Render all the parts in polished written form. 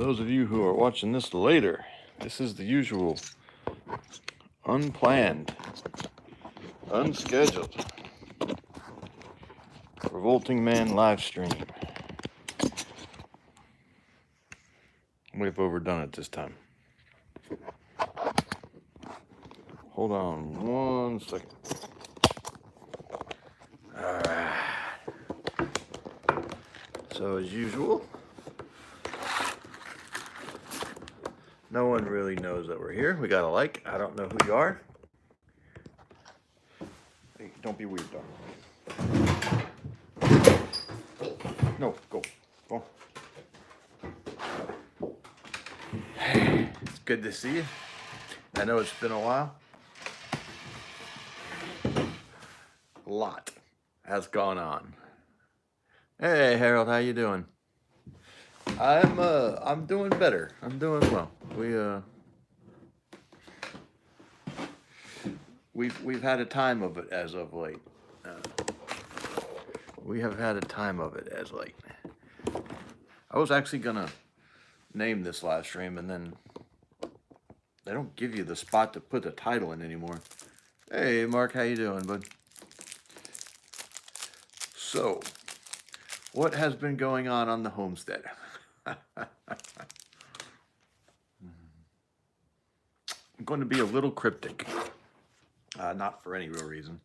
Those of you who are watching this later, this is the usual unplanned, unscheduled Revolting Man live stream. We've overdone it this time. Hold on one second. Alright. So as usual, no one really knows that we're here. We got a like. I don't know who you are. Hey, don't be weird, dog. No, go. Go. It's good to see you. I know it's been a while. A lot has gone on. Hey Harold, how you doing? I'm doing better. I'm doing well. We've had a time of it as of late. We have had a time of it as late. I was actually gonna name this live stream, and then they don't give you the spot to put the title in anymore. Hey Mark, how you doing, bud? So, what has been going on the homestead? I'm going to be a little cryptic, not for any real reason.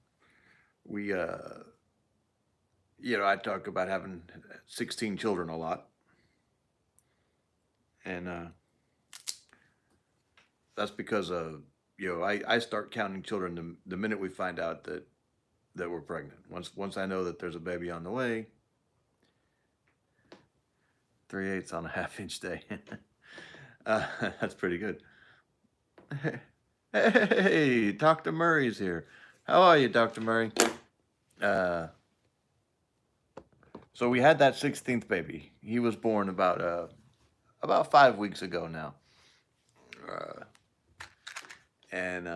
We, I talk about having 16 children a lot, and that's because I start counting children the minute we find out that we're pregnant. Once I know that there's a baby on the way. 3/8 on a half-inch day. That's pretty good. Hey, Dr. Murray's here. How are you, Dr. Murray? So we had that 16th baby. He was born about 5 weeks ago now. And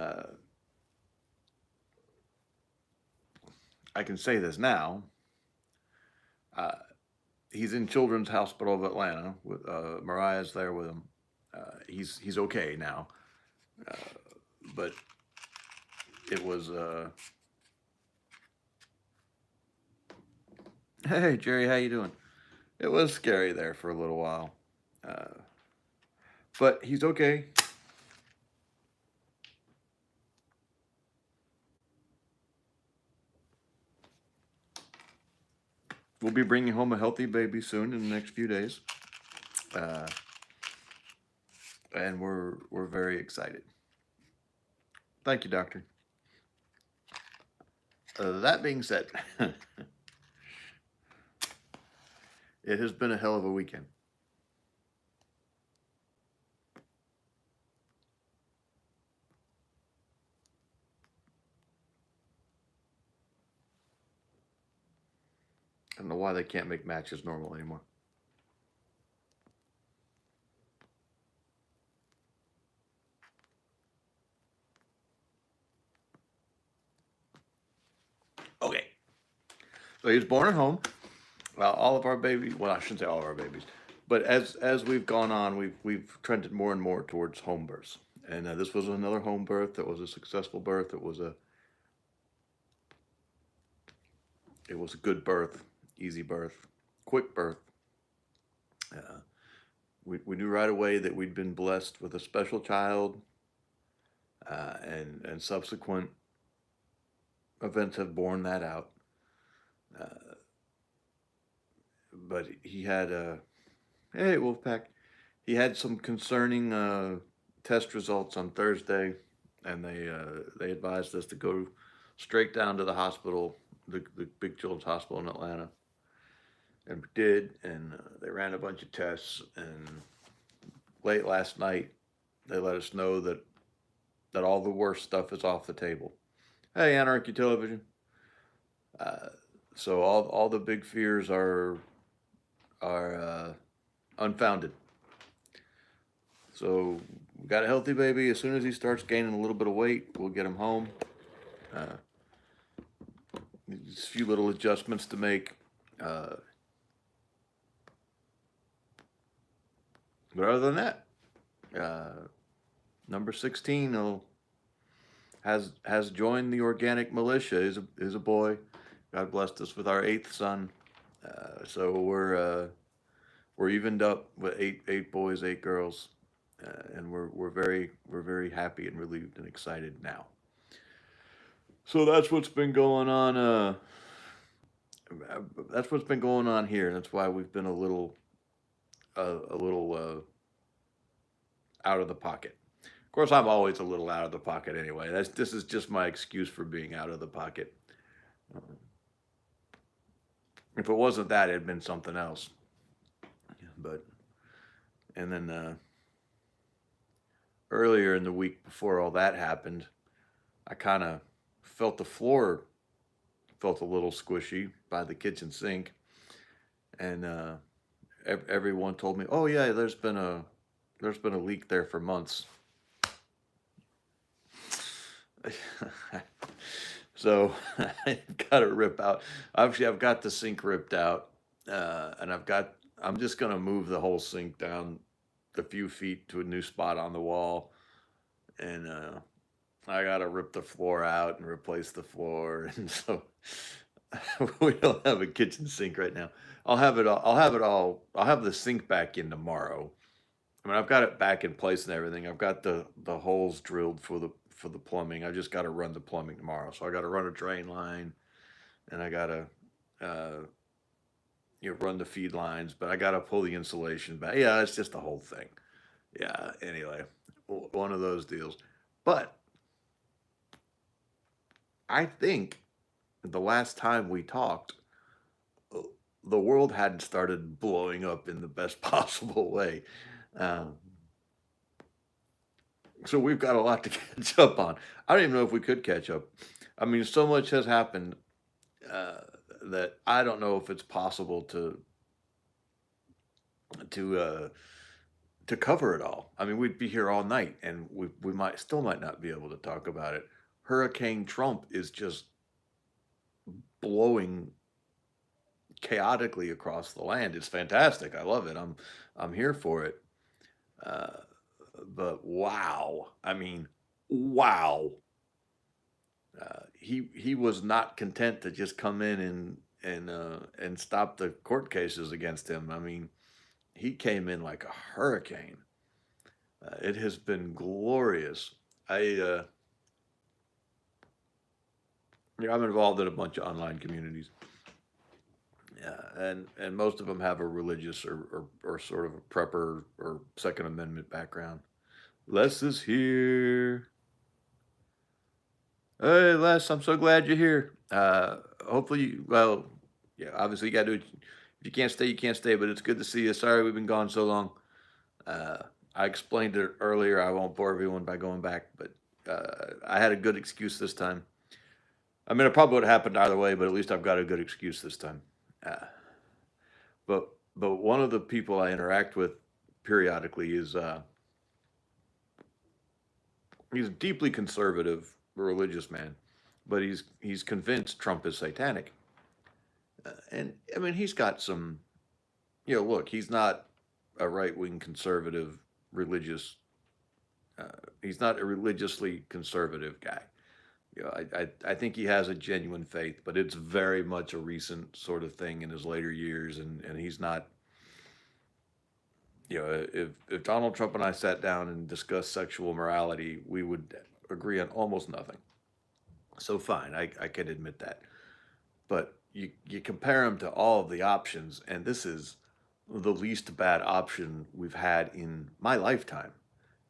I can say this now. He's in Children's Hospital of Atlanta. With Mariah's there with him. He's okay now, but it was. Hey Jerry, how you doing? It was scary there for a little while, but he's okay. We'll be bringing home a healthy baby soon in the next few days. And we're very excited. Thank you, doctor. That being said, it has been a hell of a weekend. I don't know why they can't make matches normal anymore. Okay. So he was born at home. Well, all of our babies, well, I shouldn't say all of our babies, but as we've gone on, we've trended more and more towards home births. And this was another home birth. That was a successful birth. It was a good birth, easy birth, quick birth. We knew right away that we'd been blessed with a special child, and subsequent events have borne that out. But he had hey Wolfpack, he had some concerning test results on Thursday, and they advised us to go straight down to the hospital, the big children's hospital in Atlanta, and we did, and they ran a bunch of tests, and late last night they let us know that all the worst stuff is off the table. Hey, Anarchy Television. So all the big fears are unfounded. So we got a healthy baby. As soon as he starts gaining a little bit of weight, we'll get him home. Just a few little adjustments to make. But other than that, number 16 has joined the organic militia. Is a boy. God blessed us with our eighth son. So we're evened up with eight boys, eight girls, and we're very happy and relieved and excited now. So that's what's been going on. That's what's been going on here. That's why we've been a little out of the pocket. Of course, I'm always a little out of the pocket anyway. This is just my excuse for being out of the pocket. If it wasn't that, it'd been something else. But and then earlier in the week before all that happened, I kind of felt the floor felt a little squishy by the kitchen sink, and everyone told me, "Oh yeah, there's been a leak there for months." So I've got to rip out. Obviously, I've got the sink ripped out, and I'm just gonna move the whole sink down a few feet to a new spot on the wall, and I gotta rip the floor out and replace the floor, and so we don't have a kitchen sink right now. I'll have it all. I'll have it all. I'll have the sink back in tomorrow. I mean, I've got it back in place and everything. I've got the holes drilled for the plumbing. I just got to run the plumbing tomorrow. So I got to run a drain line, and I got to uh, run the feed lines. But I got to pull the insulation back. Yeah, it's just the whole thing. Yeah. Anyway, one of those deals. But I think the last time we talked, uh, the world hadn't started blowing up in the best possible way. Um, so we've got a lot to catch up on. I don't even know if we could catch up. I mean, so much has happened uh, that I don't know if it's possible to uh, to cover it all. I mean, we'd be here all night, and we might not be able to talk about it. Hurricane Trump is just blowing chaotically across the land. It's fantastic. I love it. I'm here for it. Uh, but wow, I mean, wow. He was not content to just come in and stop the court cases against him. I mean, he came in like a hurricane. It has been glorious. I I'm involved in a bunch of online communities, and most of them have a religious or sort of a prepper or Second Amendment background. Les is here. Hey, Les, I'm so glad you're here. Hopefully, well, yeah, obviously you got to do it. If you can't stay, you can't stay, but it's good to see you. Sorry we've been gone so long. Uh, I explained it earlier. I won't bore everyone by going back, but I had a good excuse this time. I mean, it probably would have happened either way, but at least I've got a good excuse this time. Uh, but one of the people I interact with periodically is he's a deeply conservative religious man, but he's convinced Trump is satanic. And I mean, he's got some, look, he's not a right wing conservative religious. Uh, he's not a religiously conservative guy. I think he has a genuine faith, but it's very much a recent sort of thing in his later years, and he's not. If Donald Trump and I sat down and discussed sexual morality, we would agree on almost nothing. So fine, I can admit that. But you compare him to all of the options, and this is the least bad option we've had in my lifetime.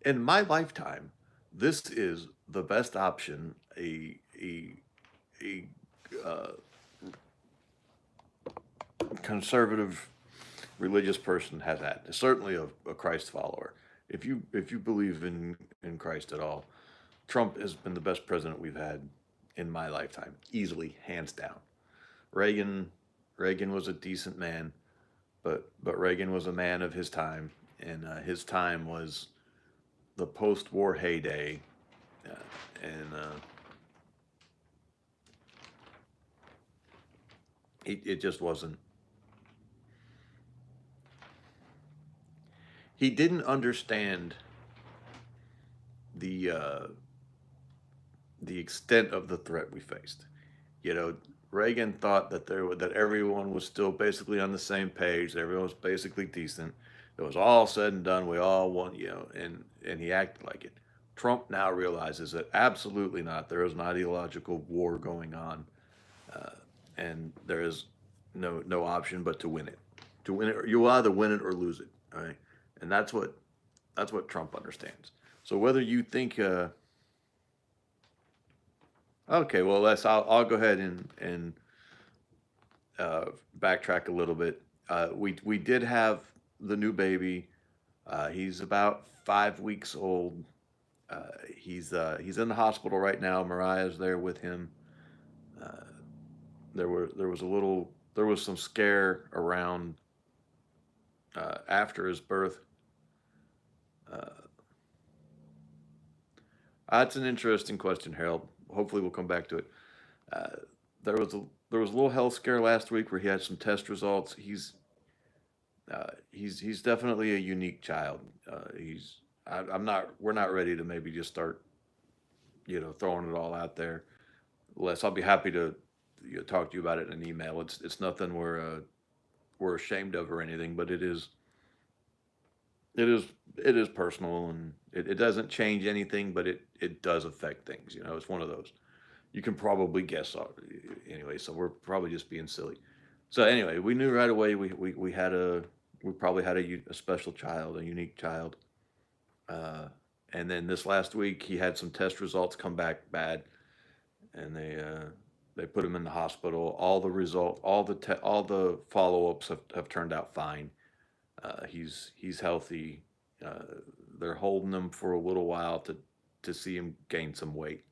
In my lifetime, this is the best option a uh, conservative religious person has had. Certainly a Christ follower. If you believe in Christ at all, Trump has been the best president we've had in my lifetime, easily, hands down. Reagan Reagan was a decent man, but Reagan was a man of his time, and his time was the post-war heyday, uh, and it just wasn't. he didn't understand the uh, the extent of the threat we faced. You know, Reagan thought that that everyone was still basically on the same page. Everyone was basically decent. It was all said and done. We all won, you know, and he acted like it. Trump now realizes that absolutely not. There is an ideological war going on, uh, and there is no option but to win it. To win it, you will either win it or lose it. All right, and that's what Trump understands. So whether you think okay, well, I'll go ahead and uh, backtrack a little bit. We did have the new baby. He's about 5 weeks old. He's in the hospital right now. Mariah's there with him. Uh, there was some scare around after his birth. Uh, that's an interesting question, Harold. Hopefully, we'll come back to it. Uh, there was a there was a little health scare last week where he had some test results. He's definitely a unique child. I'm not we're not ready to maybe just start throwing it all out there. Les, I'll be happy to talk to you about it in an email. It's nothing we're ashamed of or anything, but it is it is personal, and it doesn't change anything, but it does affect things. It's one of those. You can probably guess anyway. So we're probably just being silly. So anyway, we knew right away we probably had a special child, a unique child. Uh, and then this last week, he had some test results come back bad, and they put him in the hospital. All the follow ups have turned out fine. He's healthy. Uh, they're holding him for a little while to see him gain some weight.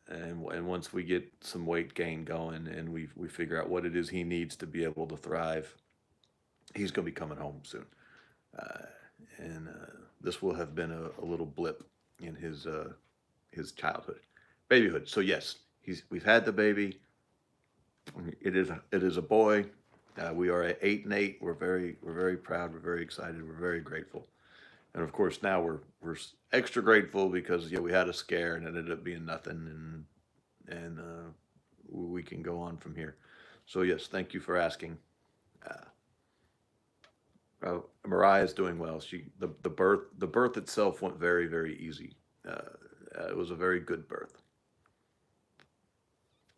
And once we get some weight gain going and we figure out what it is he needs to be able to thrive, he's going to be coming home soon. Uh, and this will have been a little blip in his childhood, babyhood. So yes, we've had the baby. It is a boy. We are at 8 and 8. We're very proud. We're very excited. We're very grateful. And of course, now we're extra grateful because we had a scare and it ended up being nothing, and we can go on from here. So yes, thank you for asking. Mariah is doing well. The birth itself went very easy. It was a very good birth,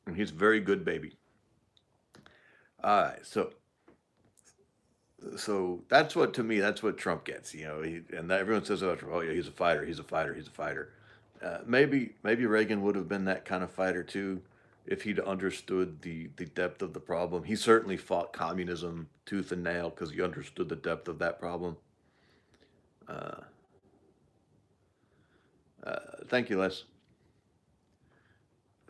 and he's a very good baby. All right, so that's what to me that's what Trump gets. And everyone says, "Oh yeah, he's a fighter. He's a fighter. He's a fighter." Maybe Reagan would have been that kind of fighter too, if he'd understood the depth of the problem. He certainly fought communism tooth and nail because he understood the depth of that problem. Uh, Thank you, Les.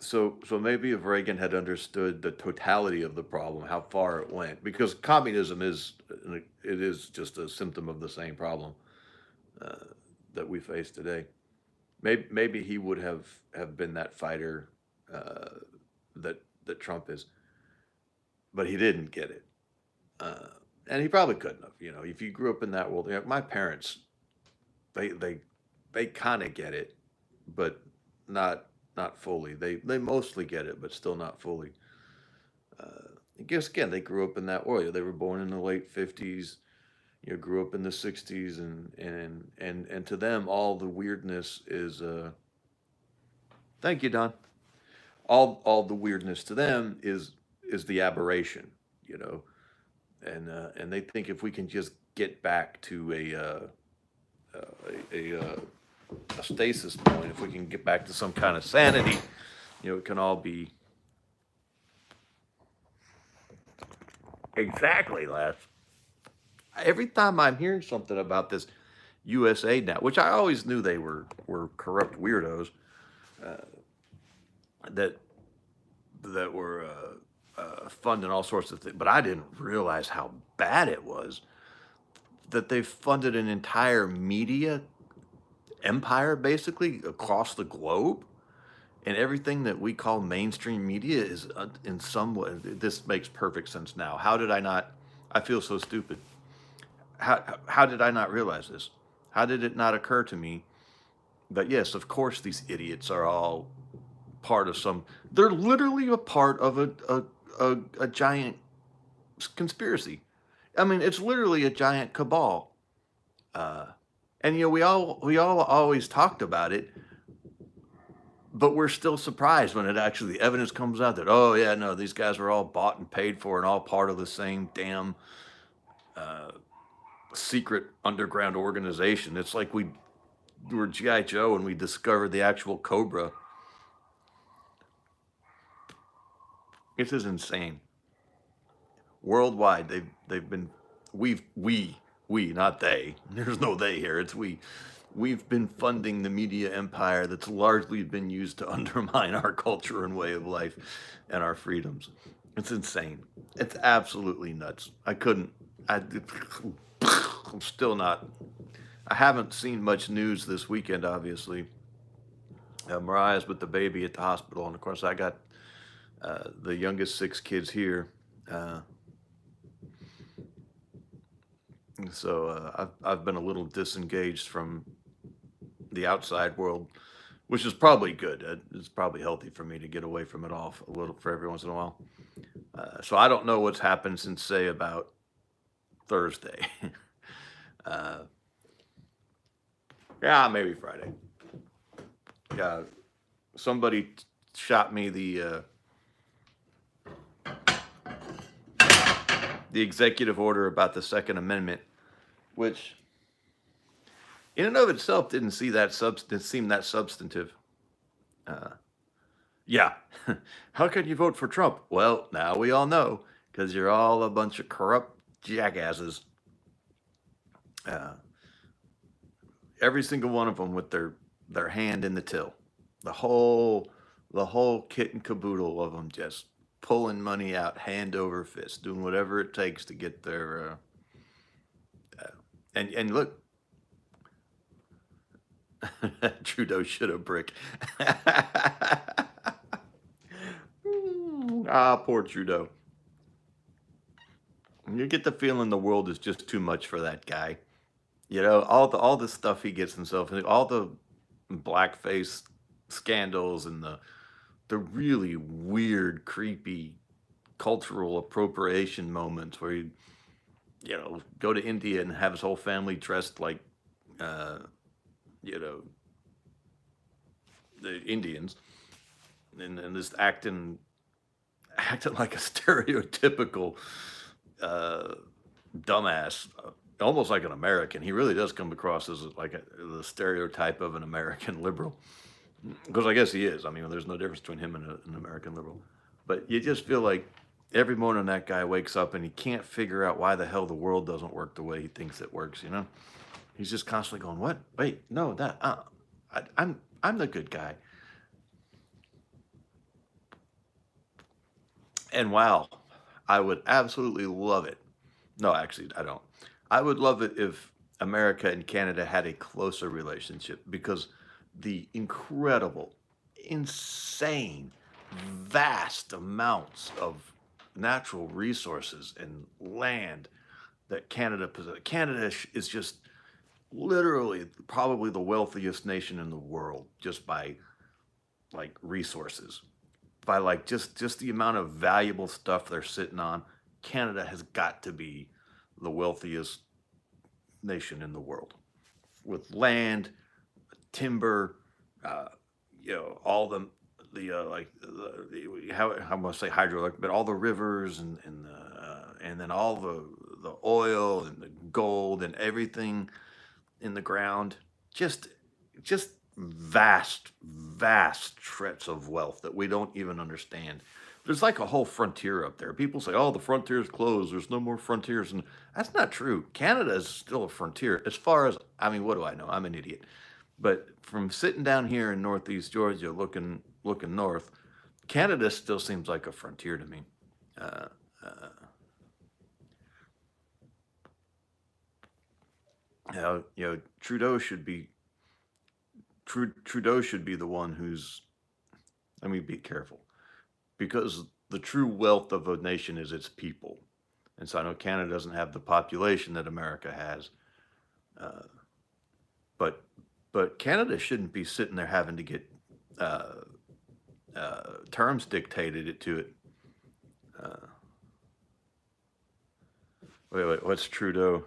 So maybe if Reagan had understood the totality of the problem, how far it went, because communism is just a symptom of the same problem uh, that we face today. Maybe he would have been that fighter uh, that Trump is, but he didn't get it, uh, and he probably couldn't have. If you grew up in that world, my parents, they they they kind of get it, but not not fully. They mostly get it, but still not fully. I guess again, they grew up in that world. They were born in the late 50s. Grew up in the '60s, and to them, all the weirdness is. Thank you, Don. All the weirdness to them is the aberration, you know, and they think if we can just get back to a stasis point, if we can get back to some kind of sanity, it can all be exactly less. Every time I'm hearing something about this USA now, which I always knew they were corrupt weirdos that that were funding all sorts of things, but I didn't realize how bad it was that they funded an entire media empire basically across the globe, and everything that we call mainstream media is in some way. This makes perfect sense now. How did I not? I feel so stupid. how did I not realize this? How did it not occur to me that yes, of course these idiots are all part of some. They're literally a part of a giant conspiracy. I mean, it's literally a giant cabal. Uh, and we all always talked about it, but we're still surprised when it actually the evidence comes out that oh yeah no these guys were all bought and paid for and all part of the same damn uh, secret underground organization. It's like we were GI Joe and we discovered the actual Cobra. This is insane. Worldwide, they've been we not they. There's no they here. It's we. We've been funding the media empire that's largely been used to undermine our culture and way of life and our freedoms. It's insane. It's absolutely nuts. I couldn't. I'm still not. I haven't seen much news this weekend, obviously. Mariah's with the baby at the hospital, and of course, I got the youngest 6 kids here. Uh, so I've been a little disengaged from the outside world, which is probably good. It's probably healthy for me to get away from it all a little for every once in a while. So I don't know what's happened since say about Thursday. uh, yeah, maybe Friday. Yeah, somebody shot me the executive order about the Second Amendment, which in and of itself didn't seem that substantive. Uh, yeah, how can you vote for Trump? Well, now we all know because you're all a bunch of corrupt jackasses. Uh, every single one of them with their hand in the till. The whole kit and caboodle of them just pulling money out hand over fist, doing whatever it takes to get their and look, Trudeau should have brick. Poor Trudeau. You get the feeling the world is just too much for that guy. You know, all the stuff he gets himself in, all the blackface scandals and the really weird, creepy cultural appropriation moments where you go to India and have his whole family dressed like uh, you know the Indians and just acting like a stereotypical uh, dumbass, almost like an American. He really does come across as like the stereotype of an American liberal, because I guess he is. I mean, there's no difference between him and an American liberal. But you just feel like every morning that guy wakes up and he can't figure out why the hell the world doesn't work the way he thinks it works. He's just constantly going, "What? Wait, no, that I'm the good guy." And wow, I would absolutely love it. No, actually, I don't. I would love it if America and Canada had a closer relationship because the incredible, insane, vast amounts of natural resources and land that Canada possesses. Canada is just literally probably the wealthiest nation in the world just by like resources, by like just the amount of valuable stuff they're sitting on. Canada has got to be the wealthiest nation in the world with land, timber, uh, all the like how must I say hydroelectric, but all the rivers and then all the oil and the gold and everything in the ground. Just just vast tracts of wealth that we don't even understand. There's like a whole frontier up there. People say, "Oh, the frontier's closed. There's no more frontiers," and that's not true. Canada is still a frontier. As far as I mean, what do I know? I'm an idiot. But from sitting down here in Northeast Georgia, looking north, Canada still seems like a frontier to me. Uh, uh, Trudeau should be the one who's. Let me be careful because the true wealth of a nation is its people. And so I know Canada doesn't have the population that America has, uh, but Canada shouldn't be sitting there having to get uh, terms dictated it to it. Uh, wait, what's Trudeau?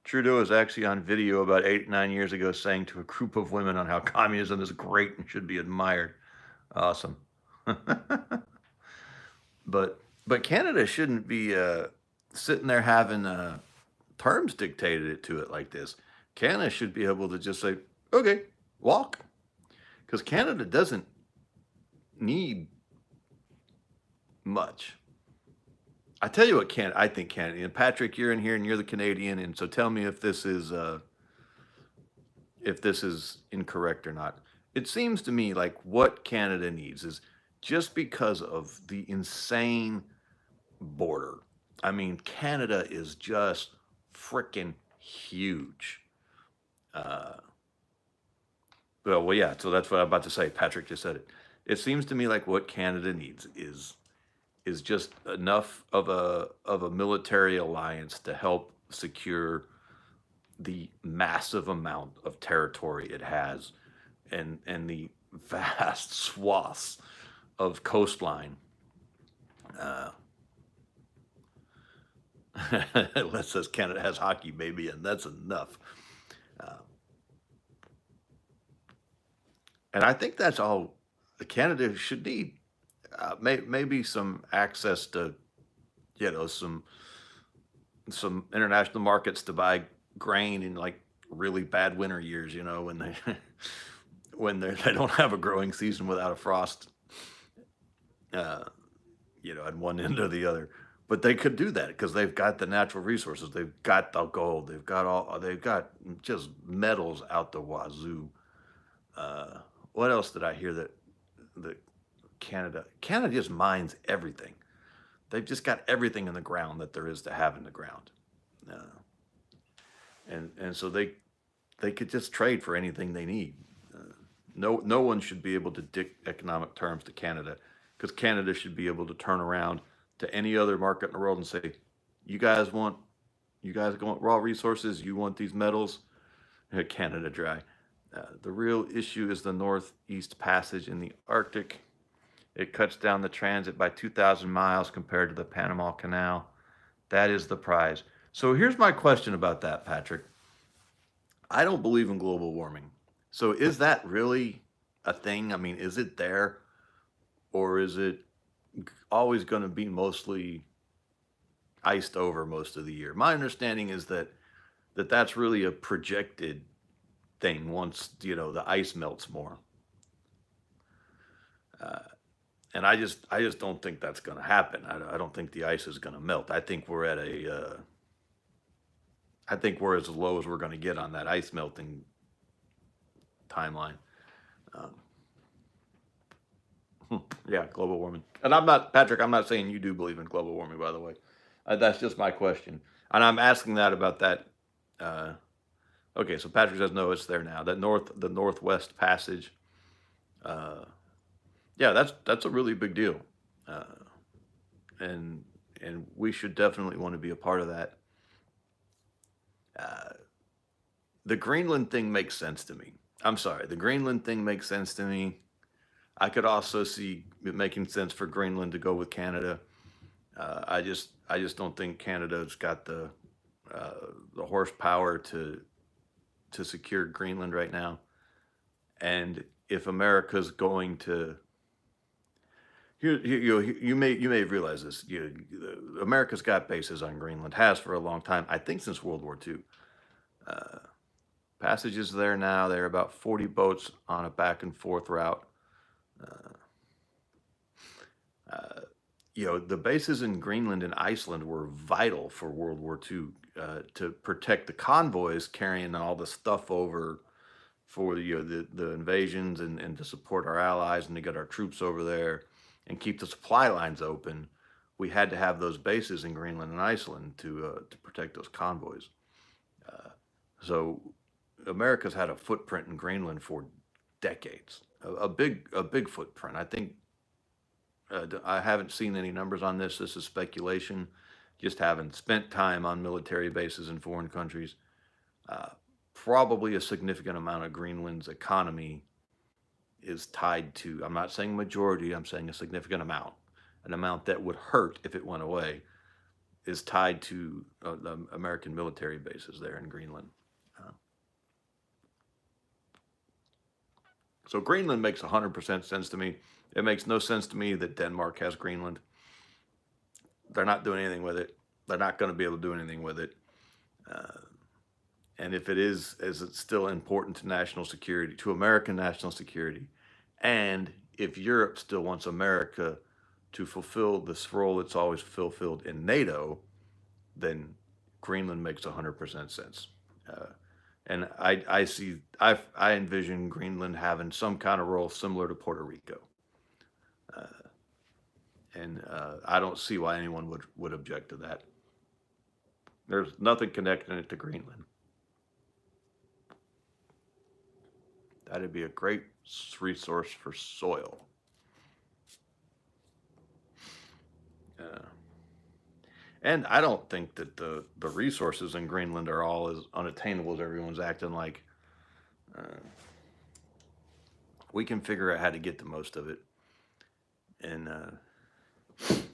Trudeau is actually on video about 8, 9 years ago saying to a group of women on how communism is great and should be admired. Awesome. but Canada shouldn't be sitting there having terms dictated to it like this. Canada should be able to just say, okay, walk. Because Canada doesn't need much. I tell you what, I think Canada. And Patrick, you're in here and you're the Canadian, and so tell me if this is incorrect or not. It seems to me like what Canada needs is, just because of the insane border. I mean, Canada is just freaking huge. Uh, well, yeah. So that's what I'm about to say. Patrick just said it. It seems to me like what Canada needs is just enough of a military alliance to help secure the massive amount of territory it has, and the vast swaths of coastline. Uh, it says Canada has hockey, baby, and that's enough. Uh, and I think that's all Canada should need. Maybe some access to, some international markets to buy grain in like really bad winter years. When they they don't have a growing season without a frost. Uh, at one end or the other. But they could do that because they've got the natural resources. They've got the gold. They've got just metals out the wazoo. Uh, what else did I hear that Canada just mines everything. They've just got everything in the ground that there is to have in the ground. Uh, and so they could just trade for anything they need. No one should be able to dictate economic terms to Canada, because Canada should be able to turn around to any other market in the world and say, you guys want raw resources, you want these metals, Canada dry. The real issue is the Northeast Passage in the Arctic. It cuts down the transit by 2,000 miles compared to the Panama Canal. That is the prize. So here's my question about that, Patrick. I don't believe in global warming. So is that really a thing? I mean, is it there? Or is it always going to be mostly iced over most of the year? My understanding is that's really a projected thing once, the ice melts more. Uh, and I just don't think that's going to happen. I don't think the ice is going to melt. I think we're at I think we're as low as we're going to get on that ice melting timeline. Um, yeah, global warming. And I'm not, Patrick, I'm not saying you do believe in global warming, by the way. That's just my question. And I'm asking that about that. Uh, okay, so Patrick says no, it's there now. The Northwest Passage. Uh, yeah, that's a really big deal. Uh, and we should definitely want to be a part of that. Uh, the Greenland thing makes sense to me. I'm sorry, the Greenland thing makes sense to me. I could also see it making sense for Greenland to go with Canada. I just don't think Canada's got uh, the horsepower to secure Greenland right now. And if America's going to, you may realize this. America's got bases on Greenland, has for a long time. I think since World War II. Uh, Passages there now. There are about 40 boats on a back and forth route. Uh, uh, the bases in Greenland and Iceland were vital for World War II, to protect the convoys carrying all the stuff over for the invasions, and to support our allies and to get our troops over there and keep the supply lines open. We had to have those bases in Greenland and Iceland to protect those convoys. Uh, so America's had a footprint in Greenland for decades, a big footprint. I think I haven't seen any numbers on this. This is speculation, just having spent time on military bases in foreign countries, uh, probably a significant amount of Greenland's economy is tied to, I'm not saying majority, I'm saying a significant amount, an amount that would hurt if it went away, is tied to the American military bases there in Greenland. Uh, so Greenland makes 100% sense to me. It makes no sense to me that Denmark has Greenland. They're not doing anything with it. They're not going to be able to do anything with it. Uh, and if it is it's still important to national security, to American national security. And if Europe still wants America to fulfill this role it's always fulfilled in NATO, then Greenland makes 100% sense. Uh, and I envision Greenland having some kind of role similar to Puerto Rico. Uh, and I don't see why anyone would object to that. There's nothing connecting it to Greenland. That'd be a great resource for soil. Uh, and I don't think that the resources in Greenland are all as unattainable as everyone's acting like. Uh, we can figure out how to get the most of it. And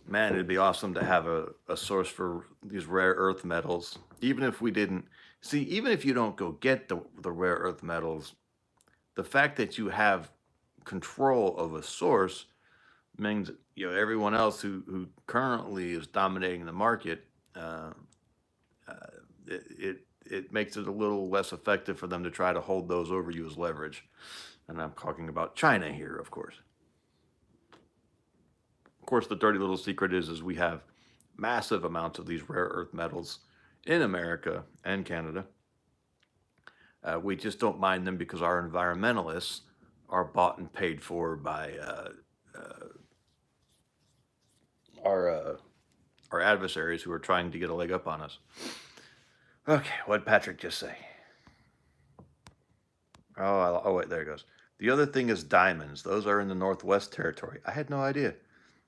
man, it'd be awesome to have a source for these rare earth metals. Even if we didn't see, even if you don't go get the rare earth metals, the fact that you have control of a source means everyone else who currently is dominating the market, uh, uh, it makes it a little less effective for them to try to hold those over you as leverage. And I'm talking about China here, of course. Of course, the dirty little secret is we have massive amounts of these rare earth metals in America and Canada. We just don't mine them because our environmentalists are bought and paid for by uh, our our adversaries who are trying to get a leg up on us. Okay, what did Patrick just say? Oh, wait, there it goes. The other thing is diamonds. Those are in the Northwest Territory. I had no idea.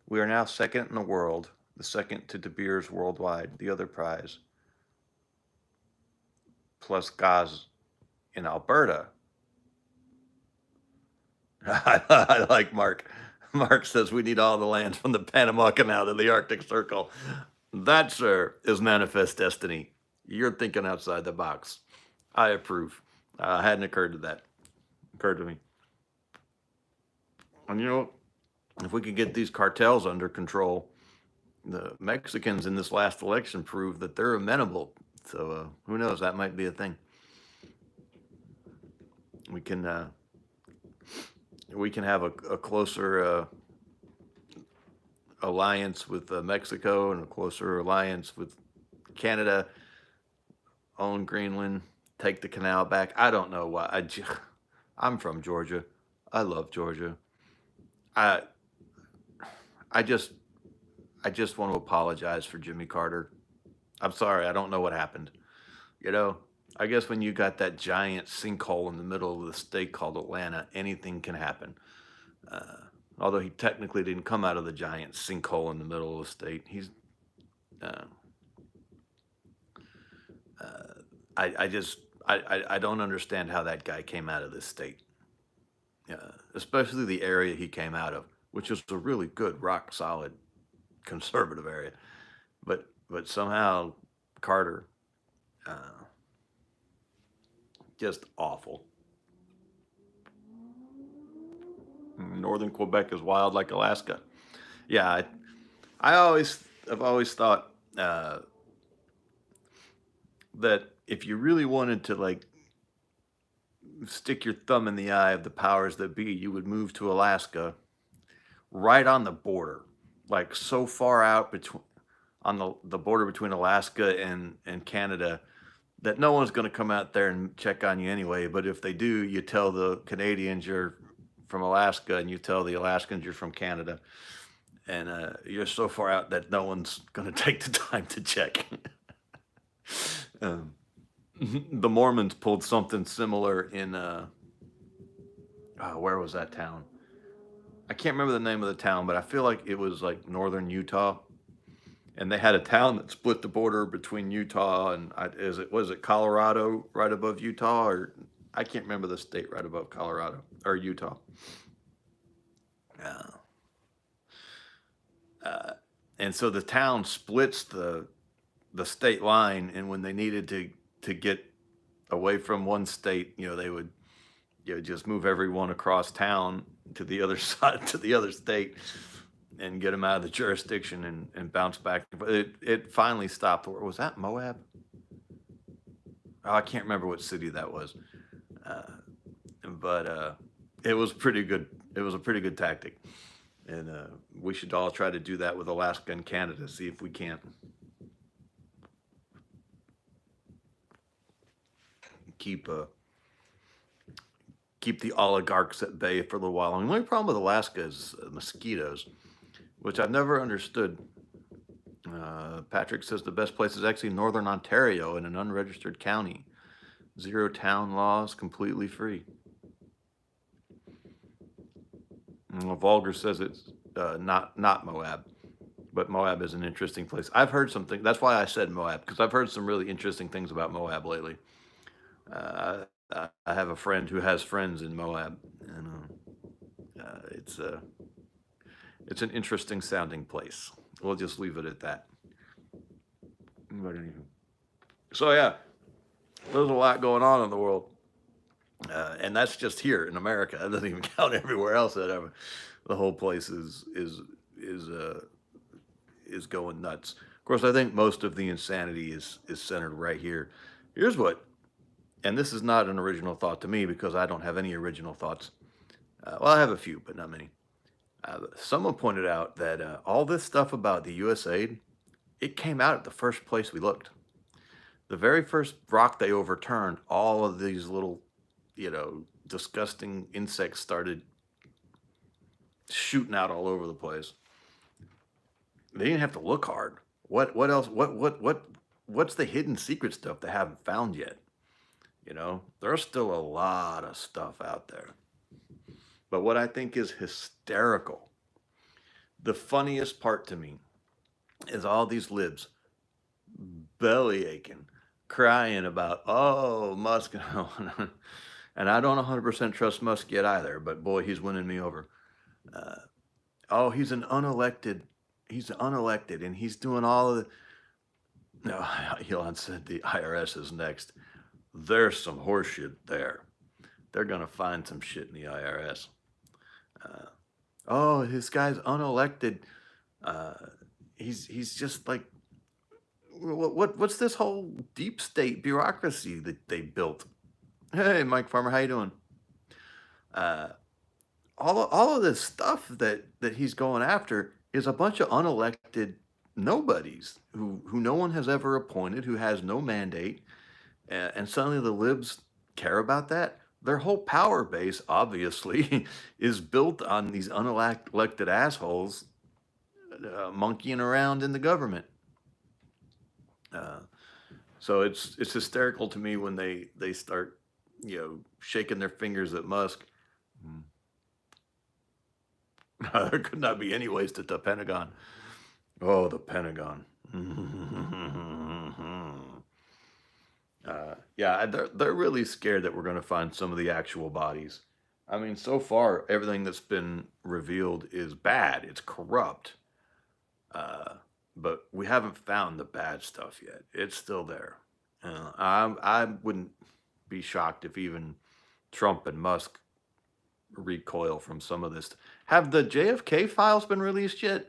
We are now second in the world, the second to De Beers worldwide, the other prize, plus Gaz in Alberta. I like Mark. Mark says we need all the land from the Panama Canal to the Arctic Circle. That, sir, is manifest destiny. You're thinking outside the box. I approve. Hadn't occurred to me. And if we could get these cartels under control, the Mexicans in this last election proved that they're amenable. So who knows? That might be a thing. We can have a closer alliance with Mexico and a closer alliance with Canada. Own Greenland, take the canal back. I don't know why. I'm from Georgia. I love Georgia. I I just want to apologize for Jimmy Carter. I'm sorry. I don't know what happened. You know, I guess when you got that giant sinkhole in the middle of the state called Atlanta, anything can happen. Uh, Although he technically didn't come out of the giant sinkhole in the middle of the state, he's. Uh, uh, I just I don't understand how that guy came out of this state, especially the area he came out of, which is a really good, rock solid, conservative area. But somehow Carter, uh, just awful. Northern Quebec is wild like Alaska. Yeah, I've always thought that if you really wanted to like stick your thumb in the eye of the powers that be, you would move to Alaska, right on the border, like so far out between on the border between Alaska and Canada that no one's going to come out there and check on you anyway. But if they do, you tell the Canadians you're from Alaska, and you tell the Alaskans you're from Canada, and you're so far out that no one's going to take the time to check. um, the Mormons pulled something similar in where was that town? I can't remember the name of the town, but I feel like it was like northern Utah, and they had a town that split the border between Utah and was it Colorado right above Utah, or I can't remember the state right above Colorado or Utah. Uh, uh, and so the town splits the state line, and when they needed to get away from one state, they would just move everyone across town to the other side, to the other state, and get them out of the jurisdiction and bounce back. But it finally stopped. Where was that? Moab? Oh, I can't remember what city that was. Uh, but it was pretty good. It was a pretty good tactic, and we should all try to do that with Alaska and Canada. See if we can't keep keep the oligarchs at bay for a little while. And the only problem with Alaska is mosquitoes, which I've never understood. Patrick says the best place is actually northern Ontario in an unregistered county. Zero town laws, completely free. Vulgar says it's not Moab, but Moab is an interesting place. I've heard something. That's why I said Moab, because I've heard some really interesting things about Moab lately. I have a friend who has friends in Moab, and it's an interesting sounding place. We'll just leave it at that. But anywho, so yeah, there's a lot going on in the world, and that's just here in America. That doesn't even count everywhere else. The whole place is going nuts. Of course, I think most of the insanity is centered right here. Here's what, and this is not an original thought to me because I don't have any original thoughts. Well, I have a few, but not many. Someone pointed out that all this stuff about the USAID, it came out at the first place we looked. The very first rock they overturned, all of these little, disgusting insects started shooting out all over the place. They didn't have to look hard. What else? What's the hidden secret stuff they haven't found yet? There's still a lot of stuff out there. But what I think is hysterical, the funniest part to me, is all these libs belly aching, crying about, oh, Musk. And I don't 100% trust Musk yet either, but boy, he's winning me over. Oh, he's unelected, and he's doing all of the. No, Elon said the IRS is next. There's some horseshit there. They're going to find some shit in the IRS. Oh, this guy's unelected. He's just like, what's this whole deep state bureaucracy that they built? Hey, Mike Farmer, how you doing? All of this stuff that he's going after is a bunch of unelected nobodies who no one has ever appointed, who has no mandate, and suddenly the libs care about that. Their whole power base, obviously, is built on these unelected assholes monkeying around in the government. So it's hysterical to me when they start, shaking their fingers at Musk. There could not be any waste at the Pentagon. Oh, the Pentagon. Yeah, they're really scared that we're going to find some of the actual bodies. I mean, so far, everything that's been revealed is bad. It's corrupt. But we haven't found the bad stuff yet. It's still there. I wouldn't be shocked if even Trump and Musk recoil from some of this. Have the JFK files been released yet?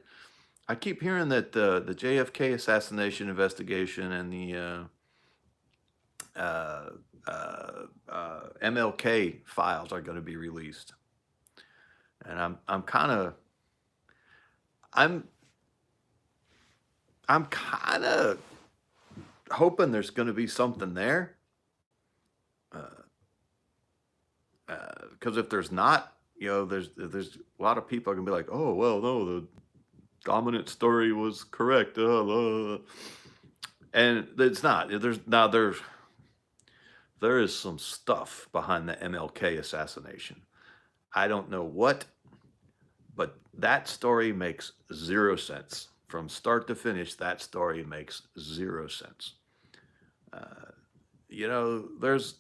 I keep hearing that the JFK assassination investigation and the MLK files are going to be released, and I'm kind of hoping there's going to be something there, because if there's not, there's a lot of people are going to be like, oh well, no, the dominant story was correct, and it's not. There is some stuff behind the MLK assassination. I don't know what, but that story makes zero sense. from start to finish, that story makes zero sense. You know, there's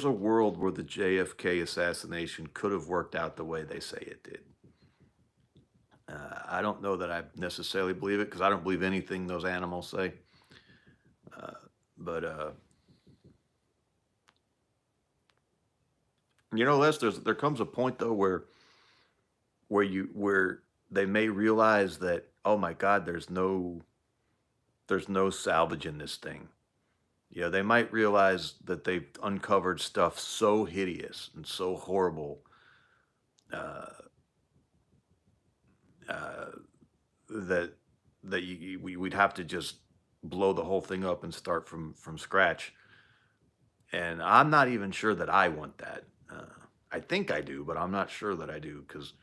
a world where the JFK assassination could have worked out the way they say it did. I don't know that I necessarily believe it because I don't believe anything those animals say. But you know, Les, there comes a point though where they may realize that, oh my God, there's no salvage in this thing. You know, they might realize that they've uncovered stuff so hideous and so horrible, uh, uh, that we'd have to just blow the whole thing up and start from scratch. And I'm not even sure that I want that. I think I do, but I'm not sure that I do because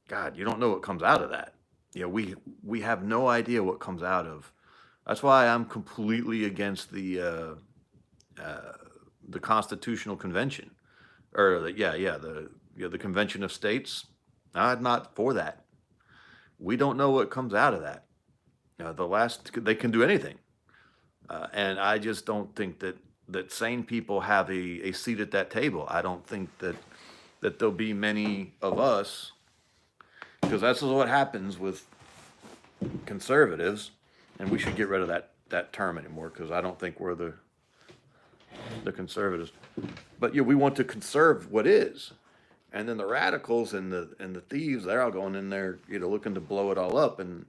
God, you don't know what comes out of that. You know, we have no idea what comes out of. That's why I'm completely against uh, the Constitutional Convention, or the Convention of States. I'm not for that. We don't know what comes out of that. The last they can do anything, and I just don't think that sane people have a seat at that table. I don't think that there'll be many of us because that's what happens with conservatives, and we should get rid of that term anymore because I don't think we're the conservatives. But yeah, we want to conserve what is, and then the radicals and the thieves, they're all going in there, looking to blow it all up, and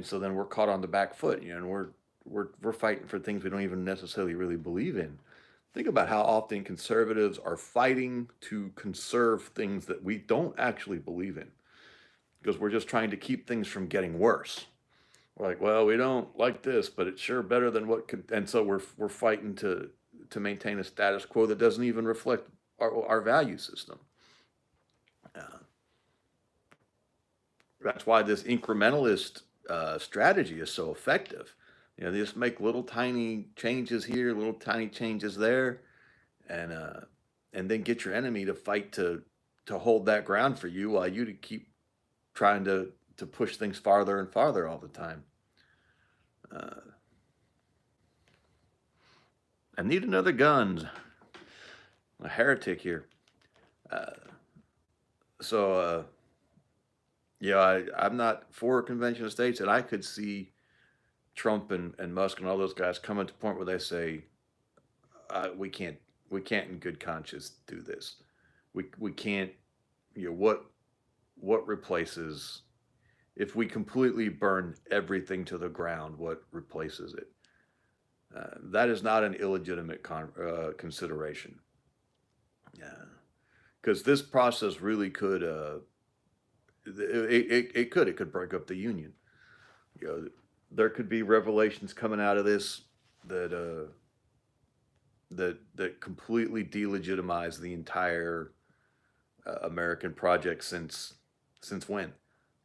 so then we're caught on the back foot, and we're fighting for things we don't even necessarily really believe in. Think about how often conservatives are fighting to conserve things that we don't actually believe in because we're just trying to keep things from getting worse. We're like, well, we don't like this, but it's sure better than what could, and so we're fighting to maintain a status quo that doesn't even reflect our value system. Uh, that's why this incrementalist strategy is so effective. They just make little tiny changes here, little tiny changes there, and uh, and then get your enemy to fight to hold that ground for you while you to keep trying to push things farther and farther all the time. Uh, I need another gun. A heretic here. Uh, so yeah, I'm not for a convention of states, and I could see Trump and Musk and all those guys coming to a point where they say, we can't in good conscience do this. We can't. What replaces if we completely burn everything to the ground? What replaces it? That is not an illegitimate consideration. Yeah, because this process really could it could break up the union. You know, there could be revelations coming out of this that that completely delegitimize the entire American project since when?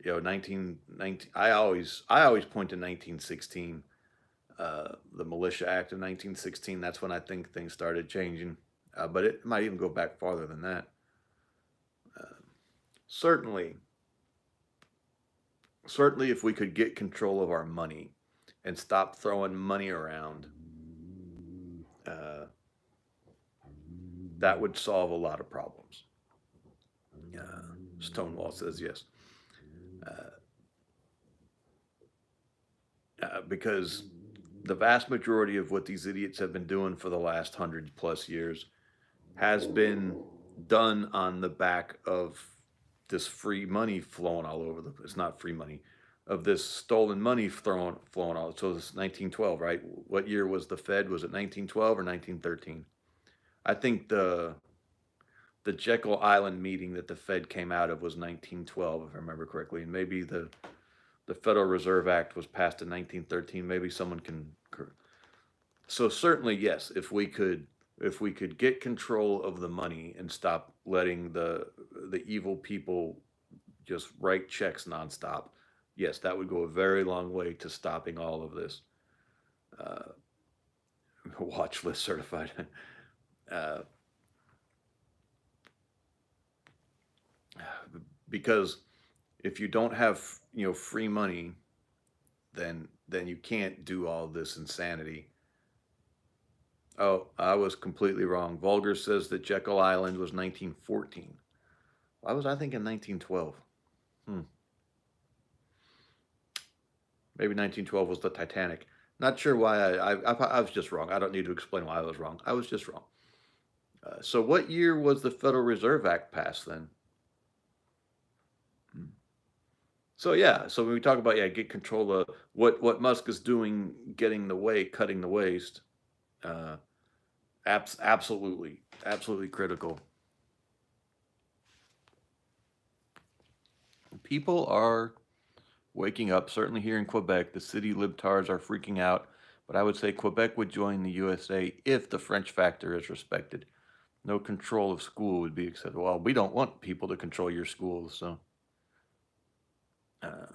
1919. I always point to 1916, the Militia Act of 1916. That's when I think things started changing. But it might even go back farther than that. Uh, certainly, certainly, if we could get control of our money and stop throwing money around, uh, that would solve a lot of problems. Stonewall says yes. Uh, because the vast majority of what these idiots have been doing for the last 100+ years has been done on the back of this free money flowing all over the. It's not free money, of this stolen money flowing all. So it's 1912, right? What year was the Fed? Was it 1912 or 1913? I think the Jekyll Island meeting that the Fed came out of was 1912, if I remember correctly, and maybe the Federal Reserve Act was passed in 1913. Maybe someone can. So certainly, yes, if we could get control of the money and stop letting the evil people just write checks nonstop, yes, that would go a very long way to stopping all of this. Uh, Watch list certified. uh, because if you don't have, free money, then you can't do all this insanity. Oh, I was completely wrong. Vulgar says that Jekyll Island was 1914. Why was I thinking 1912? Hmm. Maybe 1912 was the Titanic. Not sure why I was just wrong. I don't need to explain why I was wrong. I was just wrong. So what year was the Federal Reserve Act passed then? Hmm. So yeah, so when we talk about get control of what Musk is doing, getting the way, cutting the waste, uh, absolutely critical. People are waking up. Certainly here in Quebec, the city libtards are freaking out. But I would say Quebec would join the USA if the French factor is respected. No control of school would be accepted. Well, we don't want people to control your schools, so. Uh,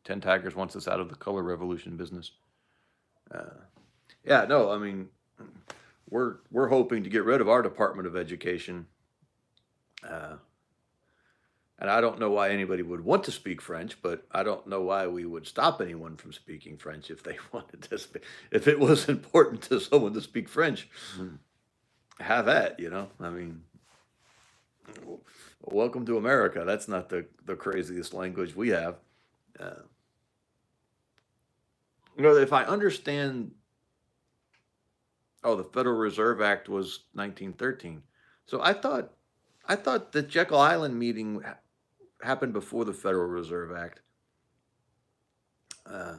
10 Tigers wants us out of the color revolution business. Uh, yeah, no, I mean, we're hoping to get rid of our Department of Education. Uh, and I don't know why anybody would want to speak French, but I don't know why we would stop anyone from speaking French if they wanted to speak. If it was important to someone to speak French, have at. I mean, welcome to America. That's not the craziest language we have. Uh, if I understand, oh, the Federal Reserve Act was 1913. So I thought the Jekyll Island meeting happened before the Federal Reserve Act. Uh,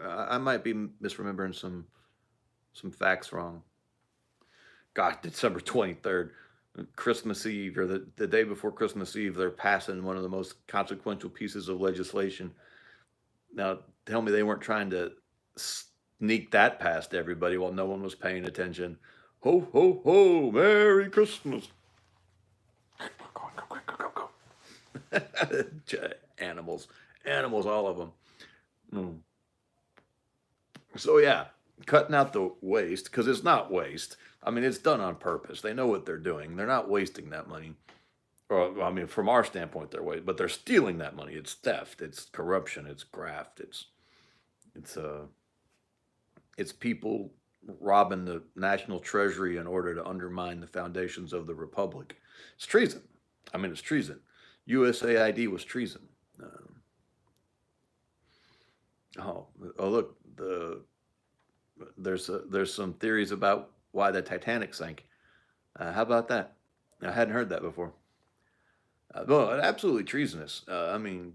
I might be misremembering some facts wrong. God, December 23rd, Christmas Eve, or the day before Christmas Eve, they're passing one of the most consequential pieces of legislation. Now, tell me they weren't trying to sneak that past everybody while no one was paying attention. Ho, ho, ho, Merry Christmas. Animals, animals, all of them. Mm. So yeah, cutting out the waste because it's not waste. I mean, it's done on purpose. They know what they're doing. They're not wasting that money. Or I mean, from our standpoint, they're waste, but they're stealing that money. It's theft. It's corruption. It's graft. It's uh it's people robbing the national treasury in order to undermine the foundations of the republic. It's treason. I mean, it's treason. USAID was treason. Oh, look, there's some theories about why the Titanic sank. How about that? I hadn't heard that before. No, absolutely treasonous. I mean,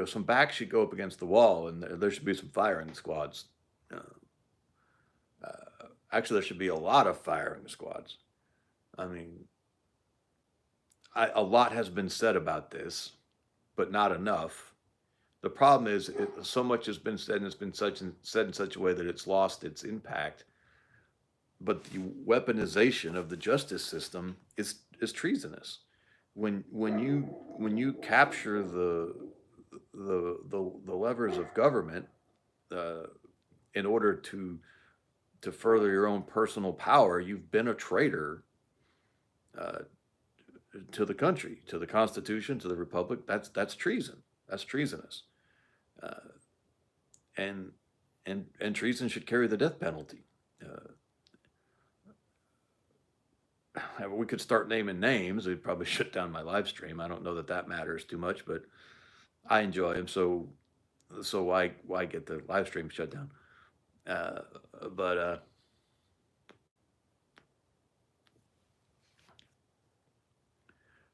some backs should go up against the wall, and there should be some firing squads. Uh, actually, there should be a lot of firing squads. I mean, a lot has been said about this, but not enough. The problem is, so much has been said, and it's been said in such a way that it's lost its impact. But the weaponization of the justice system is treasonous. When you capture the levers of government uh, in order to further your own personal power, you've been a traitor uh, to the country, to the Constitution, to the Republic. That's treason. That's treasonous, uh, and and treason should carry the death penalty. We could start naming names. We'd probably shut down my live stream. I don't know that matters too much, but I enjoy them. So why get the live stream shut down? Uh, but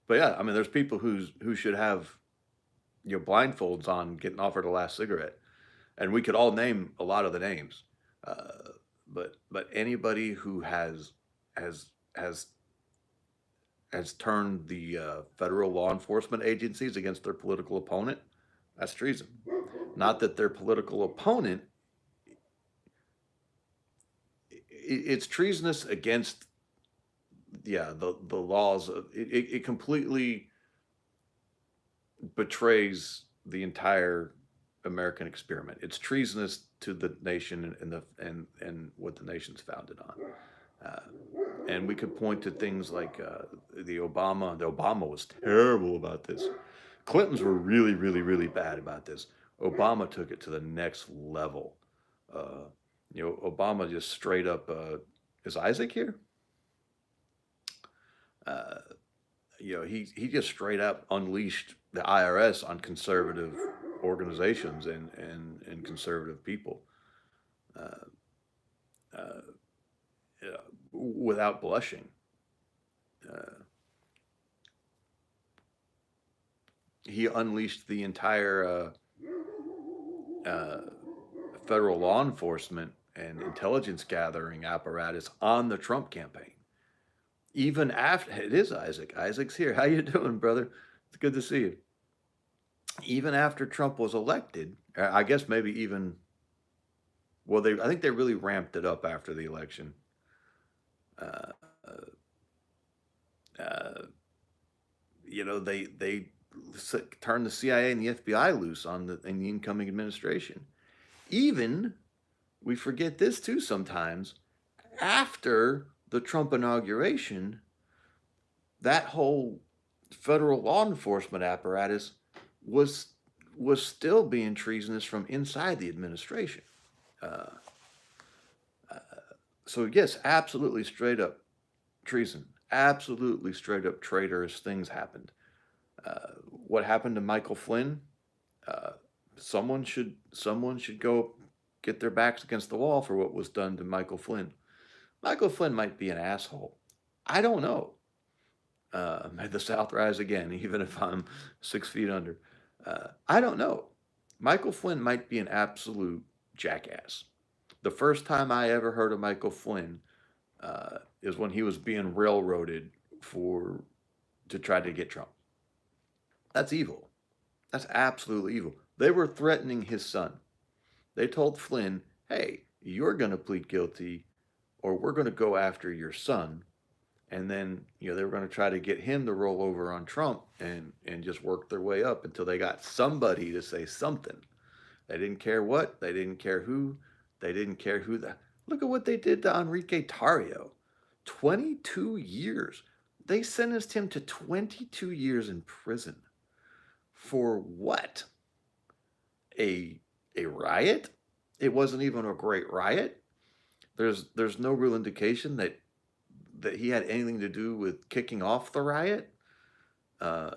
but yeah, I mean, there's people who should have blindfolds on getting offered a last cigarette, and we could all name a lot of the names. Uh, but anybody who has has has turned the federal law enforcement agencies against their political opponent, that's treason. Not that their political opponent, it's treasonous against, the laws. It completely betrays the entire American experiment. It's treasonous to the nation and what the nation's founded on. Uh, and we could point to things like the Obama. The Obama was terrible about this. Clintons were really, really, really bad about this. Obama took it to the next level. Uh, Obama just straight up. Is Isaac here? Uh, he just straight up unleashed the IRS on conservative organizations and conservative people uh, uh, without blushing. Uh, he unleashed the entire uh, federal law enforcement and intelligence gathering apparatus on the Trump campaign. Even after it is Isaac. Isaac's here. How you doing, brother? It's good to see you. Even after Trump was elected, I guess maybe even well, I think they really ramped it up after the election. Uh, uh, they turned the CIA and the FBI loose in the incoming administration. Even we forget this too sometimes. After the Trump inauguration, that whole federal law enforcement apparatus was was still being treasonous from inside the administration. Uh, so yes, absolutely straight up treason, absolutely straight up traitorous things happened. What happened to Michael Flynn? Uh, someone should go get their backs against the wall for what was done to Michael Flynn. Michael Flynn might be an asshole. I don't know. May the South rise again, even if I'm 6 feet under. I don't know. Michael Flynn might be an absolute jackass. The first time I ever heard of Michael Flynn is when he was being railroaded for to try to get Trump. That's evil. That's absolutely evil. They were threatening his son. They told Flynn, "Hey, you're going to plead guilty, or we're going to go after your son." And then they were going to try to get him to roll over on Trump and just work their way up until they got somebody to say something. They didn't care what, they didn't care who, they didn't care who. Look at what they did to Enrique Tarrio. 22 years. They sentenced him to 22 years in prison. For what? A riot? It wasn't even a great riot. There's no real indication that he had anything to do with kicking off the riot.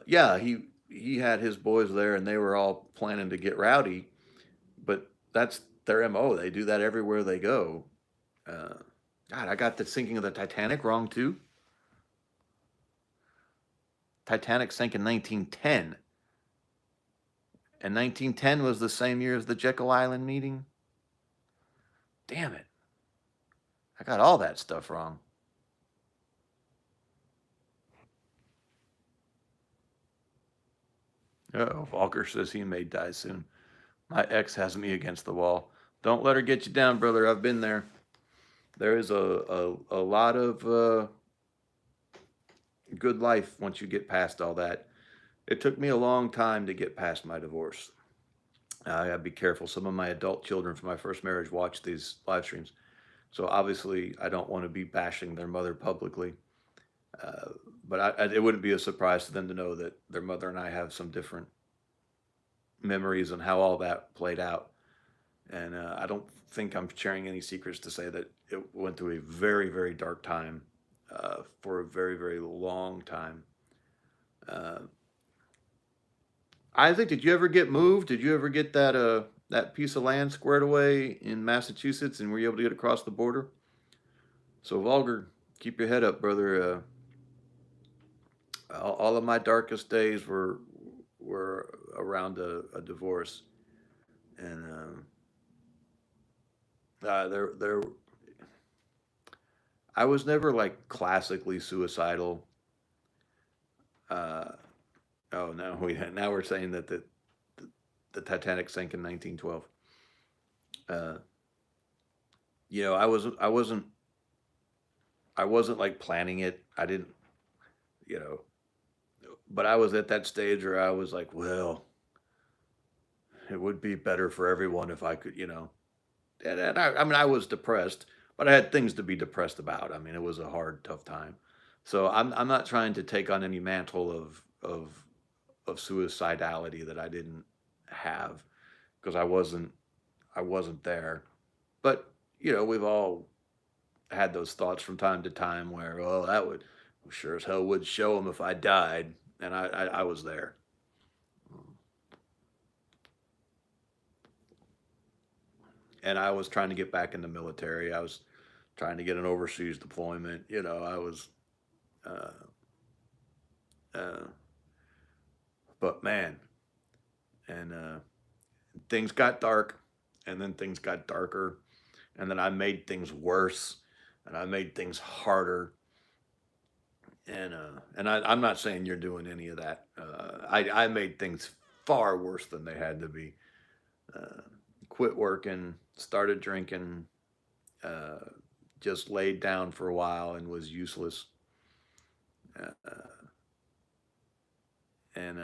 Yeah, he had his boys there, and they were all planning to get rowdy. But that's their MO. They do that everywhere they go. Uh, God, I got the sinking of the Titanic wrong too. Titanic sank in 1910, and 1910 was the same year as the Jekyll Island meeting. Damn it! I got all that stuff wrong. Oh, Walker says he may die soon. My ex has me against the wall. Don't let her get you down, brother. I've been there. There is a lot of good life once you get past all that. It took me a long time to get past my divorce. I gotta be careful. Some of my adult children from my first marriage watch these live streams. So obviously, I don't want to be bashing their mother publicly. Uh, but it wouldn't be a surprise to them to know that their mother and I have some different memories on how all that played out. And I don't think I'm sharing any secrets to say that it went through a very, very dark time for a very, very long time. Uh, Isaac, did you ever get moved? Did you ever get that piece of land squared away in Massachusetts, and were you able to get across the border? So Vulgar, keep your head up, brother. All of my darkest days were around a divorce, and there I was never like classically suicidal. Uh, oh no, now we're saying that the Titanic sank in 1912. Uh, I wasn't like planning it. I didn't, you know, but I was at that stage where I was like, well, it would be better for everyone if I could, and I mean, I was depressed. but I had things to be depressed about. I mean, it was a hard, tough time. So I'm not trying to take on any mantle of suicidality that I didn't have because I wasn't there. But we've all had those thoughts from time to time where, well, that would sure as hell would show them if I died, and I was there. And I was trying to get back in the military. I was trying to get an overseas deployment. I was, uh, uh, but man, and things got dark, and then things got darker, and then I made things worse, and I made things harder. And I'm not saying you're doing any of that. I made things far worse than they had to be. Uh, Quit working, started drinking, uh, just laid down for a while and was useless. Uh, and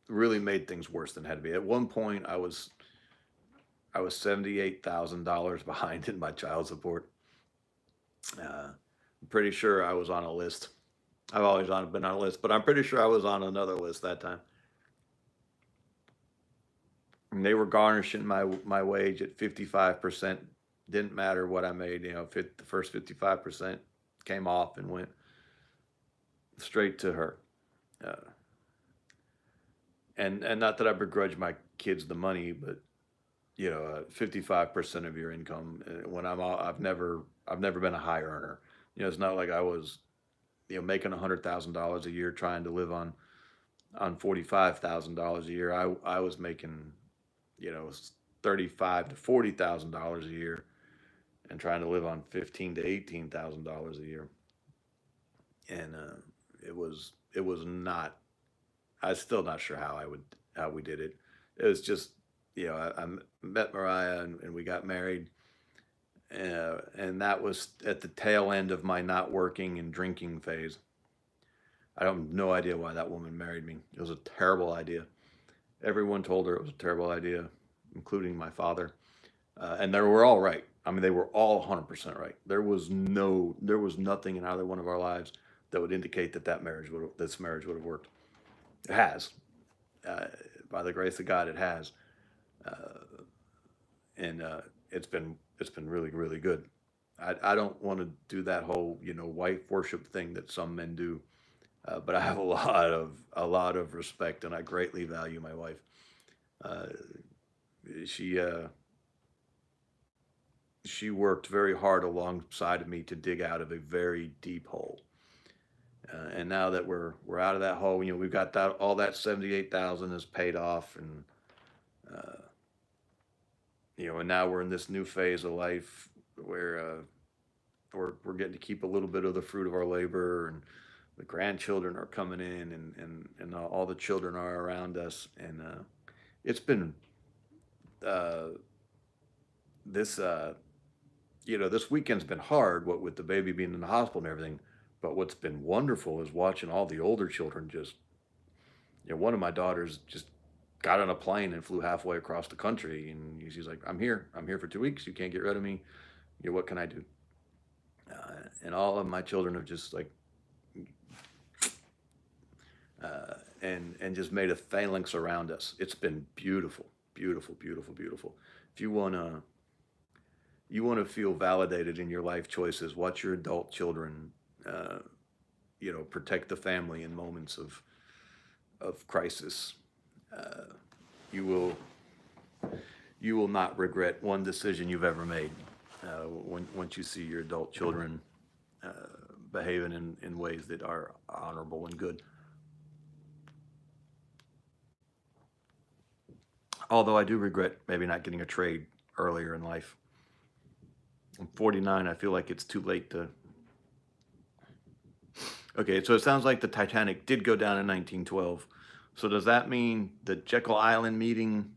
Really made things worse than had to be. At one point, I was $78,000 behind in my child support. I'm pretty sure I was on a list. I've always been on a list, but I'm pretty sure I was on another list that time. And they were garnishing my wage at 55%. Didn't matter what I made. The first 55% came off and went straight to her. Uh, and not that I begrudge my kids the money, but 55% of your income. When I've never been a high earner. It's not like I was making $100,000 a year trying to live on $45,000 a year. I was making you know 35 to $40,000 a year and trying to live on $15,000 to $18,000 a year. And it was not. I'm still not sure how we did it. It was just I met Mariah, and we got married, and that was at the tail end of my not working and drinking phase. I have no idea why that woman married me. It was a terrible idea. Everyone told her it was a terrible idea, including my father, and they were all right. I mean, they were all 100% right. There was nothing in either one of our lives that would indicate this marriage would have worked. It has, uh, by the grace of God, it has, and it's been really really good. I don't want to do that whole wife worship thing that some men do, but I have a lot of respect, and I greatly value my wife. Uh, she she worked very hard alongside of me to dig out of a very deep hole. And now that we're out of that hole, we've got that all that 78,000 is paid off, and uh, and now we're in this new phase of life where we're getting to keep a little bit of the fruit of our labor, and the grandchildren are coming in, and all the children are around us, and it's been uh, this this weekend's been hard, what with the baby being in the hospital and everything. But what's been wonderful is watching all the older children just, one of my daughters just got on a plane and flew halfway across the country, and she's like, I'm here for 2 weeks. You can't get rid of me. What can I do? And all of my children have just like, and just made a phalanx around us. It's been beautiful, beautiful, beautiful, beautiful. If you want to feel validated in your life choices, watch your adult children, uh, protect the family in moments of crisis. Uh, you will you will not regret one decision you've ever made once you see your adult children uh, behaving in ways that are honorable and good. Although I do regret maybe not getting a trade earlier in life. I'm 49. I feel like it's too late to. Okay, so it sounds like the Titanic did go down in 1912. So does that mean the Jekyll Island meeting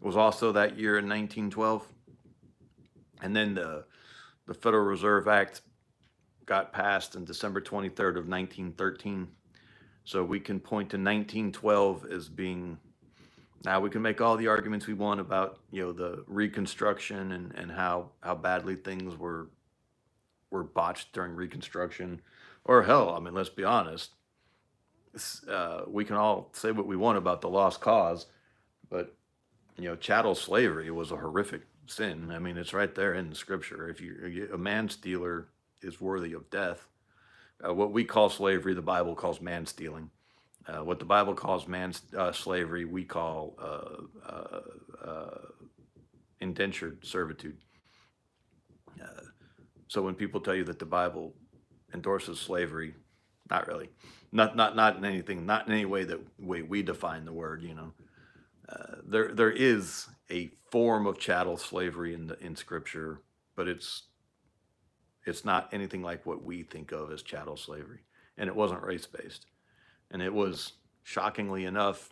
was also that year in 1912? And then the Federal Reserve Act got passed on December 23rd of 1913. So we can point to 1912 as being Now we can make all the arguments we want about the Reconstruction and how badly things were botched during Reconstruction, or hell, I mean, let's be honest. We can all say what we want about the lost cause, but chattel slavery was a horrific sin. I mean, it's right there in the scripture. If a man stealer is worthy of death. What we call slavery, the Bible calls man stealing. What the Bible calls man slavery, we call indentured servitude. Uh, so when people tell you that the Bible endorses slavery, not really, not in anything, not in any way we define the word. There is a form of chattel slavery in Scripture, but it's not anything like what we think of as chattel slavery, and it wasn't race based, and it was shockingly enough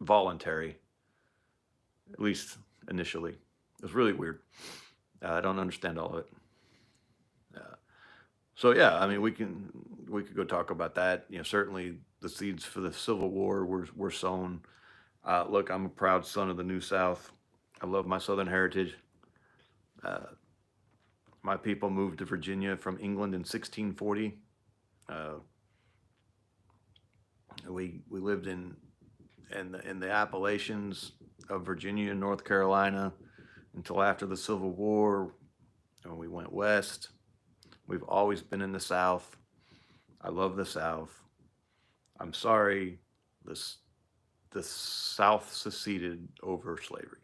voluntary, at least initially. It was really weird. I don't understand all of it. Uh, so yeah, I mean, we could go talk about that. Certainly the seeds for the Civil War were sown. Look, I'm a proud son of the New South. I love my Southern heritage. Uh, my people moved to Virginia from England in 1640. Uh, we lived in the Appalachians of Virginia and North Carolina until after the Civil War, and we went west. We've always been in the South. I love the South. I'm sorry, this the South seceded over slavery.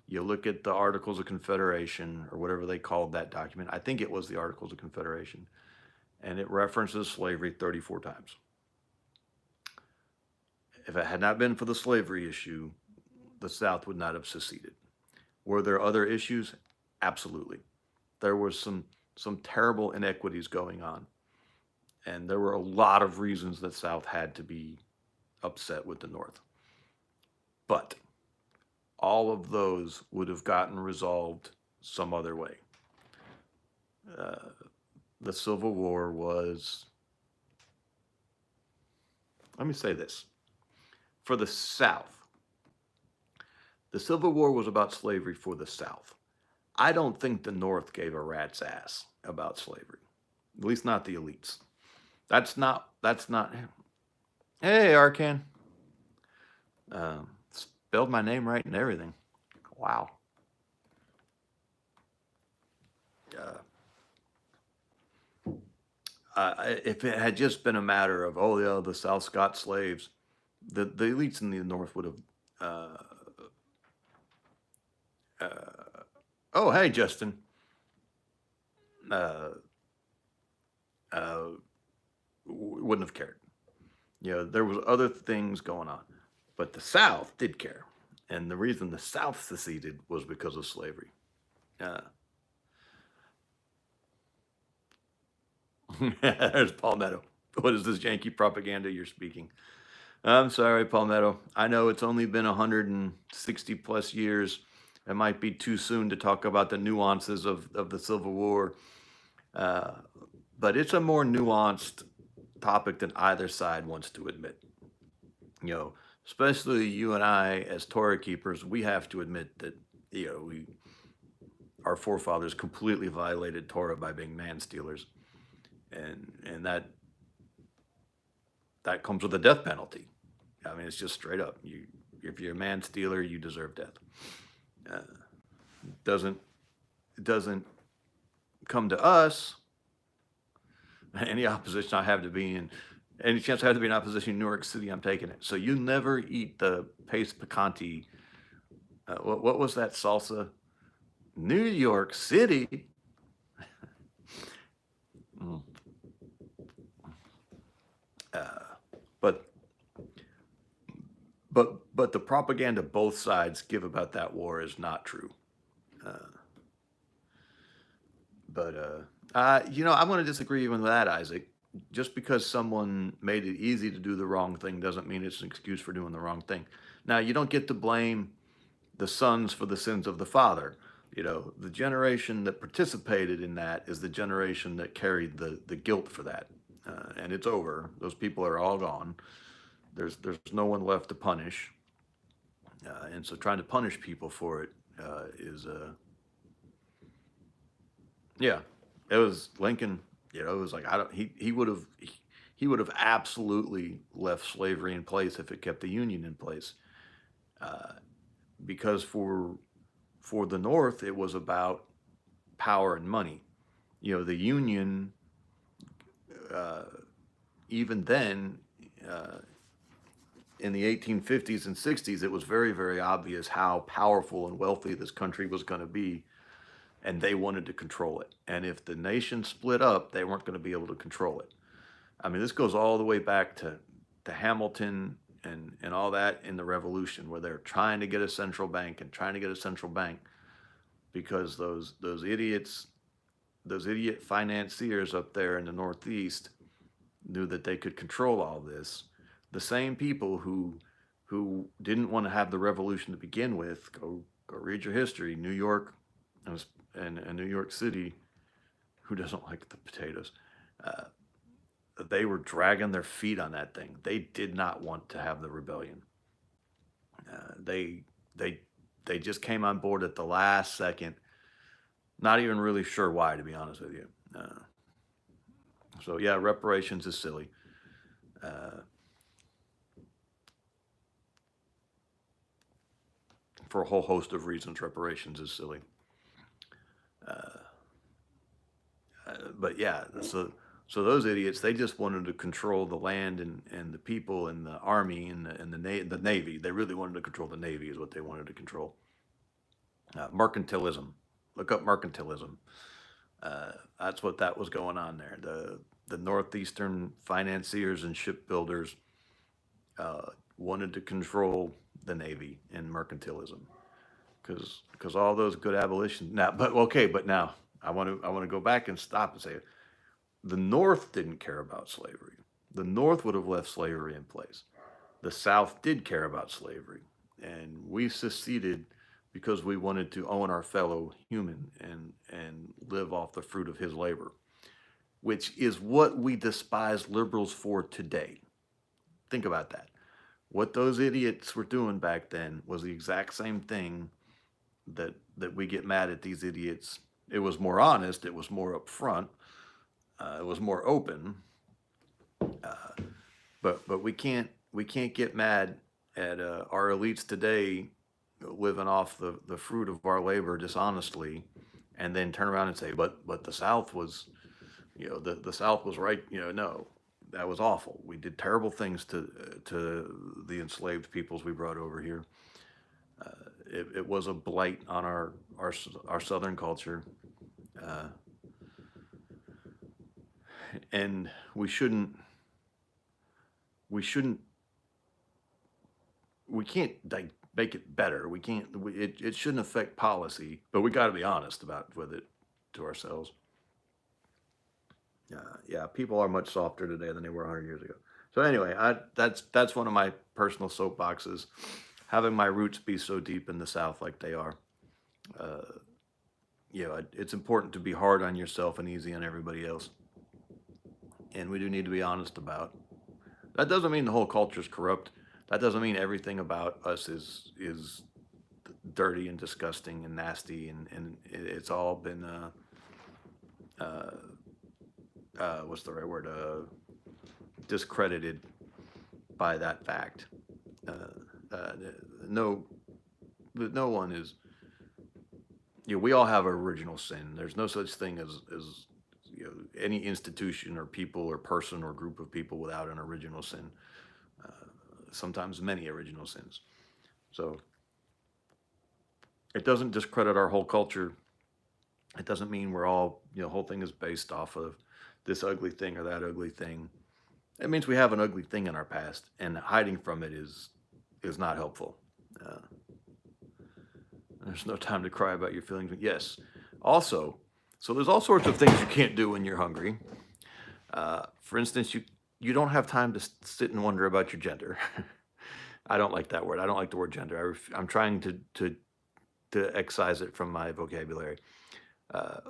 You look at the Articles of Confederation or whatever they called that document. I think it was the Articles of Confederation, and it references slavery 34 times. If it had not been for the slavery issue, the South would not have seceded. Were there other issues? Absolutely. There was some terrible inequities going on, and there were a lot of reasons that South had to be upset with the North. But all of those would have gotten resolved some other way. Uh, the Civil War was, let me say this, for the South, the Civil War was about slavery for the South. I don't think the North gave a rat's ass about slavery, at least not the elites. That's not. Hey, Arcan. Spelled my name right and everything. Wow. Uh, if it had just been a matter of, oh yeah, the South's got slaves, the elites in the North would have. Uh, uh, oh, hey, Justin. Uh, uh, wouldn't have cared. There was other things going on, but the South did care, and the reason the South seceded was because of slavery. Uh, there's Palmetto. What is this Yankee propaganda you're speaking? I'm sorry, Palmetto. I know it's only been 160 plus years. It might be too soon to talk about the nuances of the Civil War, uh, but it's a more nuanced topic than either side wants to admit. You know, especially you and I as Torah keepers, we have to admit that we our forefathers completely violated Torah by being man stealers, and that comes with a death penalty. I mean, it's just straight up. If you're a man stealer, you deserve death. Uh, doesn't it doesn't come to us. Any opposition I have to be in, any chance I have to be in opposition in New York City, I'm taking it. So you never eat the paste picante. What was that salsa? New York City. Mm. Uh, but but the propaganda both sides give about that war is not true. Uh, but I'm going to disagree with that, Isaac. Just because someone made it easy to do the wrong thing doesn't mean it's an excuse for doing the wrong thing. Now, you don't get to blame the sons for the sins of the father. The generation that participated in that is the generation that carried the guilt for that. And it's over. Those people are all gone. There's no one left to punish. And so trying to punish people for it is, yeah, it was Lincoln. You know, it was like I don't. He would have absolutely left slavery in place if it kept the Union in place, uh, because for the North it was about power and money. You know, the Union, uh, even then, uh, in the 1850s and 60s, it was very, very obvious how powerful and wealthy this country was going to be, and they wanted to control it. And if the nation split up, they weren't going to be able to control it. I mean, this goes all the way back to Hamilton and all that in the Revolution, where they're trying to get a central bank and trying to get a central bank because those idiots, those idiot financiers up there in the Northeast knew that they could control all this. The same people who didn't want to have the revolution to begin with, go read your history. New York and New York City, who doesn't like the potatoes? Uh, they were dragging their feet on that thing. They did not want to have the rebellion. Uh, they they they just came on board at the last second. Not even really sure why, to be honest with you. So yeah, reparations is silly. Uh, for a whole host of reasons, reparations is silly. Uh, but yeah, so those idiots, they just wanted to control the land and the people and the army and the navy. They really wanted to control the navy, is what they wanted to control. Mercantilism. Look up mercantilism. That's what that was going on there. The northeastern financiers and shipbuilders wanted to control the navy and mercantilism because all those good abolition now. But okay, but now I want to go back and stop and say the North didn't care about slavery. The North would have left slavery in place. The South did care about slavery, and we seceded because we wanted to own our fellow human and live off the fruit of his labor, which is what we despise liberals for today. Think about that. What those idiots were doing back then was the exact same thing that we get mad at these idiots. It was more honest. It was more upfront. It was more open. But we can't get mad at our elites today living off the fruit of our labor dishonestly, and then turn around and say, but the South was, the South was right. No, that was awful. We did terrible things to the enslaved peoples we brought over here. It was a blight on our Southern culture, uh, and we shouldn't we can't like make it better. We can't. It shouldn't affect policy, but we got to be honest about with it to ourselves. Yeah, people are much softer today than they were 100 years ago. So anyway, that's one of my personal soapboxes. Having my roots be so deep in the South like they are, uh, it's important to be hard on yourself and easy on everybody else, and we do need to be honest about. That doesn't mean the whole culture is corrupt. That doesn't mean everything about us is dirty and disgusting and nasty, and it's all been uh, what's the right word, discredited by that fact. Uh, uh, no, no one is. We all have original sin. There's no such thing as any institution or people or person or group of people without an original sin. Uh, Sometimes many original sins. So it doesn't discredit our whole culture. It doesn't mean we're all, the whole thing is based off of this ugly thing or that ugly thing. It means we have an ugly thing in our past, and hiding from it is not helpful. Uh, there's no time to cry about your feelings. Yes. Also, so there's all sorts of things you can't do when you're hungry. For instance, you don't have time to sit and wonder about your gender. I don't like that word. I don't like the word gender. I'm trying to excise it from my vocabulary. Uh,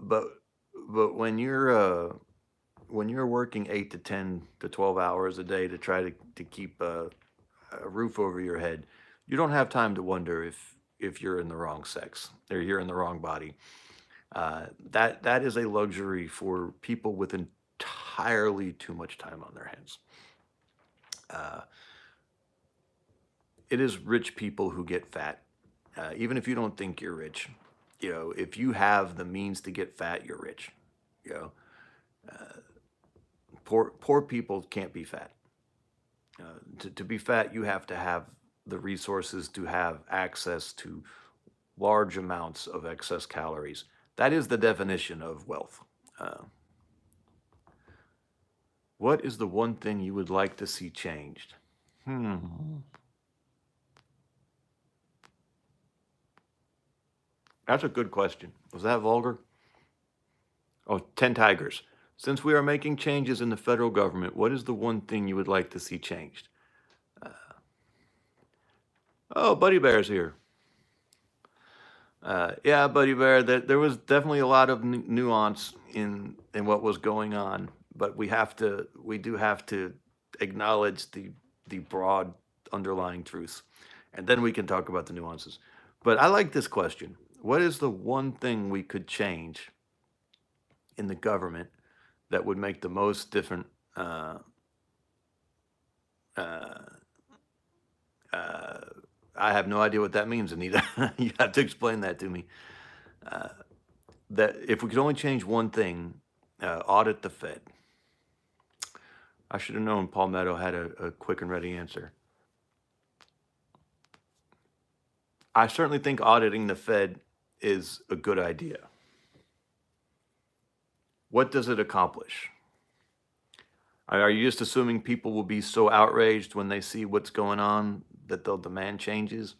but when you're working 8 to 10 to 12 hours a day to try to keep a roof over your head, You don't have time to wonder if you're in the wrong sex or you're in the wrong body. That is a luxury for people with entirely too much time on their hands. Uh, it is rich people who get fat. Even if you don't think you're rich, if you have the means to get fat, you're rich. You know, poor people can't be fat. To be fat, you have to have the resources to have access to large amounts of excess calories. That is the definition of wealth. Uh, what is the one thing you would like to see changed? Hmm. That's a good question. Was that vulgar? Oh, 10 tigers. Since we are making changes in the federal government, what is the one thing you would like to see changed? Uh, oh, Buddy Bear's here. Yeah, Buddy Bear, there was definitely a lot of nuance in what was going on, but we do have to acknowledge the broad underlying truths, and then we can talk about the nuances. But I like this question. What is the one thing we could change in the government that would make the most different uh, uh, uh, I have no idea what that means, Anita. You have to explain that to me. Uh, that if we could only change one thing, audit the Fed. I should have known Palmetto had a quick and ready answer. I certainly think auditing the Fed is a good idea. What does it accomplish? Are you just assuming people will be so outraged when they see what's going on that they'll demand changes?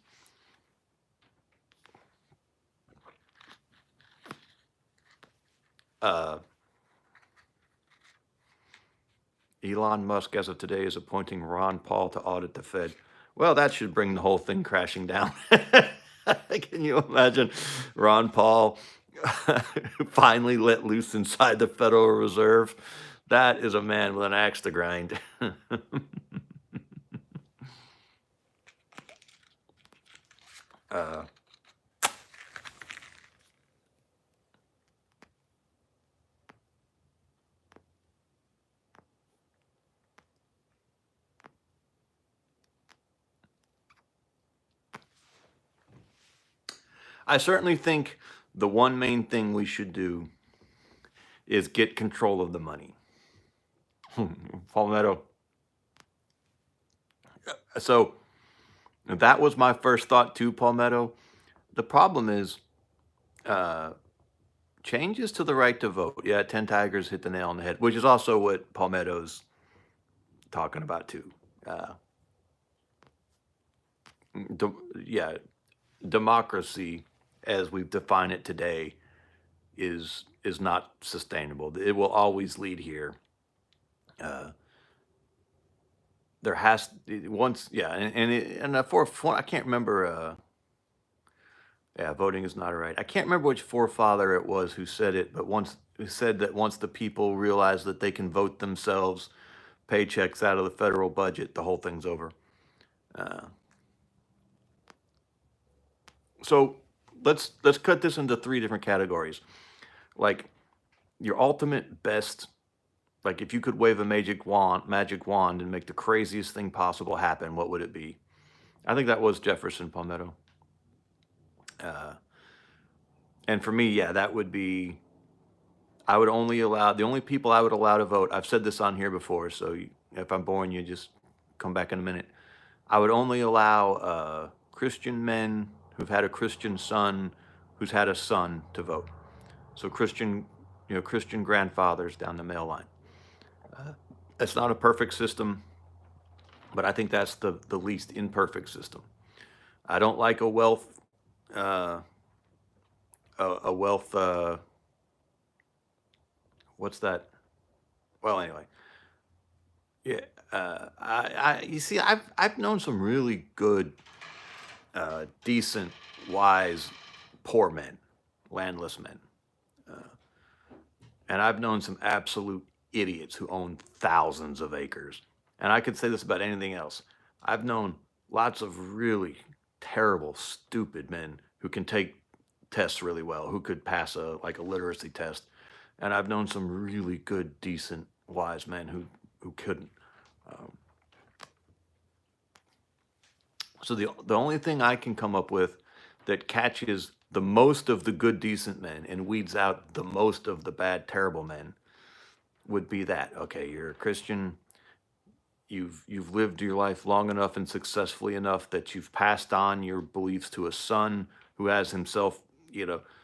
Uh, Elon Musk, as of today, is appointing Ron Paul to audit the Fed. Well, that should bring the whole thing crashing down. Can you imagine Ron Paul finally let loose inside the Federal Reserve? That is a man with an axe to grind. uh, I certainly think the one main thing we should do is get control of the money. Palmetto. So that was my first thought too, Palmetto. The problem is uh, changes to the right to vote. Yeah, 10 Tigers hit the nail on the head, which is also what Palmetto's talking about too. Uh, de- yeah, democracy as we've defined it today is not sustainable. It will always lead here. Uh, there has once, yeah, and the fourth one, I can't remember. Yeah, voting is not a right. I can't remember which forefather it was who said it, but once who said that once the people realize that they can vote themselves paychecks out of the federal budget, the whole thing's over. Uh, so let's cut this into three different categories. Like your ultimate best, like if you could wave a magic wand and make the craziest thing possible happen, what would it be? I think that was Jefferson Palmetto. Uh, and for me, yeah, that would be. I would only allow the only people I would allow to vote. I've said this on here before, so if I'm boring you, just come back in a minute. I would only allow Christian men who've had a Christian son, who's had a son to vote. So Christian grandfathers down the male line. It's not a perfect system, but I think that's the least imperfect system. I don't like uh, a wealth, what's that? Well, anyway, yeah. You see, I've known some really good, decent, wise, poor men, landless men. Uh, And I've known some absolute idiots who own thousands of acres. And I could say this about anything else. I've known lots of really terrible, stupid men who can take tests really well, who could pass a literacy test, and I've known some really good, decent, wise men who couldn't. Um, so the only thing I can come up with that catches the most of the good, decent men and weeds out the most of the bad, terrible men would be that. Okay, you're a Christian. You've lived your life long enough and successfully enough that you've passed on your beliefs to a son who has himself,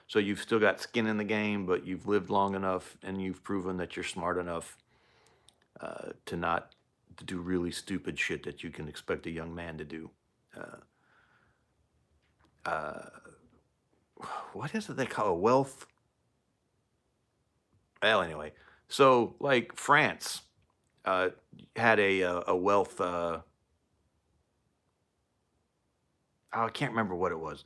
so you've still got skin in the game, but you've lived long enough and you've proven that you're smart enough to not to do really stupid shit that you can expect a young man to do. Uh, uh, what is it they call a wealth? Well, anyway, so like France uh, had a wealth. I can't remember what it was,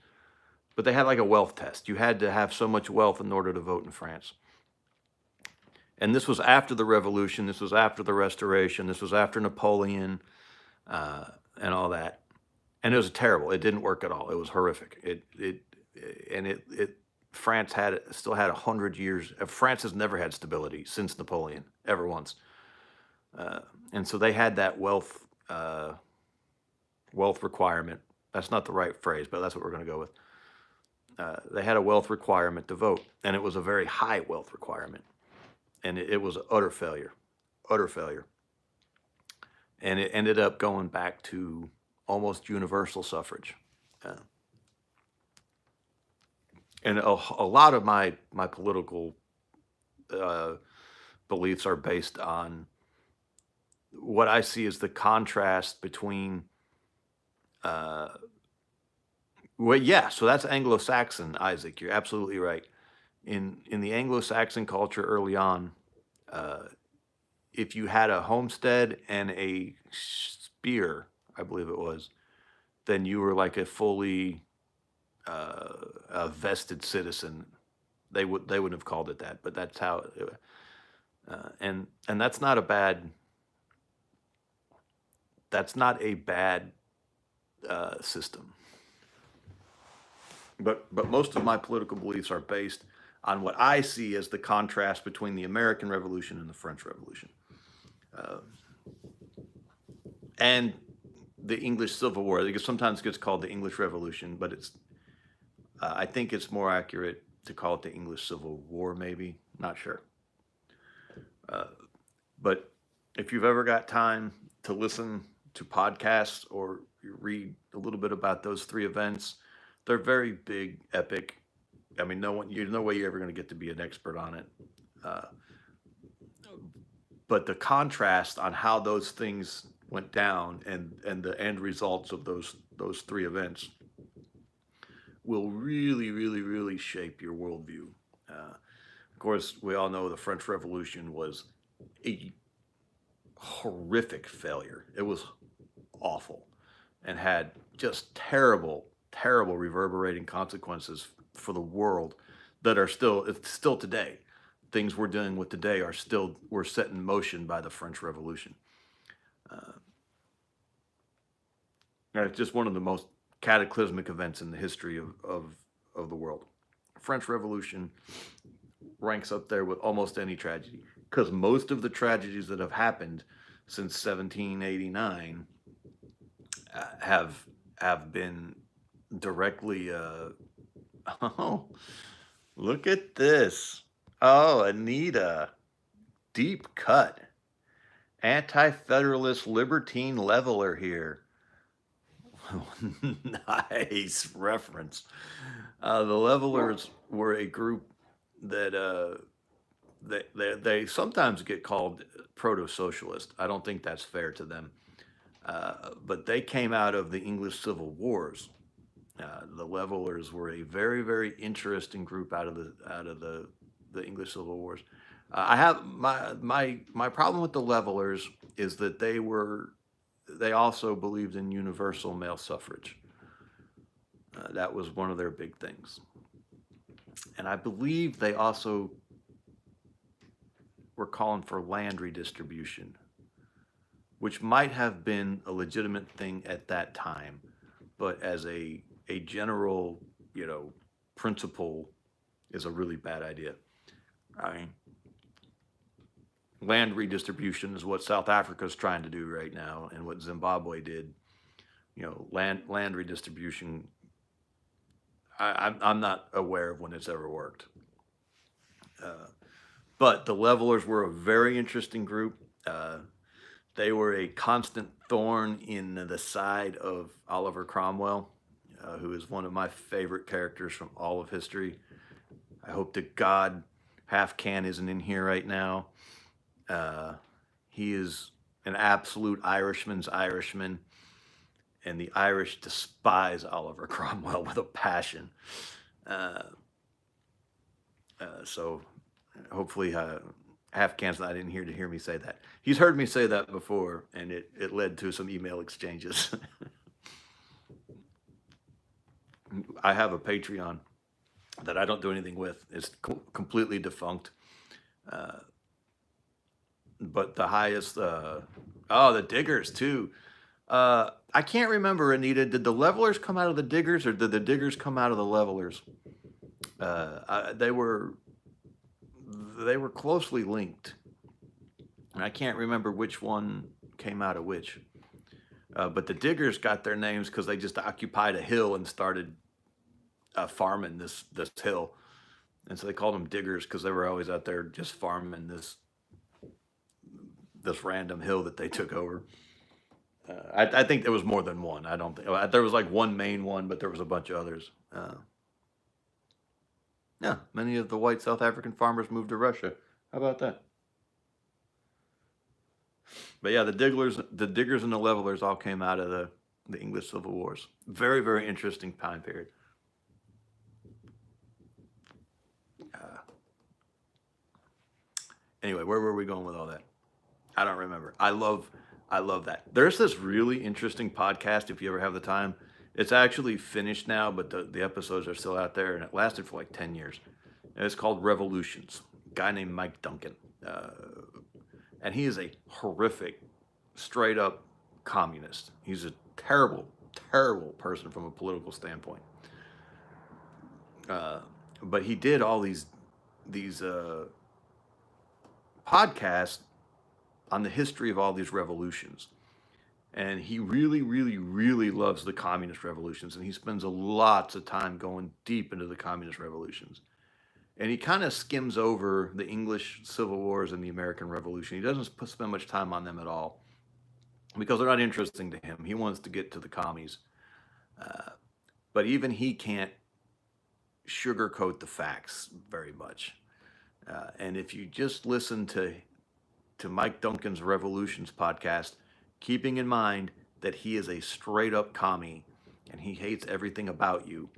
but they had like a wealth test. You had to have so much wealth in order to vote in France. And this was after the Revolution. This was after the Restoration. This was after Napoleon uh, and all that. And it was terrible. It didn't work at all. It was horrific. France had still had 100 years. France has never had stability since Napoleon, ever once. And so they had that wealth requirement. That's not the right phrase, but that's what we're going to go with. They had a wealth requirement to vote, and it was a very high wealth requirement, and it was utter failure, and it ended up going back to almost universal suffrage. Uh, and a lot of my political uh, beliefs are based on what I see as the contrast between uh, well, yeah, so that's Anglo-Saxon, Isaac. You're absolutely right. In the Anglo-Saxon culture early on, uh, if you had a homestead and a spear, I believe it was, then you were like a fully a vested citizen. They wouldn't have called it that, but that's how. And that's not a bad system. But most of my political beliefs are based on what I see as the contrast between the American Revolution and the French Revolution, uh, and the English Civil War. I think it sometimes gets called the English Revolution, but I think it's more accurate to call it the English Civil War. Maybe, not sure. Uh, but if you've ever got time to listen to podcasts or read a little bit about those three events, they're very big, epic. I mean, there's no way you're ever going to get to be an expert on it. Uh, but the contrast on how those things went down and the end results of those three events will really, really, really shape your worldview. Of course, we all know the French Revolution was a horrific failure. It was awful and had just terrible, terrible reverberating consequences for the world that are still today. Things we're dealing with today were set in motion by the French Revolution. Uh, and it's just one of the most cataclysmic events in the history of the world. French Revolution ranks up there with almost any tragedy because most of the tragedies that have happened since 1789 have been directly. Oh, look at this! Oh, Anita, deep cut, anti-federalist libertine leveler here. Nice reference. The levelers were a group that they sometimes get called proto-socialist. I don't think that's fair to them. But they came out of the English Civil Wars. The levelers were a very, very interesting group out of the English Civil Wars. I have my problem with the levelers is that they also believed in universal male suffrage. That was one of their big things, and I believe they also were calling for land redistribution, which might have been a legitimate thing at that time, but a general, principle is a really bad idea. I mean, land redistribution is what South Africa is trying to do right now, and what Zimbabwe did. Land redistribution. I'm not aware of when it's ever worked. But the Levelers were a very interesting group. They were a constant thorn in the side of Oliver Cromwell, who is one of my favorite characters from all of history. I hope to God Half Can isn't in here right now. He is an absolute Irishman's Irishman, and the Irish despise Oliver Cromwell with a passion. So hopefully Half Can's not in here to hear me say that. He's heard me say that before, and it led to some email exchanges. I have a Patreon that I don't do anything with. It's completely defunct. But the highest, the Diggers too. I can't remember, Anita. Did the Levelers come out of the Diggers, or did the Diggers come out of the Levelers? They were closely linked, and I can't remember which one came out of which. But the Diggers got their names because they just occupied a hill and started farming this hill, and so they called them Diggers because they were always out there just farming this random hill that they took over. I think there was more than one. I don't think there was like one main one, but there was a bunch of others. Yeah, many of the white South African farmers moved to Russia. How about that? But yeah, the Diggers and the Levelers all came out of the English Civil Wars. Very, very interesting time period. Anyway, where were we going with all that? I don't remember. I love that. There's this really interesting podcast, if you ever have the time. It's actually finished now, but the episodes are still out there, and it lasted for like 10 years. And it's called Revolutions. A guy named Mike Duncan. And he is a horrific, straight up communist. He's a terrible, terrible person from a political standpoint. But he did all these podcasts on the history of all these revolutions. And he really, really, really loves the communist revolutions. And he spends lots of time going deep into the communist revolutions. And he kind of skims over the English Civil Wars and the American Revolution. He doesn't spend much time on them at all because they're not interesting to him. He wants to get to the commies. But even he can't sugarcoat the facts very much. And if you just listen to Mike Duncan's Revolutions podcast, keeping in mind that he is a straight up commie and he hates everything about you.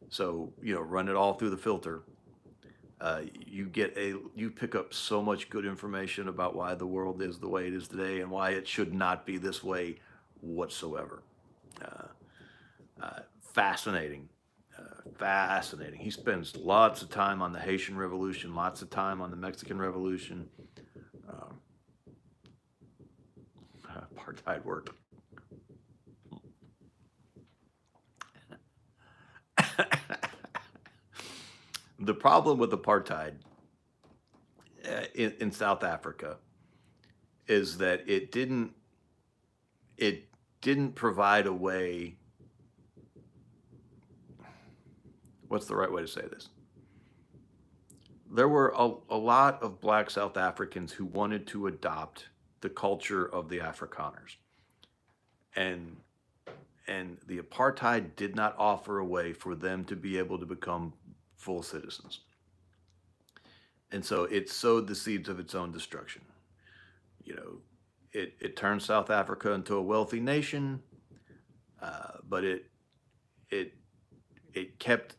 So, run it all through the filter. You pick up so much good information about why the world is the way it is today and why it should not be this way whatsoever. Fascinating. Fascinating. He spends lots of time on the Haitian Revolution, lots of time on the Mexican Revolution. Apartheid worked. The problem with apartheid in South Africa is that it didn't provide a way. What's the right way to say this? There were a lot of black South Africans who wanted to adopt the culture of the Afrikaners. And the apartheid did not offer a way for them to be able to become full citizens. And so it sowed the seeds of its own destruction. It turned South Africa into a wealthy nation, but it kept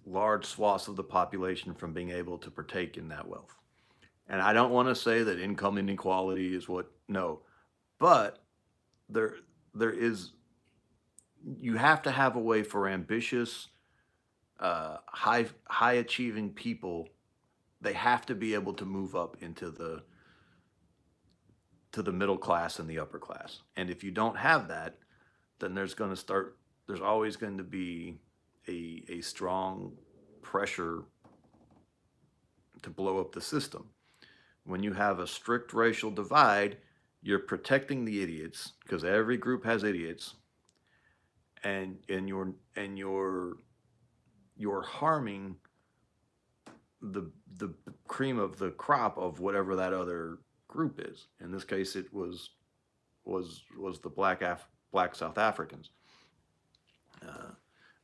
large swaths of the population from being able to partake in that wealth. And I don't want to say that income inequality is but there is, you have to have a way for ambitious, high achieving people. They have to be able to move up into the middle class and the upper class. And if you don't have that, then there's going to there's always going to be a strong pressure to blow up the system. When you have a strict racial divide, you're protecting the idiots because every group has idiots, and you're harming the cream of the crop of whatever that other group is. In this case, it was the black South Africans. Uh,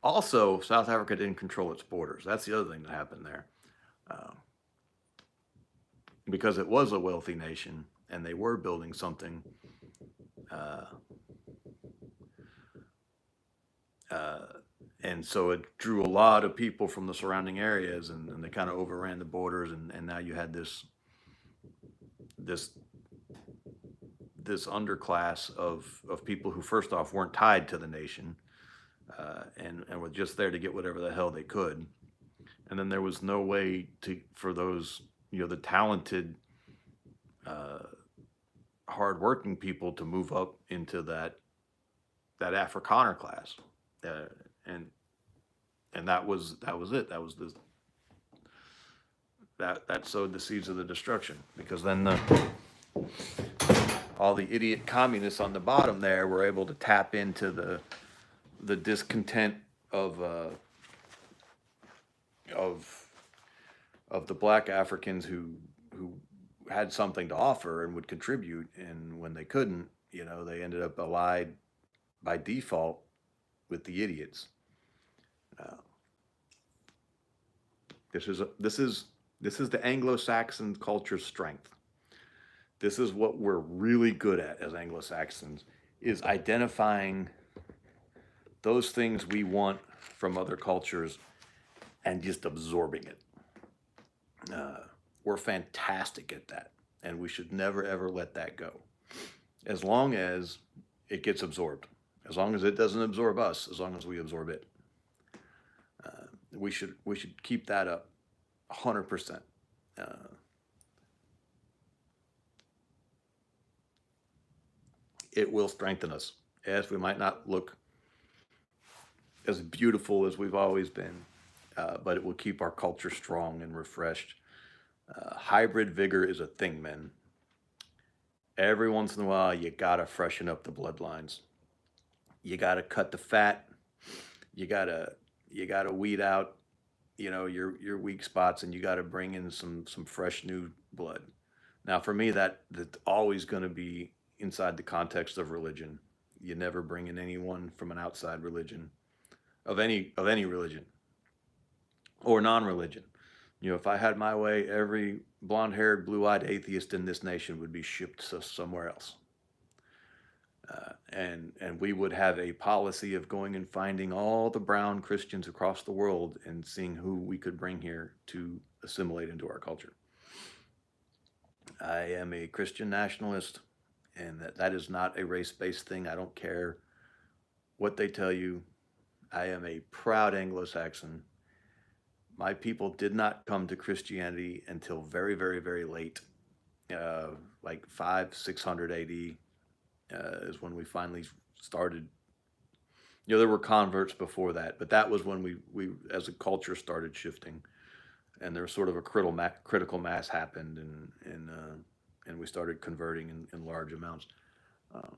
Also, South Africa didn't control its borders. That's the other thing that happened there. Uh, because it was a wealthy nation and they were building something, uh, uh, and so it drew a lot of people from the surrounding areas, and they kind of overran the borders, and now you had this this underclass of people who first off weren't tied to the nation, and were just there to get whatever the hell they could. And then there was no way for those, the talented, uh, hardworking people to move up into that Afrikaner class, uh, and that was it. That was that sowed the seeds of the destruction, because then all the idiot communists on the bottom there were able to tap into the discontent of the black Africans who had something to offer and would contribute, and when they couldn't, they ended up allied by default with the idiots. Uh, this is the Anglo-Saxon culture's strength. This is what we're really good at as Anglo-Saxons, is identifying those things we want from other cultures and just absorbing it. We're fantastic at that, and we should never ever let that go. As long as it gets absorbed, as long as it doesn't absorb us, as long as we absorb it, we should keep that up, 100%. It will strengthen us. Yes, we might not look as beautiful as we've always been, but it will keep our culture strong and refreshed. Hybrid vigor is a thing, men. Every once in a while, you gotta freshen up the bloodlines. You gotta cut the fat. You gotta weed out, your weak spots, and you gotta bring in some fresh new blood. Now, for me, that's always going to be inside the context of religion. You never bring in anyone from an outside religion, of any religion or non-religion. If I had my way, every blonde-haired, blue-eyed atheist in this nation would be shipped somewhere else. And we would have a policy of going and finding all the brown Christians across the world and seeing who we could bring here to assimilate into our culture. I am a Christian nationalist, and that is not a race-based thing. I don't care what they tell you. I am a proud Anglo-Saxon. My people did not come to Christianity until very, very, very late, like 600 AD, is when we finally started. There were converts before that, but that was when we as a culture started shifting, and there was sort of a critical mass happened, and we started converting in large amounts. And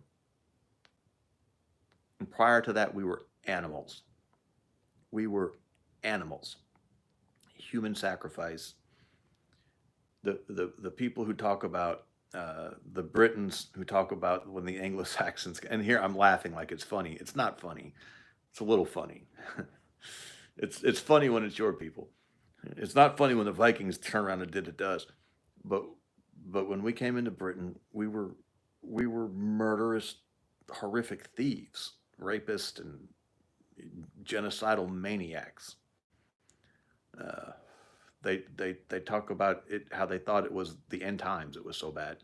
prior to that, we were animals. We were animals. Human sacrifice. The people who talk about, the Britons who talk about when the Anglo-Saxons, and here I'm laughing like it's funny. It's not funny. It's a little funny. It's funny when it's your people. It's not funny when the Vikings turn around and did it to us. But when we came into Britain, we were murderous, horrific thieves, rapists, and genocidal maniacs. Uh, they talk about it, how they thought it was the end times. It was so bad.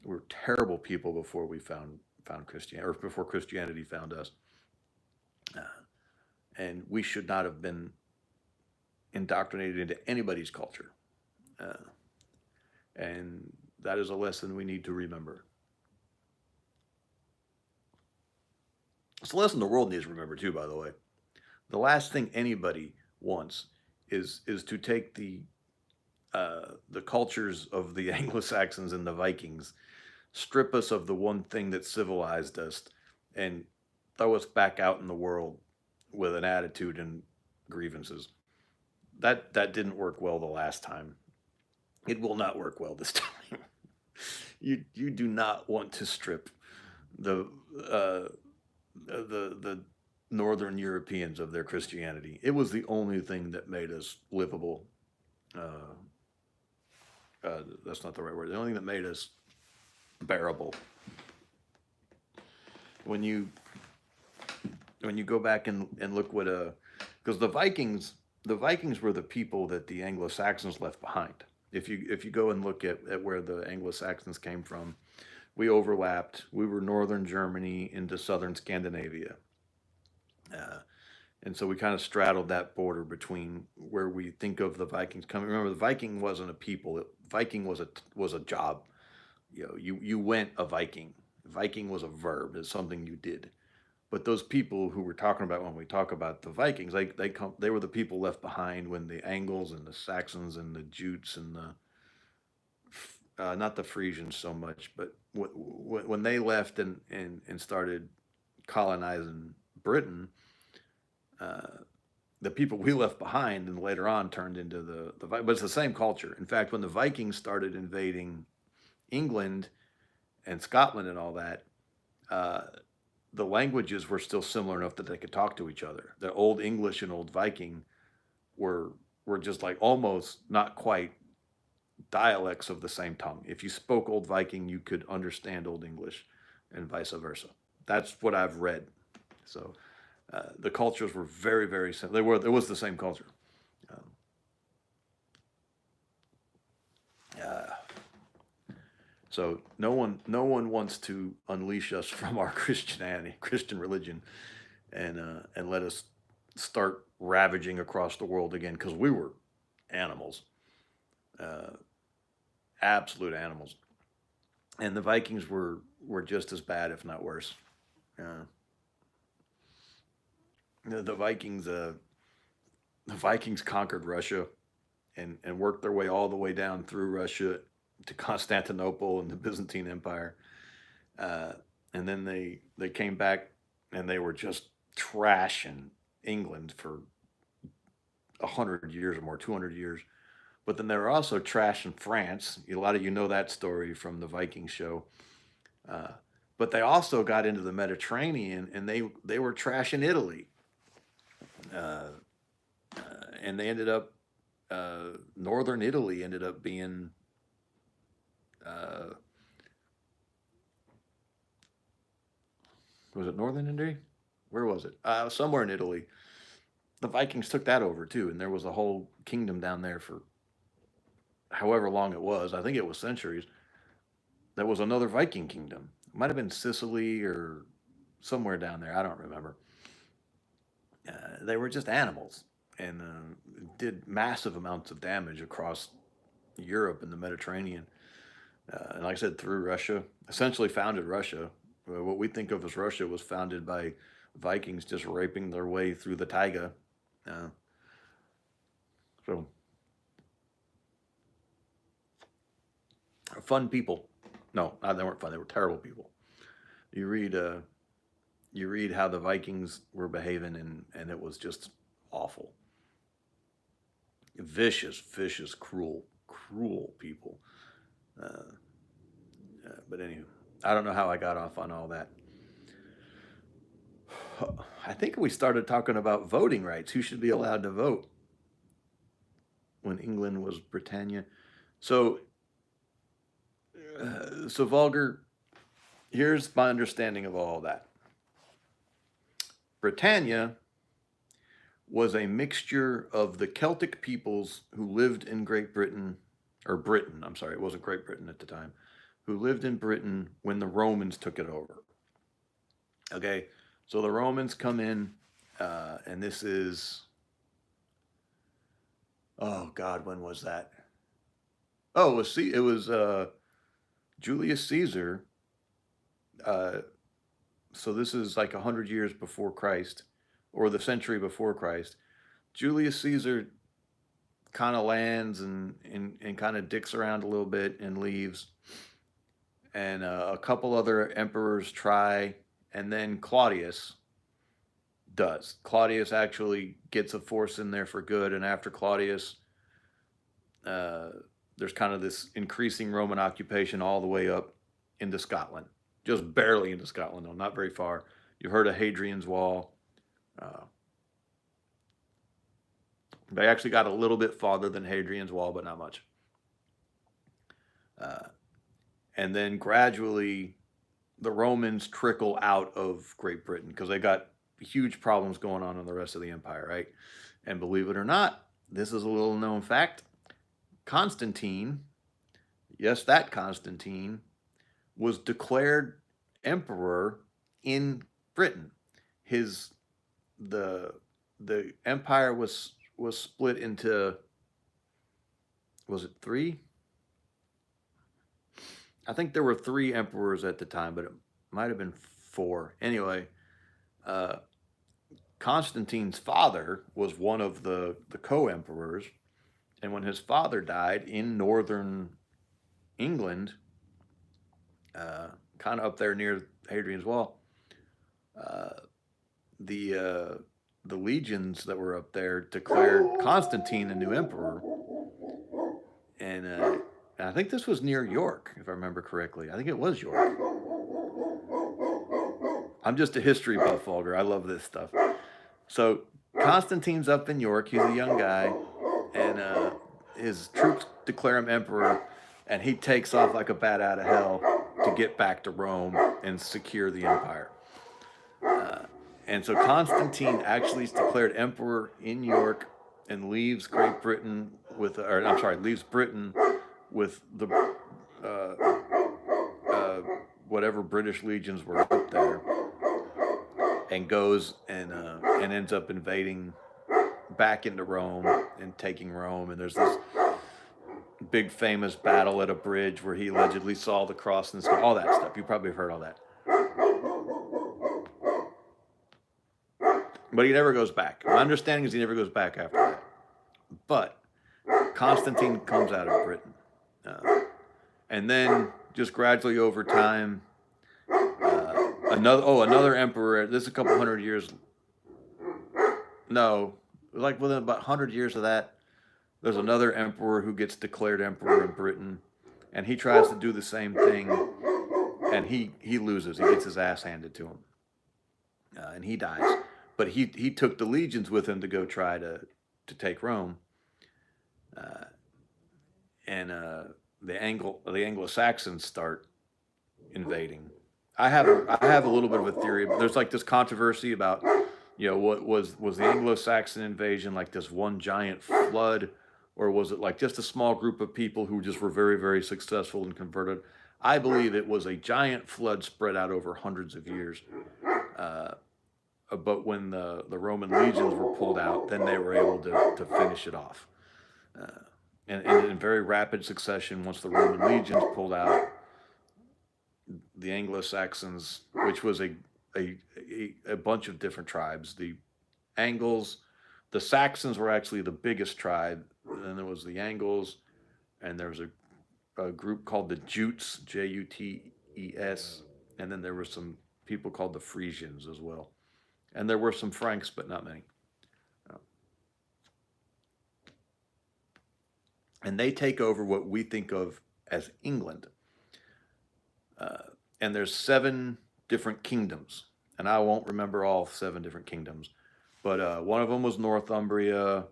We were terrible people before we found Christianity, or before Christianity found us. Uh, and we should not have been indoctrinated into anybody's culture. Uh, and that is a lesson we need to remember. So listen, the world needs to remember too, by the way. The last thing anybody wants is to take the cultures of the Anglo-Saxons and the Vikings, strip us of the one thing that civilized us, and throw us back out in the world with an attitude and grievances. That didn't work well the last time. It will not work well this time. You do not want to strip the uh, the Northern Europeans of their Christianity. It was the only thing that made us livable. Uh, that's not the right word. The only thing that made us bearable. When you when you go back and look what because the Vikings were the people that the Anglo Saxons left behind. If you go and look at where the Anglo Saxons came from, we overlapped. We were northern Germany into southern Scandinavia. Uh, and so we kind of straddled that border between where we think of the Vikings coming. Remember, the Viking wasn't a people. Viking was a job. You went a Viking. Viking was a verb. It's something you did. But those people who we're talking about when we talk about the Vikings, they were the people left behind when the Angles and the Saxons and the Jutes and the not the Frisians so much, but when they left and started colonizing Britain, uh, the people we left behind and later on turned into but it's the same culture. In fact, when the Vikings started invading England and Scotland and all that, uh, the languages were still similar enough that they could talk to each other. The Old English and Old Viking were were just like almost not quite dialects of the same tongue. If you spoke Old Viking, you could understand Old English, and vice versa. That's what I've read. So the cultures were very, very similar. It was the same culture. Um, uh, so no one wants to unleash us from our Christianity, Christian religion, and let us start ravaging across the world again because we were animals, uh, absolute animals, and the Vikings were just as bad, if not worse. Uh, the Vikings, the Vikings conquered Russia and worked their way all the way down through Russia to Constantinople and the Byzantine Empire, uh, and then they came back and they were just trash in England for 100 years or more, 200 years. But then they were also trash in France. A lot of you know that story from the Viking show. Uh, but they also got into the Mediterranean and they were trash in Italy. Uh, and they ended up, northern Italy ended up being, uh, was it northern Italy? Where was it? Somewhere in Italy. The Vikings took that over too. And there was a whole kingdom down there for however long it was. I think it was centuries. That was another Viking kingdom. It might have been Sicily or somewhere down there. I don't remember. They were just animals and did massive amounts of damage across Europe and the Mediterranean. And like I said, through Russia, essentially founded Russia. What we think of as Russia was founded by Vikings just raping their way through the taiga. Uh, so fun people. No, they weren't fun. They were terrible people. You read you read how the Vikings were behaving, and it was just awful. Vicious, vicious, cruel, cruel people. Uh, but anyway, I don't know how I got off on all that. I think we started talking about voting rights. Who should be allowed to vote when England was Britannia? So, so Vulgar. Here's my understanding of all that. Britannia was a mixture of the Celtic peoples who lived in Great Britain, or Britain, I'm sorry, it wasn't Great Britain at the time, who lived in Britain when the Romans took it over. Okay, so the Romans come in, and this is, oh God, when was that? Oh, it was Julius Caesar uh, So this is like 100 years before Christ, or the century before Christ. Julius Caesar kind of lands and kind of dicks around a little bit and leaves. And a couple other emperors try, and then Claudius does. Claudius actually gets a force in there for good, and after Claudius, uh, there's kind of this increasing Roman occupation all the way up into Scotland, just barely into Scotland, though, not very far. You've heard of Hadrian's Wall. Uh, they actually got a little bit farther than Hadrian's Wall, but not much. Uh, and then gradually, the Romans trickle out of Great Britain because they got huge problems going on in the rest of the empire, right? And believe it or not, this is a little known fact. Constantine, yes, that Constantine, was declared emperor in Britain. His the the empire was split into, was it three? I think there were three emperors at the time, but it might have been four. Anyway, uh, Constantine's father was one of the co-emperors, and when his father died in northern England, uh, kind of up there near Hadrian's Wall, uh, the uh, the legions that were up there declared Constantine the new emperor, and I think this was near York, if I remember correctly. I think it was York. I'm just a history buff, Vulgar. I love this stuff. So Constantine's up in York. He's a young guy, and his troops declare him emperor, and he takes off like a bat out of hell to get back to Rome and secure the empire. Uh, and so Constantine actually is declared emperor in York and leaves Great Britain with, or I'm sorry, leaves Britain with the uh, whatever British legions were up there, and goes and ends up invading back into Rome and taking Rome. And there's this big famous battle at a bridge where he allegedly saw the cross and all that stuff. You probably have heard all that. But he never goes back. My understanding is he never goes back after that. But Constantine comes out of Britain. And then just gradually over time, another emperor. This is a couple hundred years. No, like within about 100 years of that, there's another emperor who gets declared emperor in Britain, and he tries to do the same thing, and he loses. He gets his ass handed to him, and he dies. But he took the legions with him to go try to take Rome, uh, and the Anglo-Saxons start invading. I have a little bit of a theory. There's like this controversy about, what was the Anglo-Saxon invasion like this one giant flood, or was it like just a small group of people who just were very, very successful and converted? I believe it was a giant flood spread out over hundreds of years. Uh, but when the Roman legions were pulled out, then they were able to finish it off. Uh, and in very rapid succession, once the Roman legions pulled out, the Anglo-Saxons, which was a bunch of different tribes. The Angles, the Saxons were actually the biggest tribe. Then there was the Angles, and there was a group called the Jutes, Juttes, and then there were some people called the Frisians as well. And there were some Franks, but not many. And they take over what we think of as England. And there's 7 different kingdoms, and I won't remember all 7 different kingdoms, but one of them was Northumbria,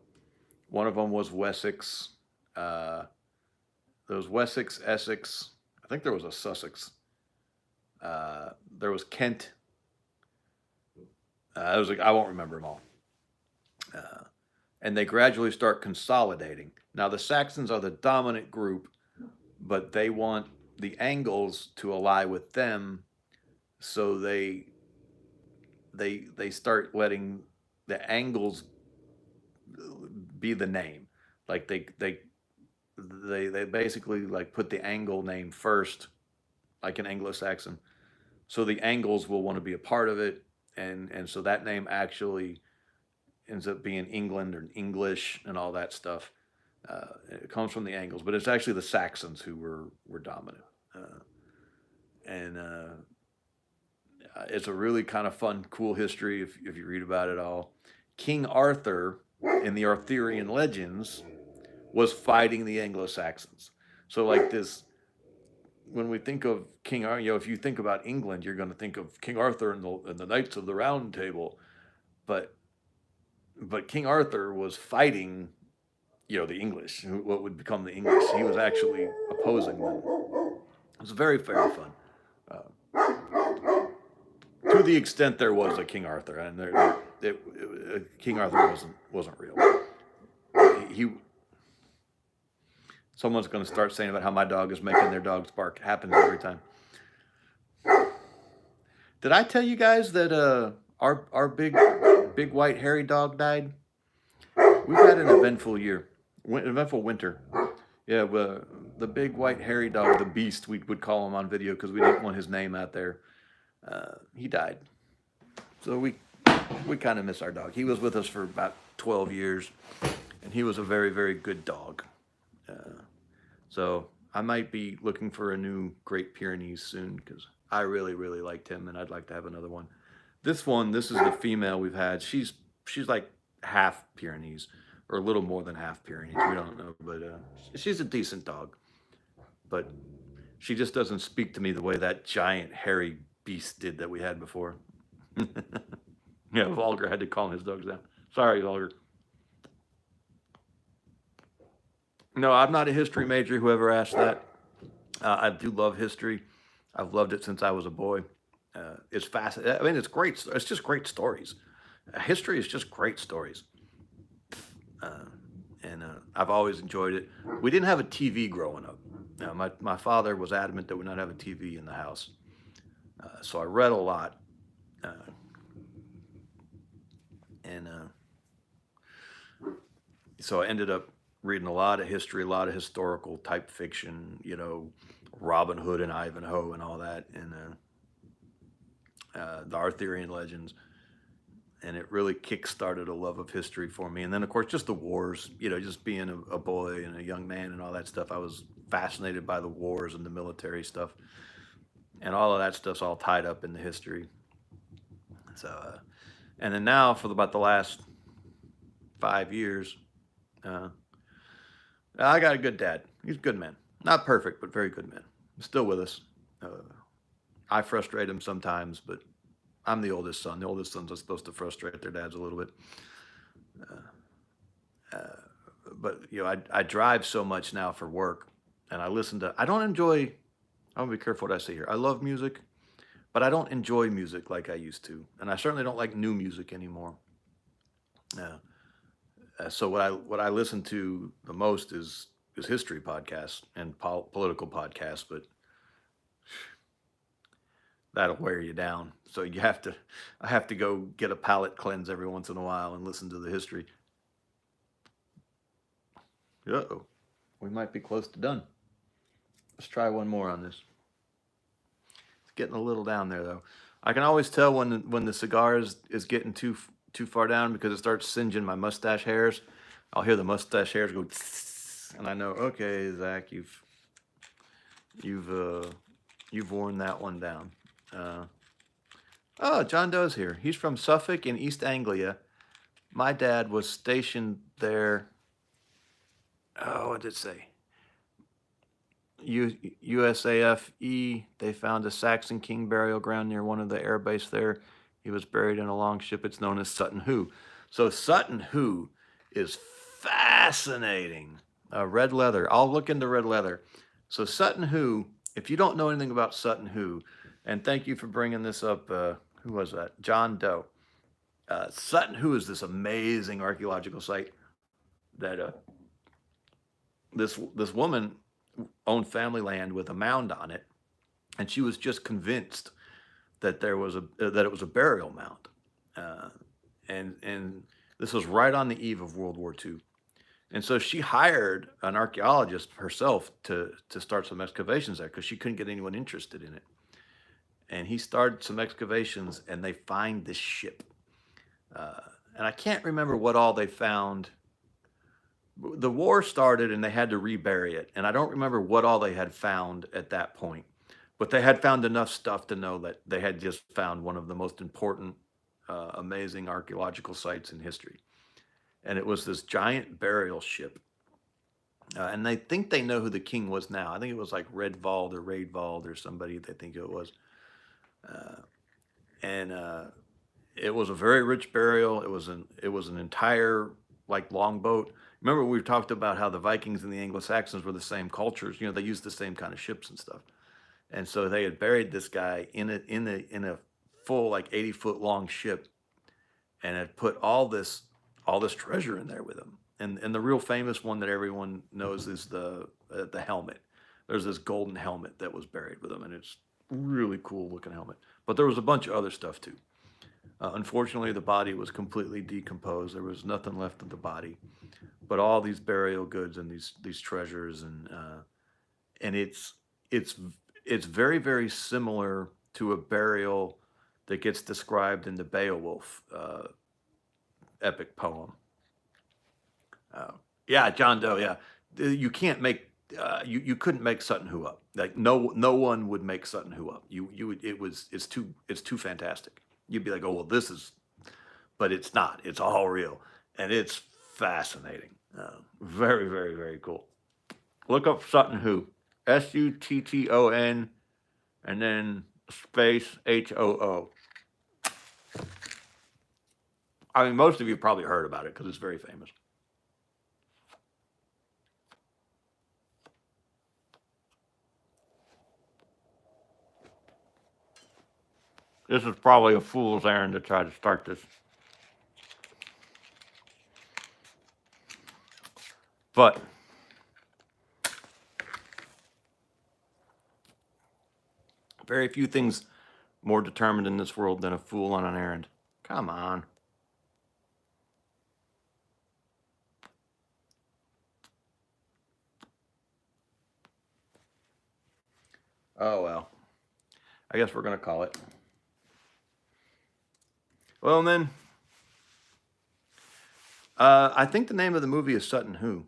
one of them was Wessex, there was Wessex, Essex, I think there was a Sussex, there was Kent, I won't remember them all. And they gradually start consolidating. Now the Saxons are the dominant group, but they want the Angles to ally with them, so they start letting the Angles be the name. Like they basically like put the Angle name first, like an Anglo-Saxon, So the Angles will want to be a part of it, and so that name actually ends up being England or English and all that stuff. It comes from the Angles, but it's actually the Saxons who were dominant. And It's a really kind of fun, cool history if you read about it all. King Arthur in the Arthurian legends was fighting the Anglo-Saxons. So like this, when we think of King Arthur, if you think about England, you're going to think of King Arthur and the Knights of the Round Table, but King Arthur was fighting, the English, what would become the English. He was actually opposing them. It was very, very fun. To the extent there was a King Arthur, and King Arthur wasn't real. Someone's going to start saying about how my dog is making their dogs bark. It happens every time. Did I tell you guys that our big white hairy dog died? We've had an eventful year, eventful winter. Yeah, the big white hairy dog, the beast, we would call him on video because we didn't want his name out there. He died. So we kind of miss our dog. He was with us for about 12 years, and he was a very, very good dog. So I might be looking for a new Great Pyrenees soon because I really, really liked him, and I'd like to have another one. This is the female we've had. She's like half Pyrenees, or a little more than half Pyrenees. We don't know, but she's a decent dog. But she just doesn't speak to me the way that giant hairy beast did that we had before. Yeah, Volger had to calm his dogs down. Sorry, Volger. No, I'm not a history major, whoever asked that. I do love history. I've loved it since I was a boy. It's fascinating. I mean, it's great. It's just great stories. History is just great stories. And I've always enjoyed it. We didn't have a TV growing up. My father was adamant that we not have a TV in the house. So I read a lot. So I ended up reading a lot of history, a lot of historical type fiction, Robin Hood and Ivanhoe and all that, and the Arthurian legends. And it really kick-started a love of history for me. And then, of course, just the wars, just being a boy and a young man and all that stuff. I was fascinated by the wars and the military stuff. And all of that stuff's all tied up in the history. So, and then now, for about the last 5 years, I got a good dad. He's a good man. Not perfect, but very good man. Still with us. I frustrate him sometimes, but I'm the oldest son. The oldest sons are supposed to frustrate their dads a little bit. But, I drive so much now for work, and I don't enjoy, I'm going to be careful what I say here. I love music, but I don't enjoy music like I used to. And I certainly don't like new music anymore. So what I listen to the most is history podcasts and political podcasts, but that'll wear you down. So I have to go get a palate cleanse every once in a while and listen to the history. Uh-oh, we might be close to done. Let's try one more on this. It's getting a little down there though. I can always tell when the cigar is getting too far down because it starts singeing my mustache hairs. I'll hear the mustache hairs go, and I know, okay, Zach, you've worn that one down. Oh, John Doe's here. He's from Suffolk in East Anglia. My dad was stationed there. Oh, what did it say? USAFE, they found a Saxon king burial ground near one of the air base there. He was buried in a long ship. It's known as Sutton Hoo. So Sutton Hoo is fascinating. Red leather. I'll look into red leather. So Sutton Hoo, if you don't know anything about Sutton Hoo, and thank you for bringing this up. Who was that? John Doe. Sutton Hoo is this amazing archaeological site that this woman owned family land with a mound on it, and she was just convinced that it was a burial mound, and this was right on the eve of World War II, and so she hired an archaeologist herself to start some excavations there because she couldn't get anyone interested in it, and he started some excavations, and they find this ship. Uh, and I can't remember what all they found. The war started, and they had to rebury it, and I don't remember what all they had found at that point. But they had found enough stuff to know that they had just found one of the most important, amazing archaeological sites in history. And it was this giant burial ship. And they think they know who the king was now. I think it was like Redvald or Raidvald or somebody they think it was. Uh, and it was a very rich burial. It was an entire like longboat. Remember we talked about how the Vikings and the Anglo-Saxons were the same cultures. They used the same kind of ships and stuff. And so they had buried this guy in a full like 80-foot long ship, and had put all this treasure in there with him. And the real famous one that everyone knows is the helmet. There's this golden helmet that was buried with him, and it's really cool looking helmet. But there was a bunch of other stuff too. Unfortunately, the body was completely decomposed. There was nothing left of the body, but all these burial goods and these treasures, and it's very very similar to a burial that gets described in the Beowulf epic poem. Uh, yeah, John Doe. Yeah, you can't make you couldn't make Sutton Hoo up. Like no one would make Sutton Hoo up. You would, it's too fantastic. You'd be like, oh well, this is, but it's not. It's all real, and it's fascinating. Very very very cool. Look up Sutton Hoo, Sutton, and then space Hoo. I mean, most of you probably heard about it because it's very famous. This is probably a fool's errand to try to start this. But very few things more determined in this world than a fool on an errand. Come on. Oh, well. I guess we're going to call it. Well, then, I think the name of the movie is Sutton Hoo.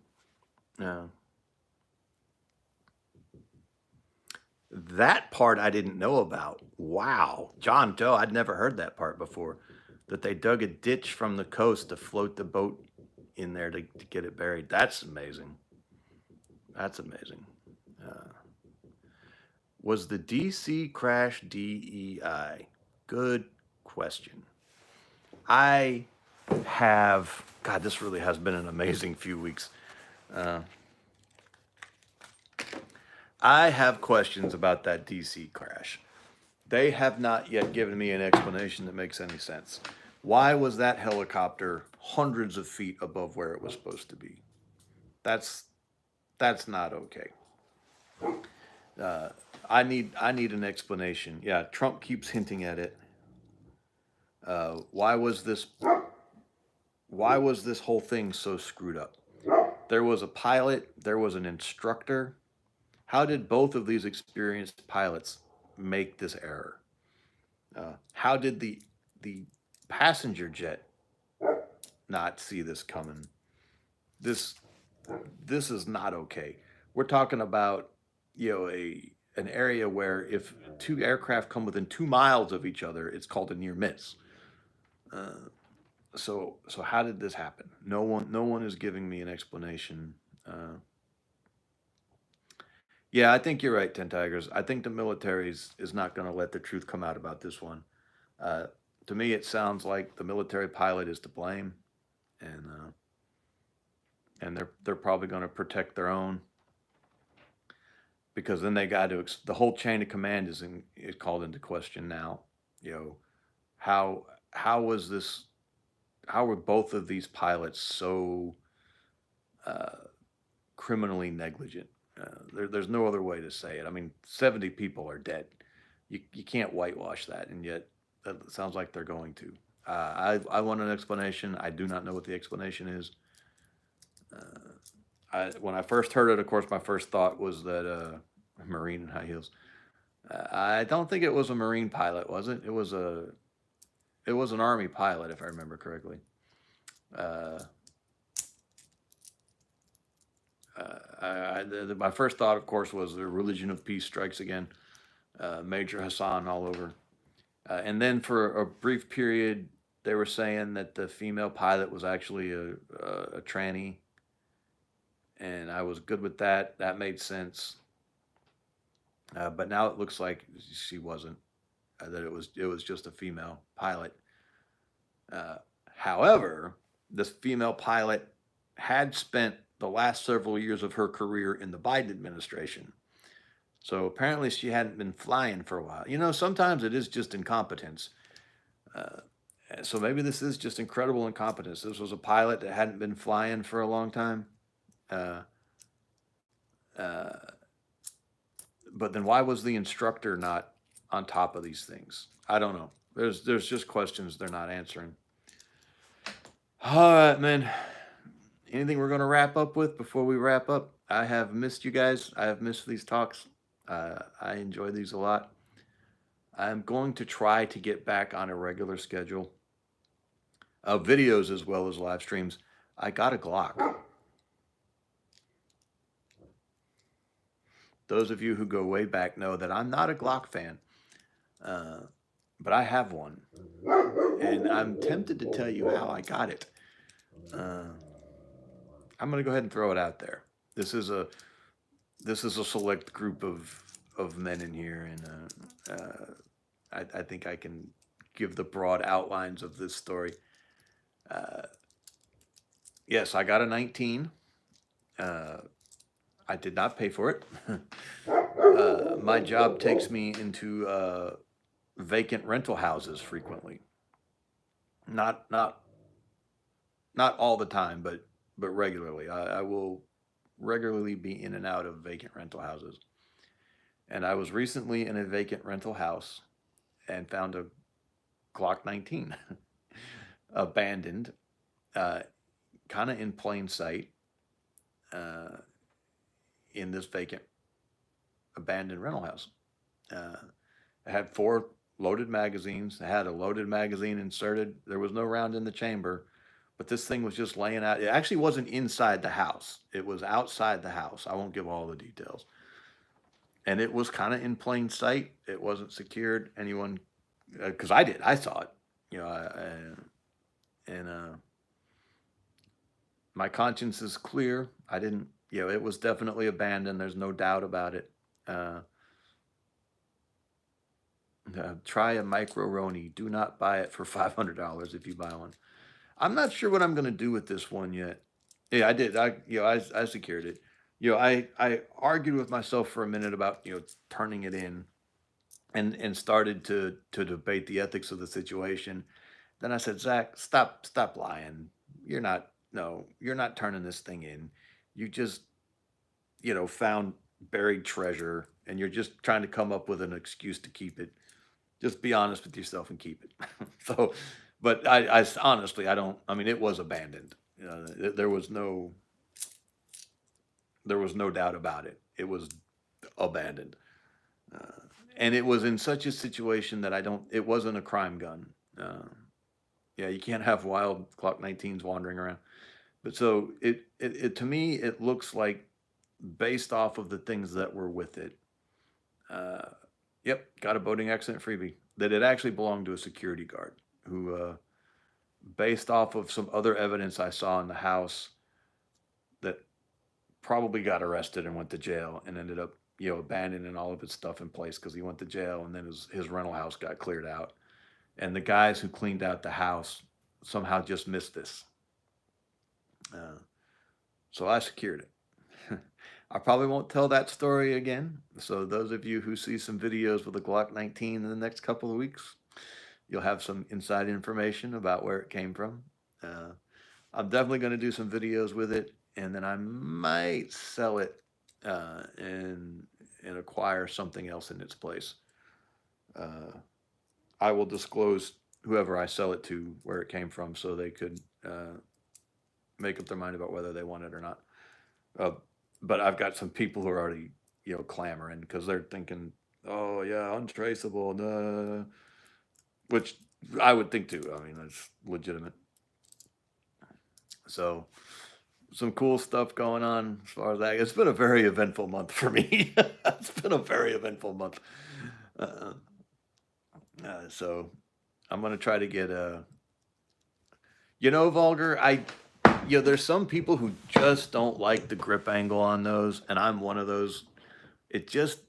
That part I didn't know about. Wow. John Doe, I'd never heard that part before. That they dug a ditch from the coast to float the boat in there to get it buried. That's amazing. That's amazing. Uh, was the DC crash DEI? Good question. I have, God, this really has been an amazing few weeks. Uh, I have questions about that DC crash. They have not yet given me an explanation that makes any sense. Why was that helicopter hundreds of feet above where it was supposed to be? That's that's not okay. Uh, I need an explanation. Yeah, Trump keeps hinting at it. Why was this whole thing so screwed up? There was a pilot, there was an instructor. How did both of these experienced pilots make this error? How did the passenger jet not see this coming? This this is not okay. We're talking about a an area where if two aircraft come within 2 miles of each other, it's called a near miss. Uh, so how did this happen? No one is giving me an explanation. Uh, yeah, I think you're right, Ten Tigers. I think the military is not going to let the truth come out about this one. Uh, to me, it sounds like the military pilot is to blame, and they're probably going to protect their own, because then they got to the whole chain of command is called into question now. You know, how was this? How were both of these pilots so uh, criminally negligent? There's no other way to say it. I mean, 70 people are dead. You can't whitewash that, and yet that sounds like they're going to. I want an explanation. I do not know what the explanation is. When I first heard it, of course, my first thought was that Marine in high heels. I don't think it was a Marine pilot, was it? It was an Army pilot, if I remember correctly. Uh, my first thought, of course, was the religion of peace strikes again. Major Hassan all over. And then for a brief period, they were saying that the female pilot was actually a tranny, and I was good with that. That made sense. But now it looks like she wasn't. That it was just a female pilot. Uh, However, this female pilot had spent the last several years of her career in the Biden administration. So apparently she hadn't been flying for a while. You know, sometimes it is just incompetence. Uh, so maybe this is just incredible incompetence. This was a pilot that hadn't been flying for a long time. Uh, uh, but then why was the instructor not on top of these things? I don't know. There's just questions they're not answering. All right, man. Anything we're going to wrap up with before we wrap up? I have missed you guys. I have missed these talks. I enjoy these a lot. I'm going to try to get back on a regular schedule of videos as well as live streams. I got a Glock. Those of you who go way back know that I'm not a Glock fan, uh, but I have one, and I'm tempted to tell you how I got it. Uh, I'm going to go ahead and throw it out there. This is a select group of men in here, and I think I can give the broad outlines of this story. Uh, yes, I got a 19. I did not pay for it. My job takes me into vacant rental houses frequently. Not not not all the time, but regularly. I will regularly be in and out of vacant rental houses. And I was recently in a vacant rental house and found a Glock 19 abandoned, uh, kind of in plain sight, uh, in this vacant abandoned rental house. Uh, it had 4 loaded magazines. It had a loaded magazine inserted. There was no round in the chamber, but this thing was just laying out. It actually wasn't inside the house. It was outside the house. I won't give all the details. And it was kind of in plain sight. It wasn't secured. Anyone, because I did. I saw it. You know, and my conscience is clear. I didn't. You know, it was definitely abandoned. There's no doubt about it. Uh, Try a micro Roni. Do not buy it for $500 if you buy one. I'm not sure what I'm going to do with this one yet. Yeah, I did. I secured it. I argued with myself for a minute about turning it in, and started to debate the ethics of the situation. Then I said, Zach, stop lying. You're not no, you're not turning this thing in. You just found buried treasure, and you're just trying to come up with an excuse to keep it. Just be honest with yourself and keep it. So, but I honestly, I don't. I mean, it was abandoned. There was no doubt about it. It was abandoned, uh, and it was in such a situation that I don't. It wasn't a crime gun. Yeah, you can't have wild Glock 19s wandering around. But so it to me it looks like, based off of the things that were with it. Uh, yep, got a boating accident freebie, that it actually belonged to a security guard who, based off of some other evidence I saw in the house, that probably got arrested and went to jail, and ended up abandoning all of his stuff in place because he went to jail, and then his rental house got cleared out, and the guys who cleaned out the house somehow just missed this. Uh, so I secured it. I probably won't tell that story again. So those of you who see some videos with a Glock 19 in the next couple of weeks, you'll have some inside information about where it came from. Uh, I'm definitely going to do some videos with it, and then I might sell it, and acquire something else in its place. Uh, I will disclose whoever I sell it to where it came from, so they could make up their mind about whether they want it or not. Uh, but I've got some people who are already clamoring because they're thinking Oh yeah, untraceable. Which I would think too. I mean, that's legitimate. So some cool stuff going on as far as that. It's been a very eventful month for me. It's been a very eventful month. Uh, so I'm gonna try to get Vulgar. There's some people who just don't like the grip angle on those, and I'm one of those.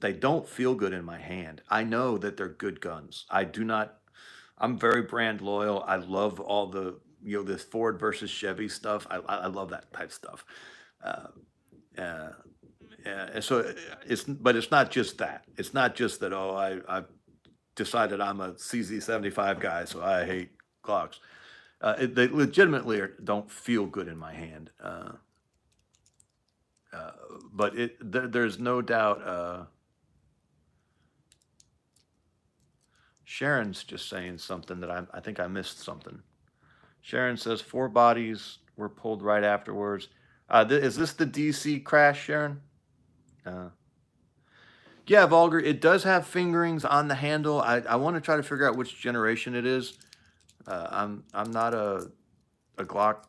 They don't feel good in my hand. I know that they're good guns. I do not. I'm very brand loyal. I love all this Ford versus Chevy stuff. I love that type stuff. Uh, uh, and so but it's not just that. It's not just that. Oh, I've decided I'm a CZ75 guy, so I hate Glocks. They legitimately don't feel good in my hand. Uh, but there's no doubt. Sharon's just saying something that I think I missed something. Sharon says 4 bodies were pulled right afterwards. Is this the DC crash, Sharon? Uh, yeah, Vulgar. It does have fingerings on the handle. I want to try to figure out which generation it is. I'm not a Glock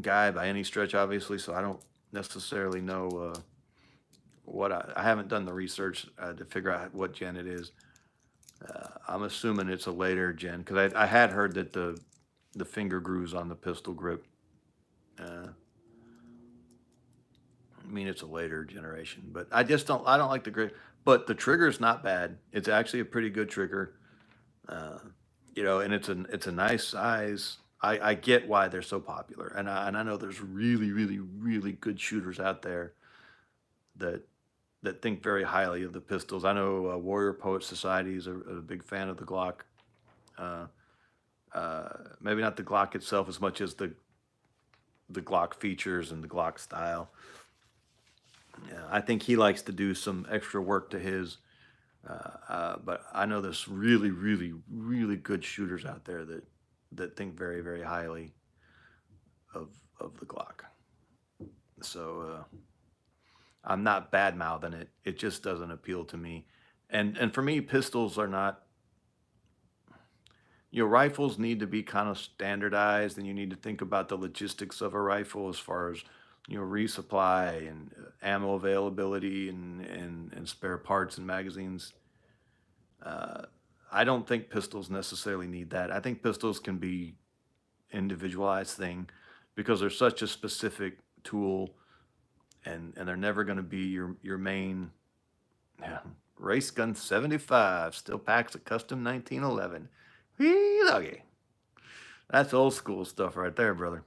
guy by any stretch, obviously, so I don't necessarily know I haven't done the research to figure out what gen it is. I'm assuming it's a later gen because I had heard that the finger grooves on the pistol grip. Uh, I mean, it's a later generation, but I don't like the grip. But the trigger's not bad. It's actually a pretty good trigger. Uh, and it's a nice size. I get why they're so popular, and I know there's really, really, really good shooters out there that think very highly of the pistols. I know Warrior Poet Society is a big fan of the Glock. Uh, Maybe not the Glock itself as much as the Glock features and the Glock style. Yeah, I think he likes to do some extra work to his. But I know there's really, really, really good shooters out there that think very, very highly of the Glock. So I'm not bad mouthing it. It just doesn't appeal to me. And for me, pistols are not. Rifles need to be kind of standardized, and you need to think about the logistics of a rifle as far as resupply and ammo availability and spare parts and magazines. Uh, I don't think pistols necessarily need that. I think pistols can be individualized thing because they're such a specific tool, and they're never going to be your main. Yeah, race gun 75 still packs a custom 1911. Wee doggy. That's old school stuff right there, brother.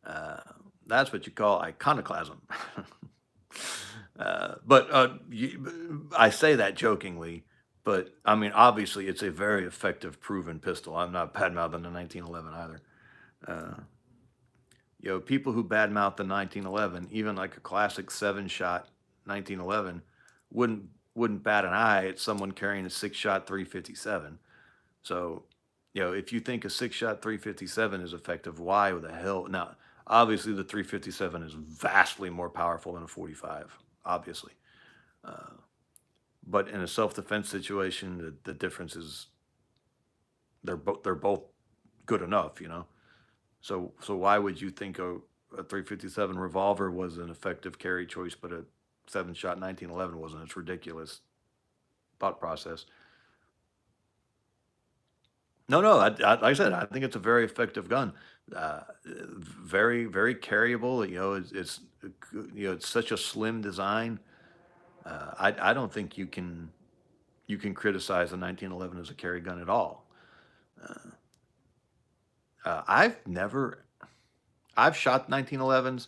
Uh, that's what you call iconoclasm. I say that jokingly, but I mean, obviously, it's a very effective, proven pistol. I'm not bad mouthing the 1911 either. Uh, People who badmouth the 1911, even like a classic 7-shot 1911, wouldn't bat an eye at someone carrying a 6-shot 357. So, if you think a 6-shot 357 is effective, why the hell? Now, obviously, the 357 is vastly more powerful than a 45, obviously. Uh, but in a self-defense situation, the difference is they're both good enough. So why would you think a 357 revolver was an effective carry choice, but a 7-shot 1911 wasn't? It's ridiculous thought process. No, no. Like I said, I think it's a very effective gun. Very, very carryable. It's such a slim design. I don't think you can criticize the 1911 as a carry gun at all. Uh, I've shot 1911s.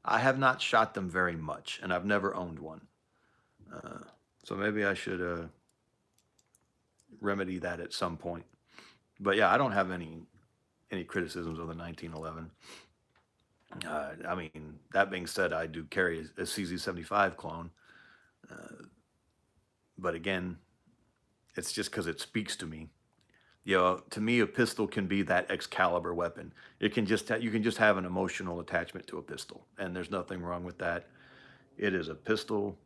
I have not shot them very much, and I've never owned one. Uh, so maybe I should remedy that at some point. But yeah, I don't have any criticisms of the 1911. I mean, that being said, I do carry a CZ75 clone, uh, but again, it's just because it speaks to me. To me, a pistol can be that Excalibur weapon. You can just have an emotional attachment to a pistol, and there's nothing wrong with that. It is a pistol.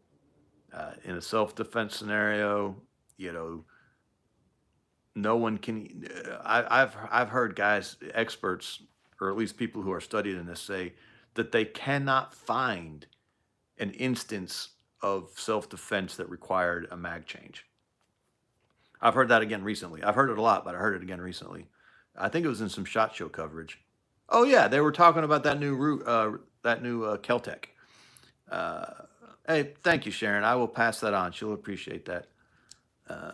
In a self-defense scenario, you know, no one can. I've heard guys, experts, or at least people who are studied in this, say that they cannot find an instance of self-defense that required a mag change. I've heard that again recently. I've heard it a lot, but I heard it again recently. I think it was in some shot show coverage. Oh yeah, they were talking about that new Keltec. Uh, hey, thank you, Sharon. I will pass that on. She'll appreciate that. Uh,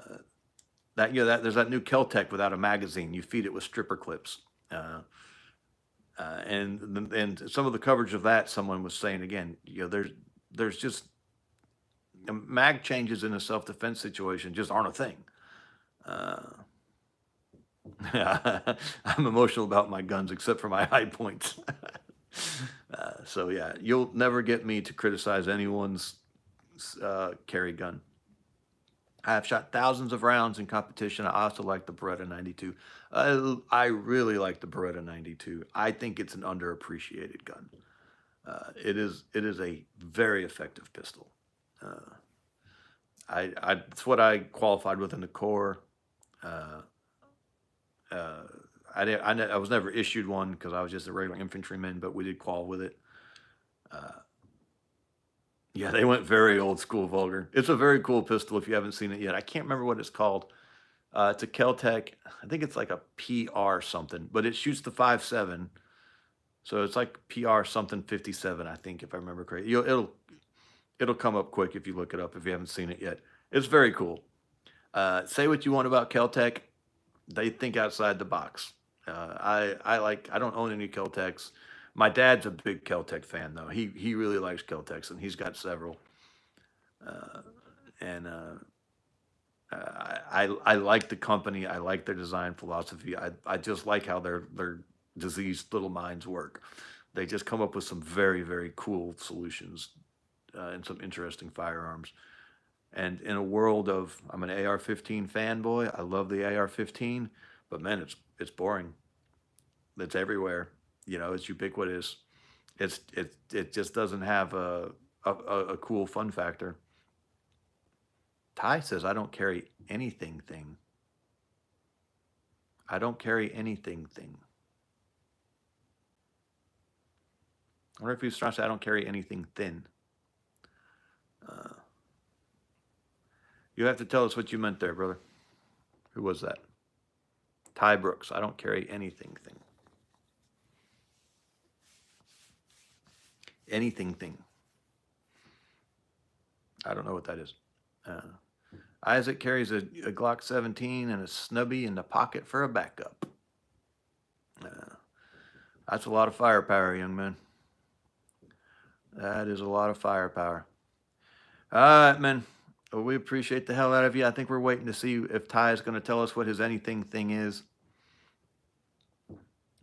that there's that new Keltec without a magazine. You feed it with stripper clips. Uh, and some of the coverage of that, someone was saying again, there's just mag changes in a self defense situation just aren't a thing. Uh, I'm emotional about my guns, except for my high points. So yeah, you'll never get me to criticize anyone's carry gun. I have shot thousands of rounds in competition. I also like the Beretta 92. I really like the Beretta 92. I think it's an underappreciated gun. It is a very effective pistol. Uh, it's what I qualified with in the Corps. Uh, uh, I was never issued one because I was just a regular infantryman, but we did qual with it. Uh, yeah, they went very old school vulgar. It's a very cool pistol if you haven't seen it yet. I can't remember what it's called. It's a Keltec. I think it's like a PR something, but it shoots the 5.7. So it's like PR something 57, I think, if I remember correctly. It'll come up quick if you look it up if you haven't seen it yet. It's very cool. Say what you want about Keltec, they think outside the box. I don't own any Keltecs. My dad's a big Keltec fan though. He really likes Keltecs and he's got several. Uh, and I like the company. I like their design philosophy. I just like how their diseased little minds work. They just come up with some very cool solutions and some interesting firearms. And in a world of, I'm an AR-15 fanboy. I love the AR-15, but man, it's boring. It's everywhere. It's ubiquitous. It just doesn't have a cool fun factor. Ty says I don't carry anything thing. I don't carry anything thing. I wonder if he's trying to say I don't carry anything thin. Uh, you have to tell us what you meant there, brother. Who was that? Ty Brooks. I don't carry anything thing. Anything thing. I don't know what that is. Isaac carries a Glock 17 and a snubby in the pocket for a backup. That's a lot of firepower, young man. That is a lot of firepower. All right, man. Well, we appreciate the hell out of you. I think we're waiting to see if Ty is going to tell us what his anything thing is.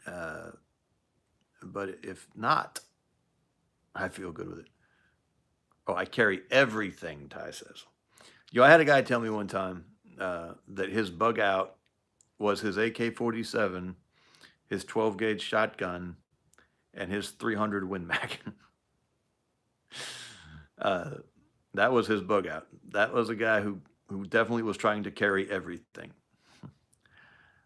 But if not, I feel good with it. Oh, I carry everything, Ty says. I had a guy tell me one time that his bug out was his AK-47, his 12 gauge shotgun, and his 300 Win Mag. That was his bug out. That was a guy who definitely was trying to carry everything.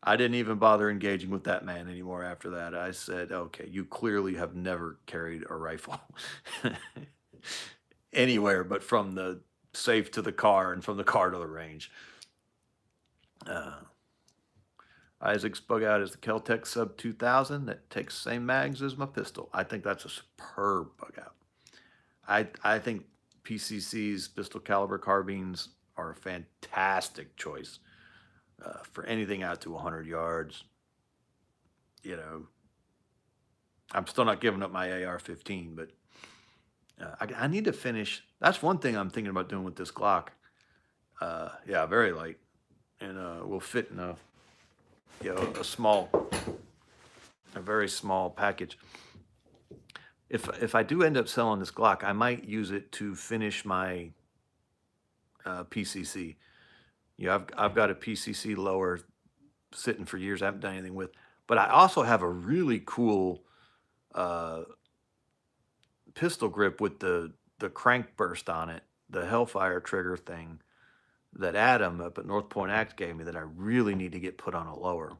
I didn't even bother engaging with that man anymore after that. I said, okay, you clearly have never carried a rifle anywhere but from the safe to the car and from the car to the range. Isaac's bug out is the Keltec Sub 2000 that takes the same mags as my pistol. I think that's a superb bug out. I think PCC's pistol caliber carbines are a fantastic choice for anything out to 100 yards. I'm still not giving up my AR-15, but I need to finish. That's one thing I'm thinking about doing with this Glock. Yeah, very light, and will fit in a very small package. If I do end up selling this Glock, I might use it to finish my PCC. I've got a PCC lower sitting for years. I haven't done anything with, but I also have a really cool pistol grip with the crank burst on it the Hellfire trigger thing that Adam up at North Point Act gave me that I really need to get put on a lower.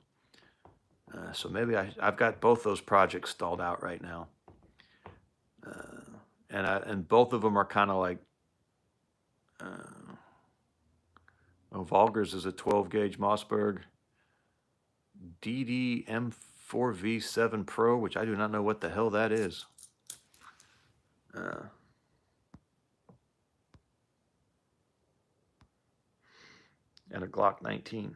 So maybe I've got both those projects stalled out right now. And both of them are kind of like, Volgers is a 12 gauge Mossberg DD-M4V7 Pro, which I do not know what the hell that is. And a Glock 19.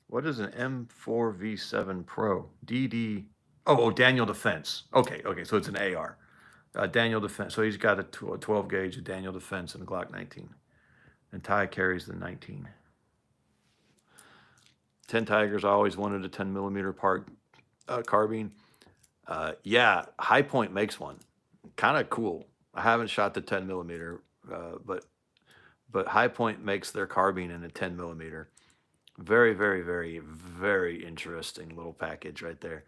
What is an M4V7 Pro? DD. Oh, Daniel Defense. Okay, so it's an AR. Daniel Defense. So he's got a 12 gauge, a Daniel Defense, and a Glock 19. And Ty carries the 19. 10 Tigers. I always wanted a 10 millimeter carbine. Yeah, High Point makes one. Kind of cool. I haven't shot the 10 millimeter, but High Point makes their carbine in a 10 millimeter. Very, very, very, very interesting little package right there.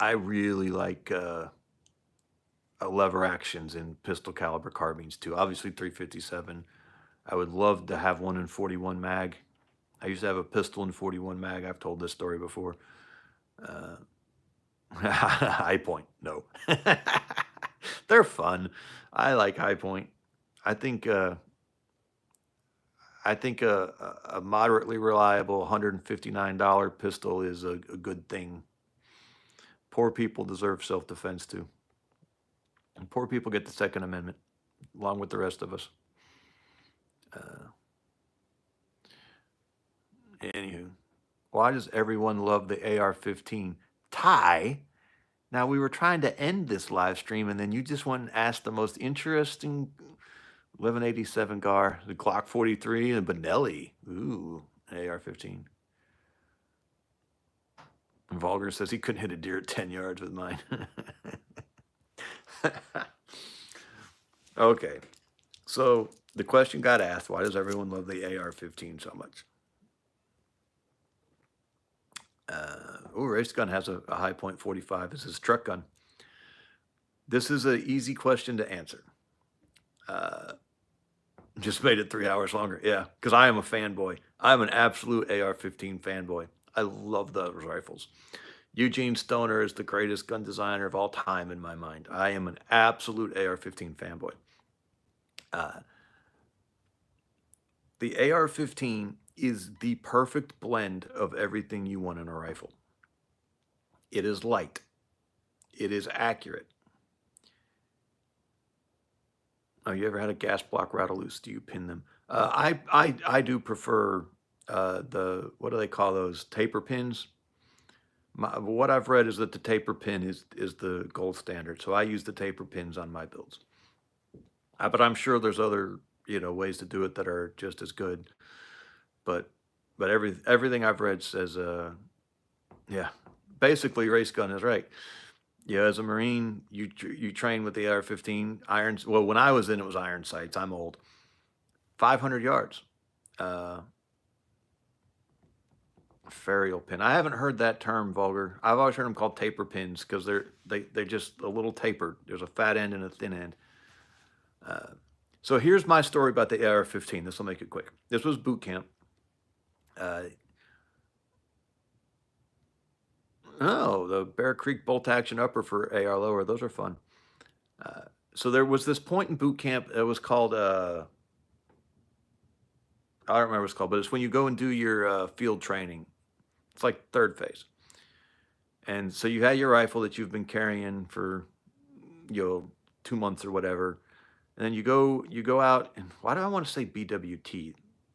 I really like lever actions in pistol caliber carbines too. Obviously 357. I would love to have one in 41 mag. I used to have a pistol in 41 mag. I've told this story before. High Point, no. They're fun. I like High Point. I think a moderately reliable $159 pistol is a good thing. Poor people deserve self-defense too. And poor people get the Second Amendment, along with the rest of us. Anywho, why does everyone love the AR-15? Ty, now we were trying to end this live stream, and then you just went and asked the most interesting 1187 GAR, the Glock 43, and Benelli. Ooh, AR-15. And Volger says he couldn't hit a deer at 10 yards with mine. Okay, so the question got asked, why does everyone love the AR-15 so much? Race Gun has a High Point 45 as his truck gun. This is an easy question to answer. Just made it 3 hours longer. Yeah, because I am a fanboy. I'm an absolute AR-15 fanboy. I love those rifles. Eugene Stoner is the greatest gun designer of all time in my mind. I am an absolute AR-15 fanboy. The AR-15 is the perfect blend of everything you want in a rifle. It is light. It is accurate. Oh, you ever had a gas block rattle loose? Do you pin them? I do prefer the, what do they call those, taper pins? What I've read is that the taper pin is the gold standard, so I use the taper pins on my builds. But I'm sure there's other ways to do it that are just as good. But everything I've read says, yeah, basically Race Gun is right. Yeah, as a Marine, you train with the AR-15 irons. Well, when I was in, it was iron sights. I'm old. 500 yards. Ferrial pin. I haven't heard that term, Vulgar. I've always heard them called taper pins because they're just a little tapered. There's a fat end and a thin end. So here's my story about the AR-15. This will make it quick. This was boot camp. The Bear Creek bolt action upper for AR lower. Those are fun. So there was this point in boot camp. It was called, I don't remember what it's called, but it's when you go and do your field training. It's like third phase. And so you had your rifle that you've been carrying for, 2 months or whatever. And then you go out, and why do I want to say BWT?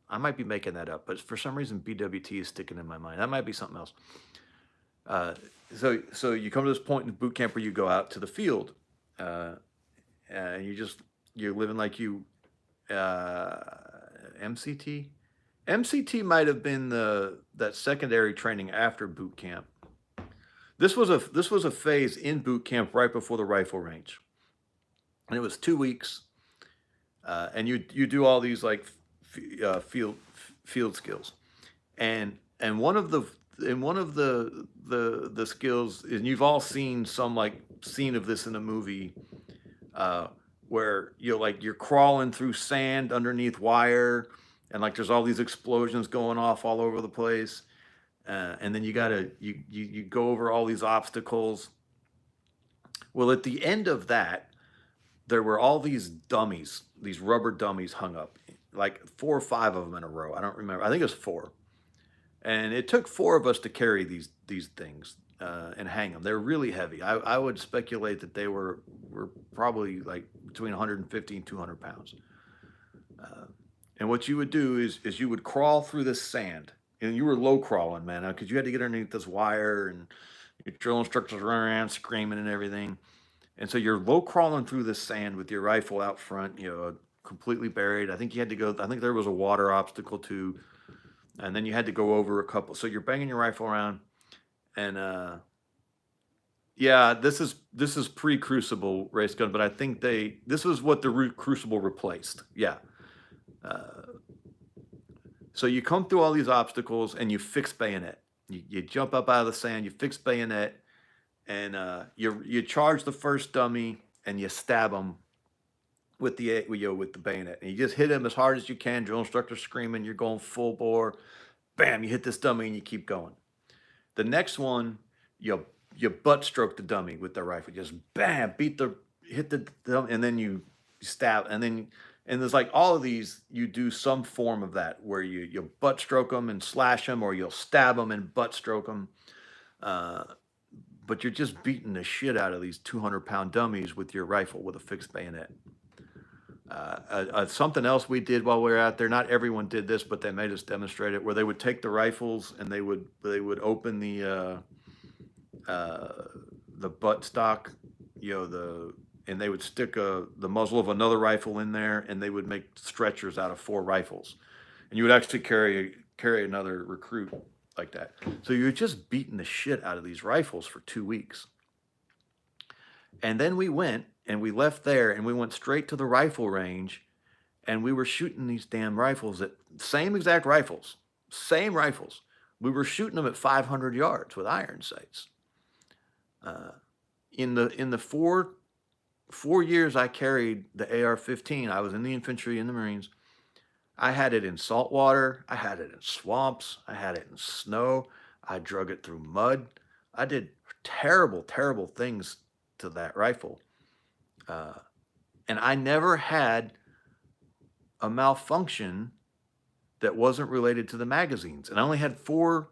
I might be making that up, but for some reason BWT is sticking in my mind. That might be something else. So you come to this point in boot camp where you go out to the field, and you're living like you, MCT. MCT might have been that secondary training after boot camp. This was a phase in boot camp right before the rifle range, and it was 2 weeks, and you do all these like field skills, and one of the skills, and you've all seen some like scene of this in a movie, uh, where you're crawling through sand underneath wire, and like there's all these explosions going off all over the place, and then you go over all these obstacles. Well, at the end of that, there were all these dummies, these rubber dummies hung up, like 4 or 5 of them in a row. I don't remember. I think it was four, and it took four of us to carry these things and hang them. They're really heavy. I would speculate that they were probably like between 150 and 200 pounds. Uh, and what you would do is you would crawl through this sand, and you were low crawling, man, because you had to get underneath this wire, and your drill instructors running around screaming and everything. And so you're low crawling through the sand with your rifle out front, completely buried. I think you had to go. I think there was a water obstacle too, and then you had to go over a couple. So you're banging your rifle around, and yeah, this is pre-Crucible race gun, but I think this was what the Crucible replaced. Yeah. Uh, so you come through all these obstacles and you fix bayonet. You jump up out of the sand, you fix bayonet, and you charge the first dummy and you stab them with the bayonet, and you just hit him as hard as you can. Drill instructor screaming, you're going full bore. Bam! You hit this dummy and you keep going. The next one, you butt stroke the dummy with the rifle. Just bam, hit the dummy, and then you stab, and there's like all of these. You do some form of that where you butt stroke them and slash them, or you'll stab them and butt stroke them. Uh, but you're just beating the shit out of these 200-pound dummies with your rifle with a fixed bayonet. Something else we did while we were out there. Not everyone did this, but they made us demonstrate it. Where they would take the rifles and they would open uh, the butt stock, and they would stick the muzzle of another rifle in there, and they would make stretchers out of 4 rifles, and you would actually carry another recruit like that. So you're just beating the shit out of these rifles for 2 weeks. And then we went and we left there and we went straight to the rifle range, and we were shooting these damn rifles at same exact rifles, same rifles. We were shooting them at 500 yards with iron sights. Uh, in the 4 years I carried the AR-15, I was in the infantry in the Marines. I had it in salt water. I had it in swamps. I had it in snow. I drug it through mud. I did terrible, terrible things to that rifle. Uh, and I never had a malfunction that wasn't related to the magazines. And I only had four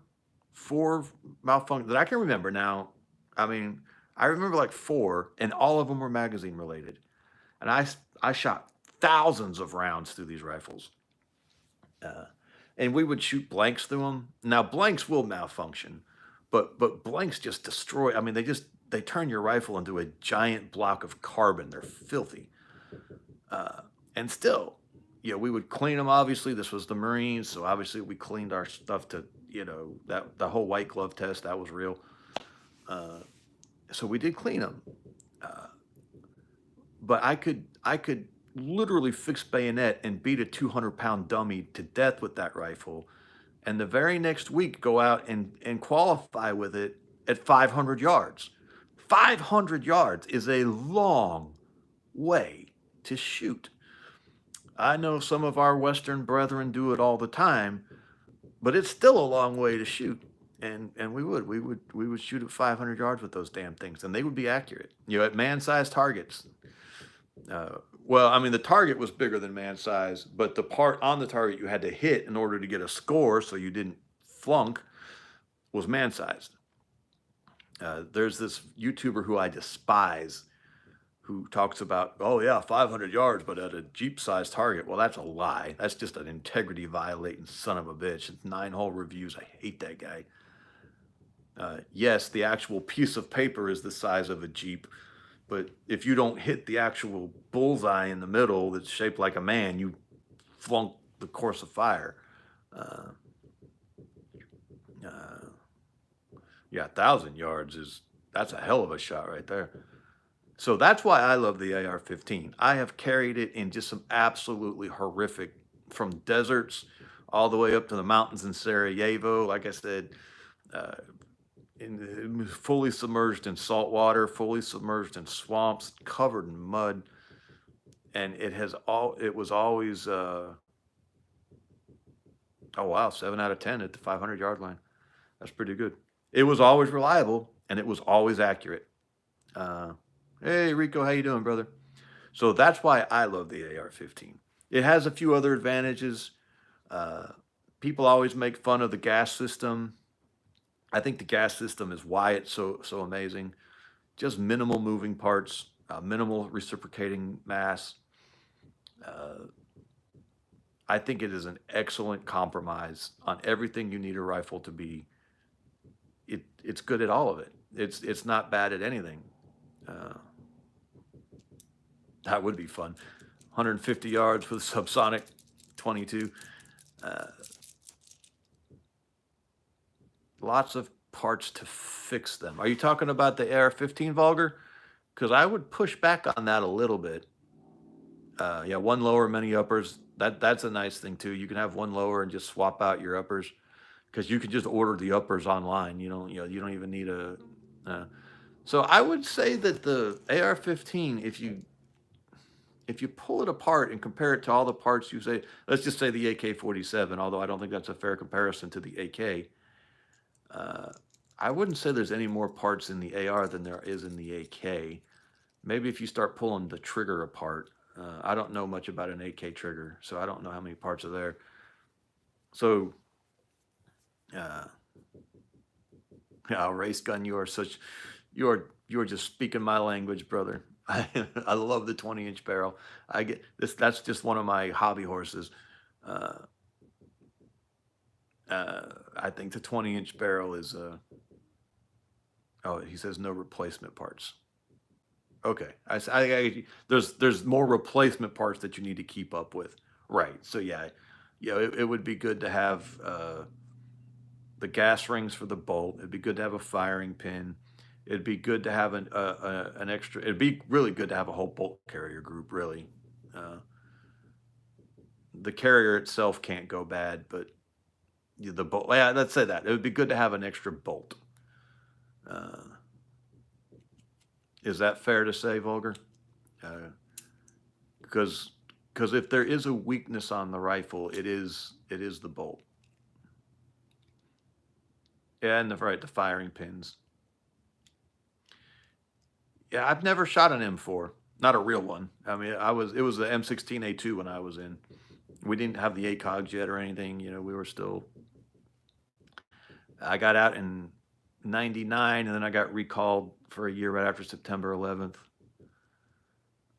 malfunctions that I can remember now. I mean, I remember like 4, and all of them were magazine related. And I shot thousands of rounds through these rifles. Uh, and we would shoot blanks through them. Now blanks will malfunction, but blanks just destroy. I mean, they turn your rifle into a giant block of carbon. They're filthy. And still, we would clean them. Obviously, this was the Marines, so obviously we cleaned our stuff to, that the whole white glove test, that was real. So we did clean them. Uh, but I could literally fix bayonet and beat a 200-pound dummy to death with that rifle, and the very next week go out and qualify with it at 500 yards. 500 yards is a long way to shoot. I know some of our Western brethren do it all the time, but it's still a long way to shoot. And we would shoot at 500 yards with those damn things, and they would be accurate. At man-sized targets. Well, I mean, the target was bigger than man size, but the part on the target you had to hit in order to get a score, so you didn't flunk, was man sized. There's this YouTuber who I despise, who talks about, oh yeah, 500 yards, but at a Jeep-sized target. Well, that's a lie. That's just an integrity-violating son of a bitch. It's 9-hole reviews. I hate that guy. Yes, the actual piece of paper is the size of a Jeep, but if you don't hit the actual bullseye in the middle that's shaped like a man, you flunk the course of fire. Uh, uh, yeah, 1,000 yards that's a hell of a shot right there. So that's why I love the AR-15. I have carried it in just some absolutely horrific, from deserts all the way up to the mountains in Sarajevo. Like I said, uh, fully submerged in salt water, fully submerged in swamps, covered in mud, and it was always oh wow, 7 out of 10 at the 500-yard line. That's pretty good. It was always reliable and it was always accurate. Uh, hey Rico, how you doing, brother? So that's why I love the AR-15. It has a few other advantages. Uh, People always make fun of the gas system. I think the gas system is why it's so amazing. Just minimal moving parts, minimal reciprocating mass. Uh, I think it is an excellent compromise on everything you need a rifle to be. It's good at all of it. It's not bad at anything. Uh, that would be fun. 150 yards with subsonic 22. Uh, Lots of parts to fix them. Are you talking about the AR-15 Vulgar? Because I would push back on that a little bit. Yeah, one lower, many uppers. That's a nice thing too. You can have one lower and just swap out your uppers because you can just order the uppers online. You don't even need a. Uh, so I would say that the AR-15, if you pull it apart and compare it to all the parts you say, let's just say the AK-47, although I don't think that's a fair comparison to the AK. I wouldn't say there's any more parts in the AR than there is in the AK. Maybe if you start pulling the trigger apart. I don't know much about an AK trigger, so I don't know how many parts are there. So, uh, yeah, race gun, you are just speaking my language, brother. I love the 20-inch barrel. I get this. That's just one of my hobby horses. Uh, I think the 20-inch barrel is. Oh, he says no replacement parts. Okay, there's more replacement parts that you need to keep up with, right? So yeah, it would be good to have the gas rings for the bolt. It'd be good to have a firing pin. It'd be good to have an extra. It'd be really good to have a whole bolt carrier group. Really, uh, the carrier itself can't go bad, but the bolt. Yeah, let's say that it would be good to have an extra bolt. Uh, is that fair to say, Vulgar? Because if there is a weakness on the rifle, it is the bolt. Yeah, and the firing pins. Yeah, I've never shot an M4, not a real one. I mean, it was the M16A2 when I was in. We didn't have the ACOGs yet or anything. We were still. I got out in '99, and then I got recalled for a year right after September 11th.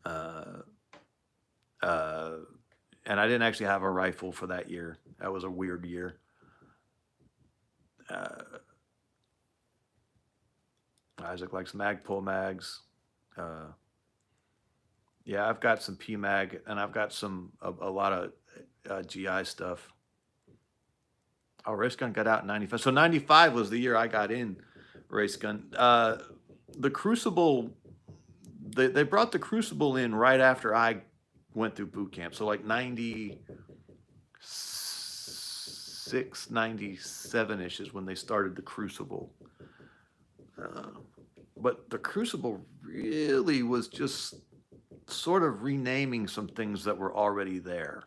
Uh, uh, and I didn't actually have a rifle for that year. That was a weird year. Uh, Isaac likes Magpul mags. Uh, yeah, I've got some PMag, and I've got a lot of GI stuff. Oh, Race Gun got out in '95. So '95 was the year I got in Race Gun. The Crucible, they brought the Crucible in right after I went through boot camp. So like 96, 97-ish is when they started the Crucible. But the Crucible really was just sort of renaming some things that were already there.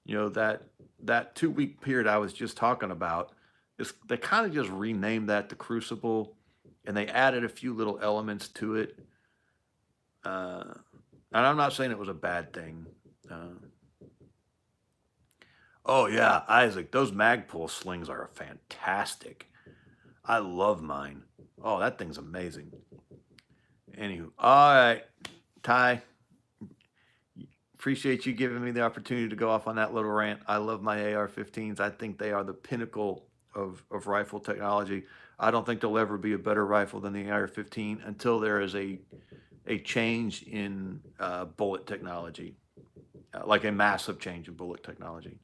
That 2-week period I was just talking about, they kind of just renamed that the Crucible, and they added a few little elements to it. And I'm not saying it was a bad thing. Oh yeah, Isaac, those Magpul slings are fantastic. I love mine. Oh, that thing's amazing. Anywho, all right, Ty, appreciate you giving me the opportunity to go off on that little rant. I love my AR-15s. I think they are the pinnacle of rifle technology. I don't think there'll ever be a better rifle than the AR-15 until there is a change in bullet technology, like a massive change in bullet technology.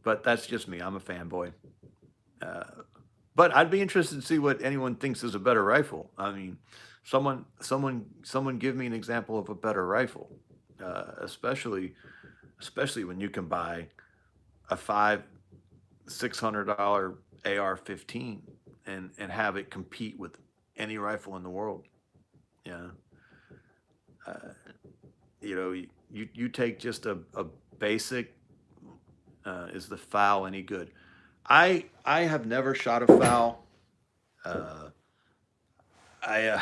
But that's just me. I'm a fanboy. But I'd be interested to see what anyone thinks is a better rifle. I mean, someone give me an example of a better rifle, especially when you can buy a $600 AR-15 and have it compete with any rifle in the world. Yeah, uh, you take just a basic. Is the foul any good? I have never shot a foul. Uh, I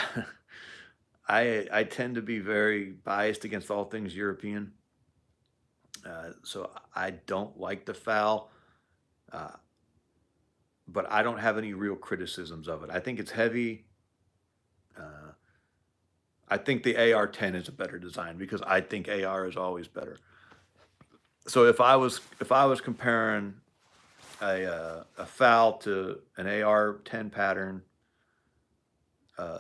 I tend to be very biased against all things European, so I don't like the foul. Uh, but I don't have any real criticisms of it. I think it's heavy. Uh, I think the AR-10 is a better design because I think AR is always better. So if I was comparing a foul to an AR-10 pattern, uh,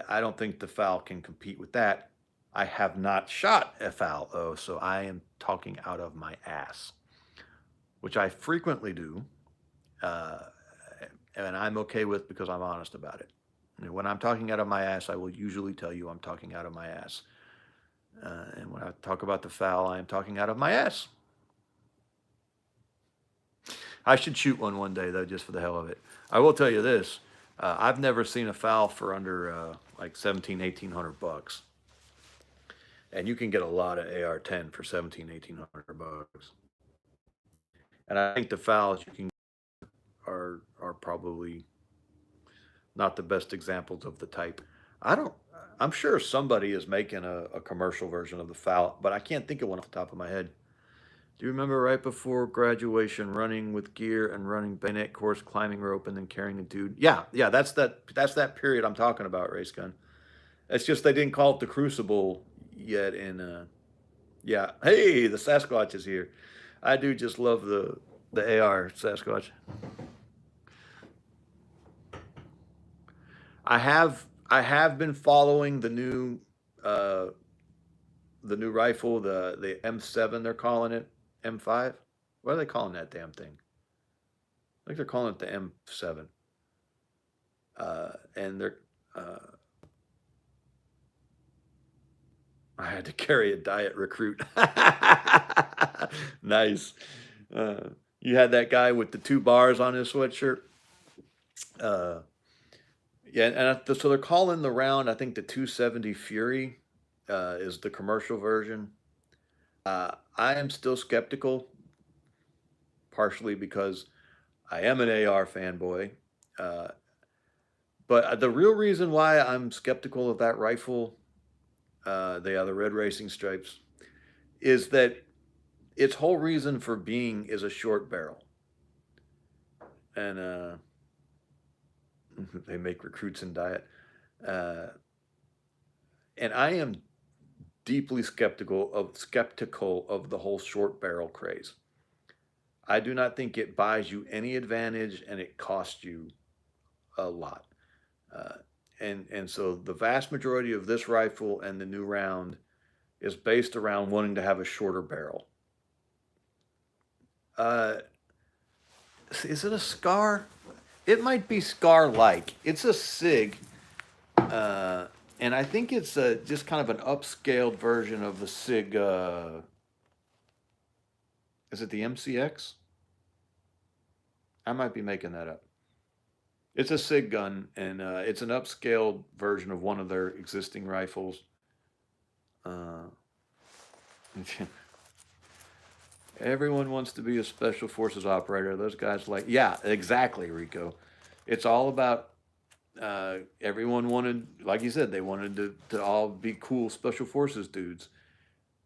I don't think the foul can compete with that. I have not shot a foul, though, so I am talking out of my ass, which I frequently do, uh, and I'm okay with because I'm honest about it. When I'm talking out of my ass, I will usually tell you I'm talking out of my ass. And when I talk about the foul, I am talking out of my ass. I should shoot one day, though, just for the hell of it. I will tell you this. I've never seen a foul for under like 17, 1800 bucks. And you can get a lot of AR-10 for 17, 1800 bucks. And I think the fouls you can are probably not the best examples of the type. I don't. I'm sure somebody is making a commercial version of the foul, but I can't think of one off the top of my head. Do you remember right before graduation, running with gear and running bayonet course, climbing rope, and then carrying a dude? Yeah, yeah, that's that period I'm talking about, race gun. It's just they didn't call it the Crucible yet. In yeah, hey, the Sasquatch is here. I do just love the AR Sasquatch. I have been following uh the new rifle, the M7 they're calling it, M5. What are they calling that damn thing? I think they're calling it the M7. And they're I had to carry a diet recruit. Nice. You had that guy with the two bars on his sweatshirt. Uh, yeah, and so they're calling the round. I think the 270 Fury is the commercial version. I am still skeptical, partially because I am an AR fanboy. Uh, but the real reason why I'm skeptical of that rifle, the red racing stripes, is that its whole reason for being is a short barrel, and they make recruits in diet. Uh, and I am deeply skeptical of the whole short barrel craze. I do not think it buys you any advantage, and it costs you a lot. Uh, and so the vast majority of this rifle and the new round is based around wanting to have a shorter barrel. Uh, is it a Scar? It might be Scar like. It's a Sig, uh, and I think it's just kind of an upscaled version of the Sig. Is it the MCX? I might be making that up. It's a Sig gun, and it's an upscaled version of one of their existing rifles. Uh, Everyone wants to be a special forces operator. Those guys like, yeah, exactly, Rico. It's all about everyone wanted, like you said, they wanted to all be cool special forces dudes.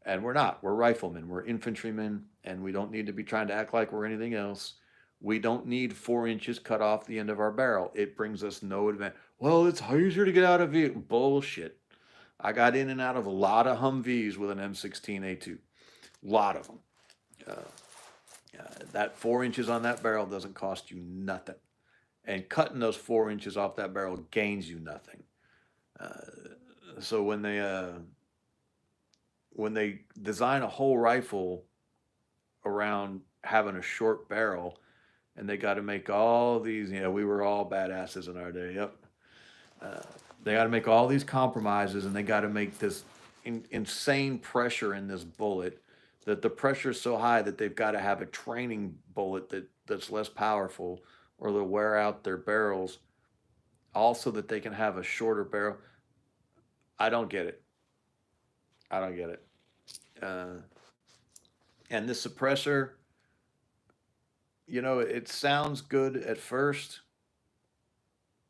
And we're not. We're riflemen. We're infantrymen, and we don't need to be trying to act like we're anything else. We don't need 4 inches cut off the end of our barrel. It brings us no advantage. Well, it's easier to get out of vehicle. Bullshit. I got in and out of a lot of Humvees with an M16A2. A lot of them. Uh, that 4 inches on that barrel doesn't cost you nothing. And cutting those 4 inches off that barrel gains you nothing. So when they design a whole rifle around having a short barrel, and they got to make all these, we were all badasses in our day. Yep. Uh, they got to make all these compromises, and they got to make this insane pressure in this bullet, that the pressure is so high that they've got to have a training bullet that that's less powerful, or they'll wear out their barrels, also that they can have a shorter barrel. I don't get it. I don't get it. Uh, and this suppressor, it sounds good at first.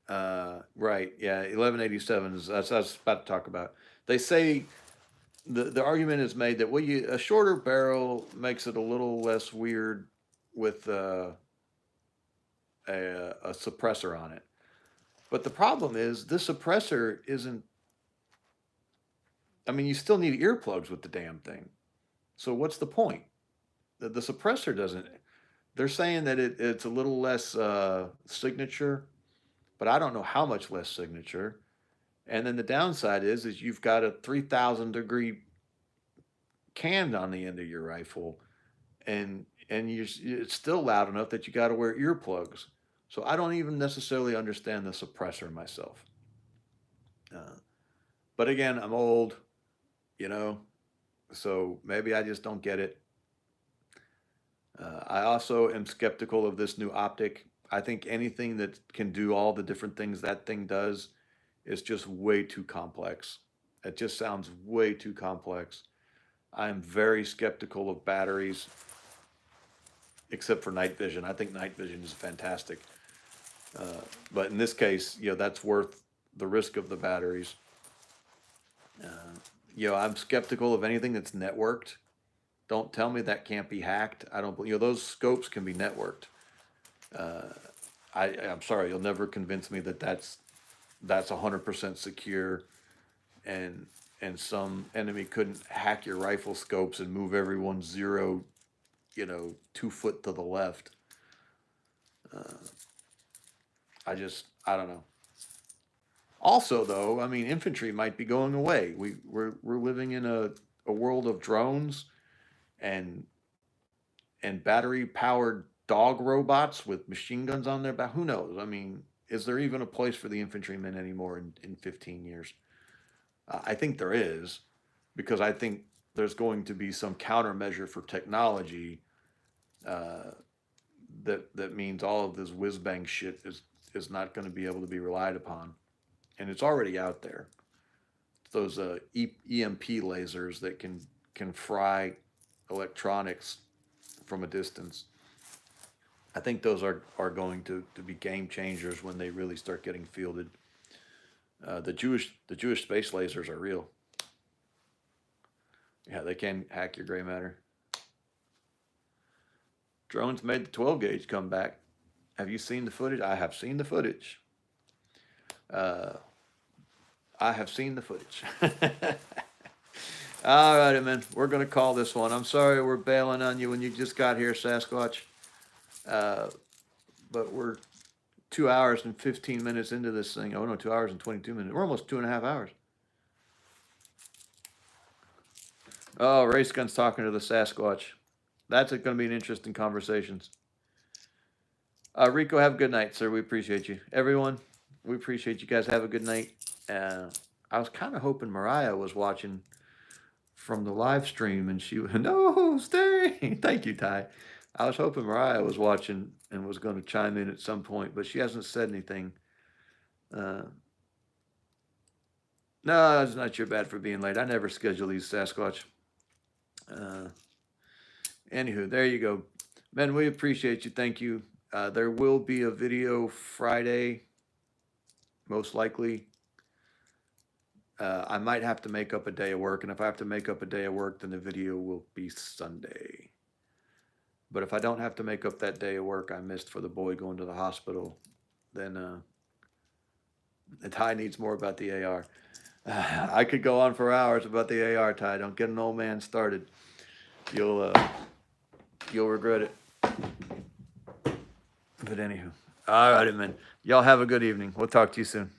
Right, yeah, 1187 is that's what I was about to talk about. They say the argument is made that a shorter barrel makes it a little less weird with a suppressor on it. But the problem is this suppressor isn't. I mean, you still need earplugs with the damn thing. So what's the point? The suppressor doesn't. They're saying that it's a little less signature, but I don't know how much less signature. And then the downside is you've got a 3,000-degree can on the end of your rifle, and it's still loud enough that you got to wear earplugs. So I don't even necessarily understand the suppressor myself. Uh, but again, I'm old, you know, so maybe I just don't get it. I also am skeptical of this new optic. I think anything that can do all the different things that thing does is just way too complex. It just sounds way too complex. I am very skeptical of batteries, except for night vision. I think night vision is fantastic. But in this case, that's worth the risk of the batteries. Uh, I'm skeptical of anything that's networked. Don't tell me that can't be hacked. I don't. Those scopes can be networked. Uh, I'm sorry, you'll never convince me that that's 100% secure, and some enemy couldn't hack your rifle scopes and move everyone 2 foot to the left. Uh, I don't know. Also, though, I mean, infantry might be going away. We're living in a world of drones and battery powered dog robots with machine guns on their back. Who knows? I mean, is there even a place for the infantrymen anymore in 15 years? I think there is, because I think there's going to be some countermeasure for technology that means all of this whiz bang shit is not going to be able to be relied upon, and it's already out there. Those EMP lasers that can fry electronics from a distance. I think those are going to be game changers when they really start getting fielded. The Jewish space lasers are real. Yeah, they can hack your gray matter. Drones made the 12 gauge come back. Have you seen the footage? I have seen the footage. I have seen the footage. All righty, man. We're going to call this one. I'm sorry we're bailing on you when you just got here, Sasquatch. But we're 2 hours and 15 minutes into this thing. Oh, no, 2 hours and 22 minutes. We're almost 2.5 hours. Oh, Race Gun's talking to the Sasquatch. That's going to be an interesting conversation. Rico, have a good night, sir. We appreciate you. Everyone, we appreciate you guys. Have a good night. I was kind of hoping Mariah was watching from the live stream, and she no, stay. Thank you, Ty. I was hoping Mariah was watching and was going to chime in at some point, but she hasn't said anything. No, it's not your bad for being late. I never schedule these, Sasquatch. Anywho, there you go. Men, we appreciate you. Thank you. There will be a video Friday, most likely. I might have to make up a day of work, and if I have to make up a day of work, then the video will be Sunday. But if I don't have to make up that day of work I missed for the boy going to the hospital, then Ty needs more about the AR. I could go on for hours about the AR, Ty. Don't get an old man started. You'll regret it. But anywho, all righty, man. Y'all have a good evening. We'll talk to you soon.